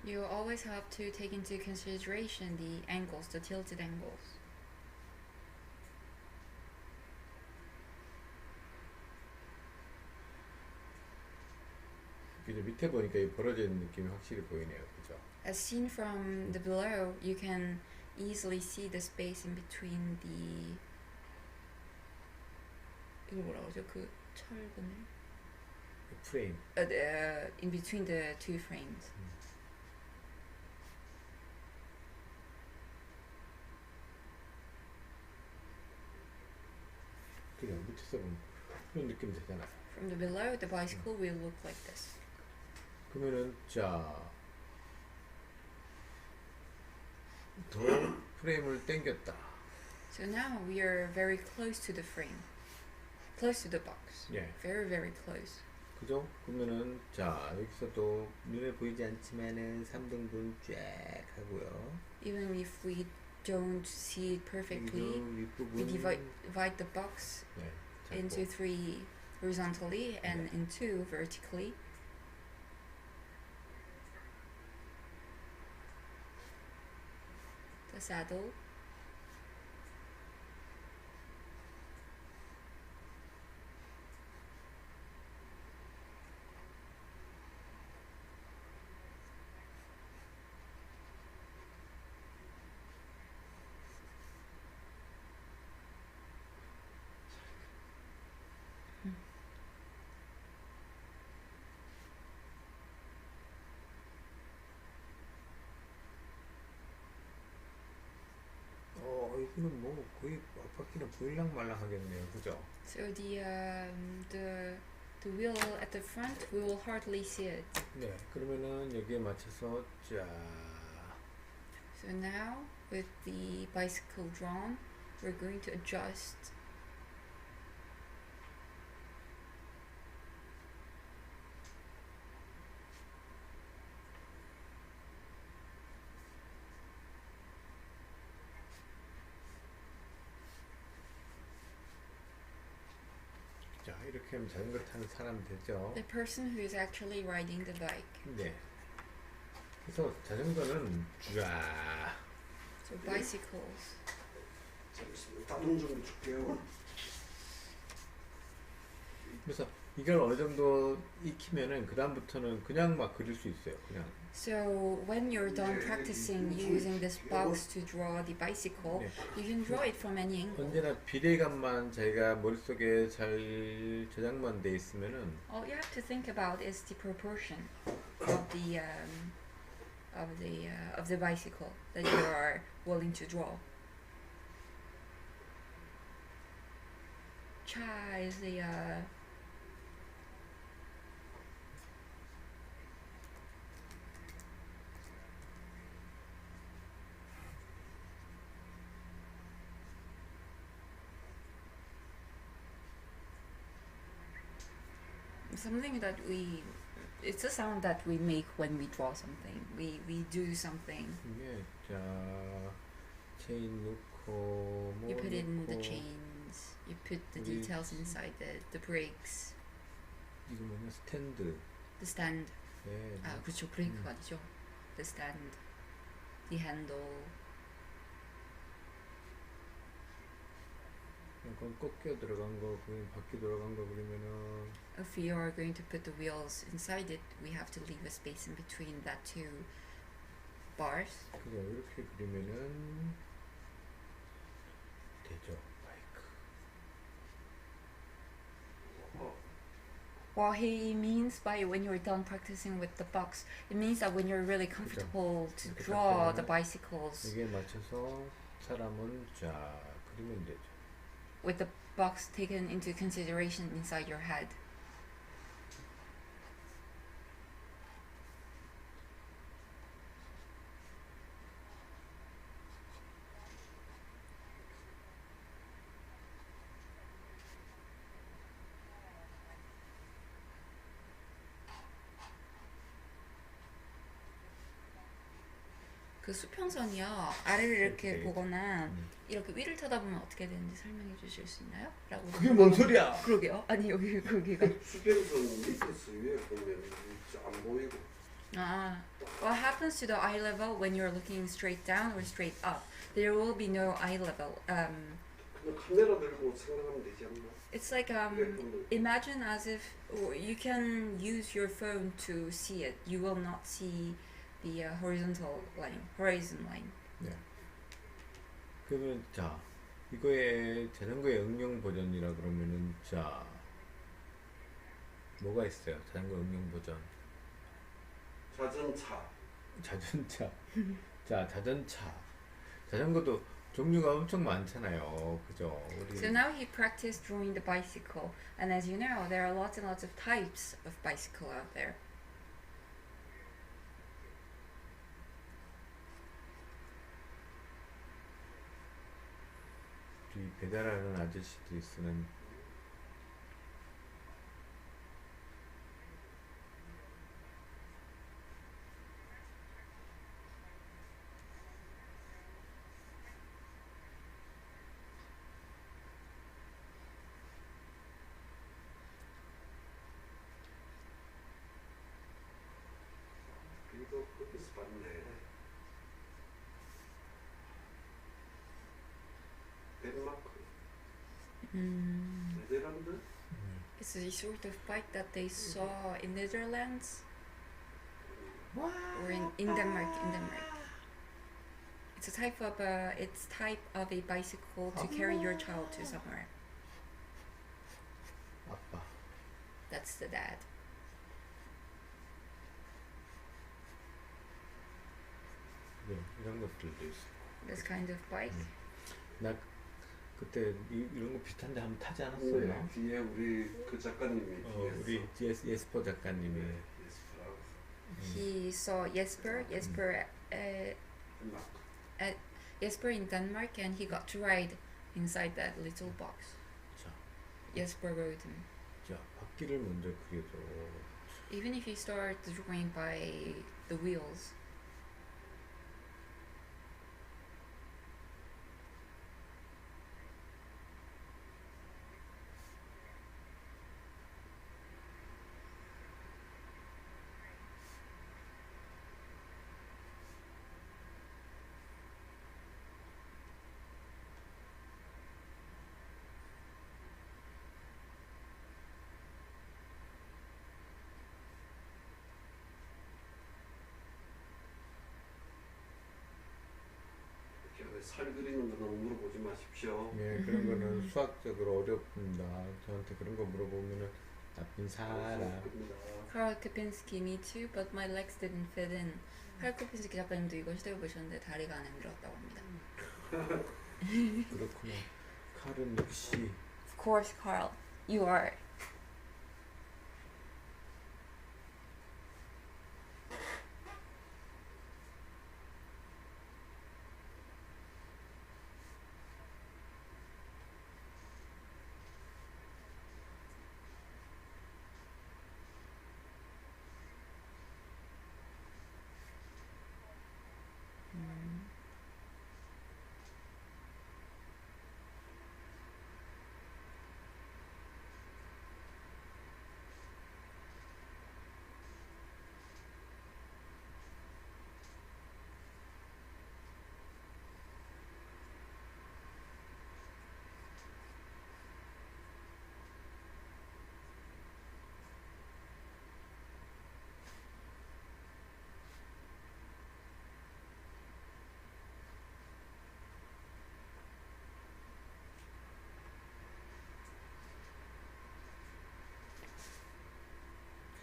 You always have to take into consideration the angles, the tilted angles. 그죠? 밑에 보니까 이 벌어져 있는 느낌이 확실히 보이네요. 그죠? As seen from the below, you can easily see the space in between the 이거 뭐라 그러죠? 그 철근을 프레임. in between the two frames. 그죠? 밑에서 보면 그런 느낌 되잖아요. From the below, the bicycle will look like this. 그러면은 자, 더 프레임을 당겼다. So now we are very close to the frame, close to the box. 예. Very, very close. 그죠? 그러면은 자, 여기서도 눈에 보이지 않지만은 3등분 쫙 하고요. Even if we don't see it perfectly, 여기도 we 윗부분 divide the box 네, into 잡고. 3 horizontally and in two vertically. The saddle. 이거는 뭐 거의 앞바퀴는 보일랑말랑하겠네요, 그죠? So the wheel at the front, we will hardly see it. 네, 그러면은 여기에 맞춰서 자. So now, with the bicycle drawn, we're going to adjust. 자, 이렇게 하면 자전거 타는 사람 되죠? The person who is actually riding the bike. 네. 그래서 자전거는 쫙. So bicycles. 잠시만 다른 좀 줄게요. 그래서 이걸 어느 정도 익히면은 그 다음부터는 그냥 막 그릴 수 있어요. 그냥. So when you're done practicing using this box to draw the bicycle, 네. you can draw it from any angle. 언제나 비례감만 자기가 머릿속에 잘 저장만 돼 있으면은 All you have to think about is the proportion of the bicycle that you are willing to draw. Cha is the something that it's a sound that we make when we draw something. We do something. 이게 자 체인 넣고 뭐 You put in the 넣고 chains. You put the 우리 details inside the brakes, 이거 뭐냐 스탠드. the stand. 네. 아 그렇죠. 브레이크가 아니죠. The stand, the handle. 약간 꺾여 들어간 거, 그냥 바퀴 돌아간 거 그러면은 If we are going to put the wheels inside it, we have to leave a space in between that two bars. 그죠? 이렇게 그리면은 되죠. 바이크. What he means by when you're done practicing with the box, it means that when you're really comfortable to 이렇게 draw the 딱 bicycles 여기에 맞춰서 사람은 자 그리면 되죠. with the box taken into consideration inside your head. 그 수평선이요 아래를 이렇게 네. 보거나 이렇게 위를 쳐다보면 어떻게 되는지 설명해 주실 수 있나요? 라고 그게 뭔 소리야? 그러게요. 아니 여기가 수평선 밑에서 위에 보면 안 보이고. What happens to the eye level when you're looking straight down or straight up? There will be no eye level. 그냥 카메라 들고 생각하면 되지 않나? It's like imagine as if you can use your phone to see it. You will not see the horizon line. 네. 그러면 자 이거의 자전거의 응용 버전이라 그러면은 자 뭐가 있어요? 자전거 응용 버전. 자전차. 자전차. 자 자전차. 자전거도 종류가 엄청 많잖아요. 그죠? 우리 So now he practiced drawing the bicycle, and as you know, there are lots and lots of types of bicycle out there. 우리 배달하는 아저씨들이 쓰는 네덜란드? It's a sort of bike that they saw in Netherlands or in Denmark. In Denmark, it's a type of a bicycle to carry your child to somewhere. 아빠. That's the dad. 네, 이런 것들도 있어. This kind of bike. 나 그때 이런 거 비슷한데 한번 타지 않았어요? 뒤에 우리 그 작가님이 우리 예스퍼 작가님이. 예스퍼라고. He saw Jesper Jesper in Denmark, and he got to ride inside that little box. 자, Jesper rode him. 자, 바퀴를 먼저 그려줘. Even if you start the drawing by the wheels. 살 그리는 거 너무 물어보지 마십시오. 예, 그런 거는 수학적으로 어렵습니다. 저한테 그런 거 물어보면은 나쁜 사람. Karl Kopinski, me too, but my legs didn't fit in. 칼 코핀스키 작가님도 이거 시도해 보셨는데 다리가 안 들었다고 합니다. 그렇구나. 칼은 역시. Of course, Karl, you are.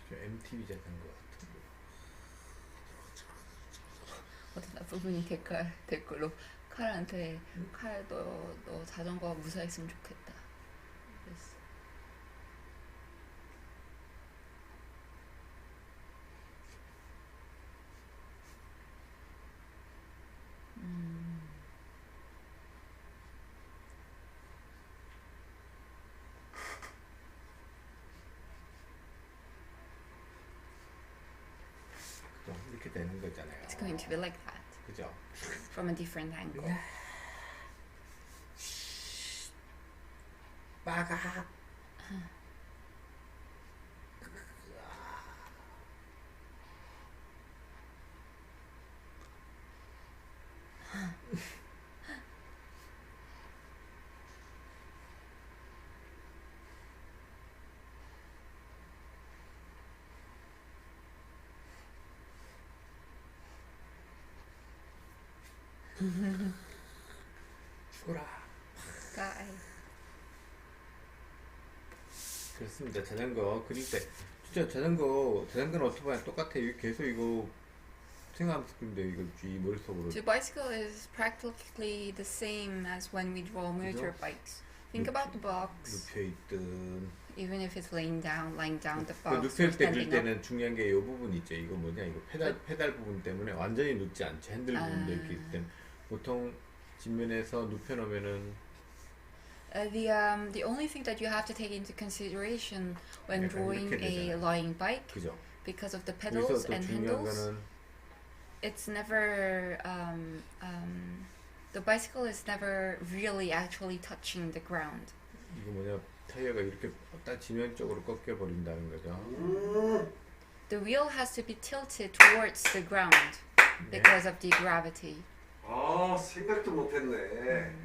MTV 자전거 같은 거. 어떤 나쁜 분이 댓글로 칼한테 칼 너 자전거 무사했으면 좋겠다. 그랬어. 이렇게 되는 거잖아요. It's going to be like that. 그죠? From a different angle. 빠가. 죽어라. Guy. 그렇습니다. 자전거 그릴 때 진짜 자전거는 오토바이 똑같아. 이거 계속 이거 생각하면서 그리는데 이거 이 머릿속으로. The bicycle is practically the same as when we draw motorbikes. Think about the box. 눕혀 있든. Even if it's lying down the box. 눕힐 때 그릴 때는 중요한 게 이 부분 있죠. 이거 뭐냐 이거 페달 부분 때문에 완전히 눕지 않죠. 핸들 부분도 이렇게 있기 때문에 보통 뒷면에서 눕혀 놓으면은. The only thing that you have to take into consideration when drawing a lying bike, 그죠? because of the pedals and handles, it's never the bicycle is never really actually touching the ground. 이거 뭐냐 타이어가 이렇게 딱 지면적으로 꺾여 버린다는 거죠. The wheel has to be tilted towards the ground because of the gravity. 아 생각도 못했네.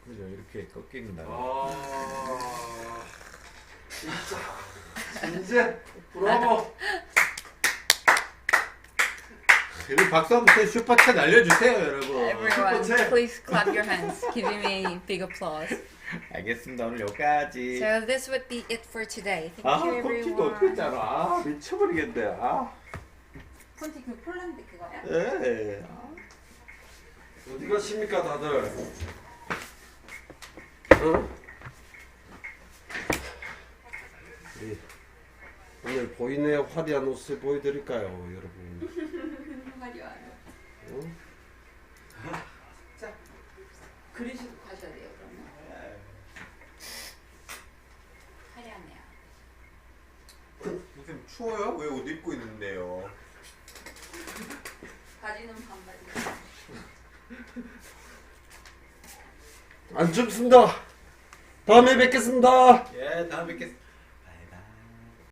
그죠? 이렇게 꺾인다. 아, 진짜. 이제 브라보. 여러분 박수 한번 쳐 슈퍼챗 알려주세요, 여러분. Everyone, 슈퍼챗. please clap your hands, giving me big applause. 알겠습니다. 오늘 여기까지. So this would be it for today. Thank 아, you, 콘티도 어떻게 everyone. 짜라? 아, 미쳐버리겠네. 아, 콘티 그 폴란드 그거야? 예. 어디 가십니까 다들? 응? 네. 오늘 보이네요 화려한 옷을 보여드릴까요 여러분? 화려하네. 응? 자, 그리시고 가셔야 돼요 그러면. 화려하네요. 선생님 추워요? 왜 옷 입고 있는데요? 바지는 반바지. 안 춥습니다. 다음에 뵙겠습니다. 예, 다음에 뵙겠습니다.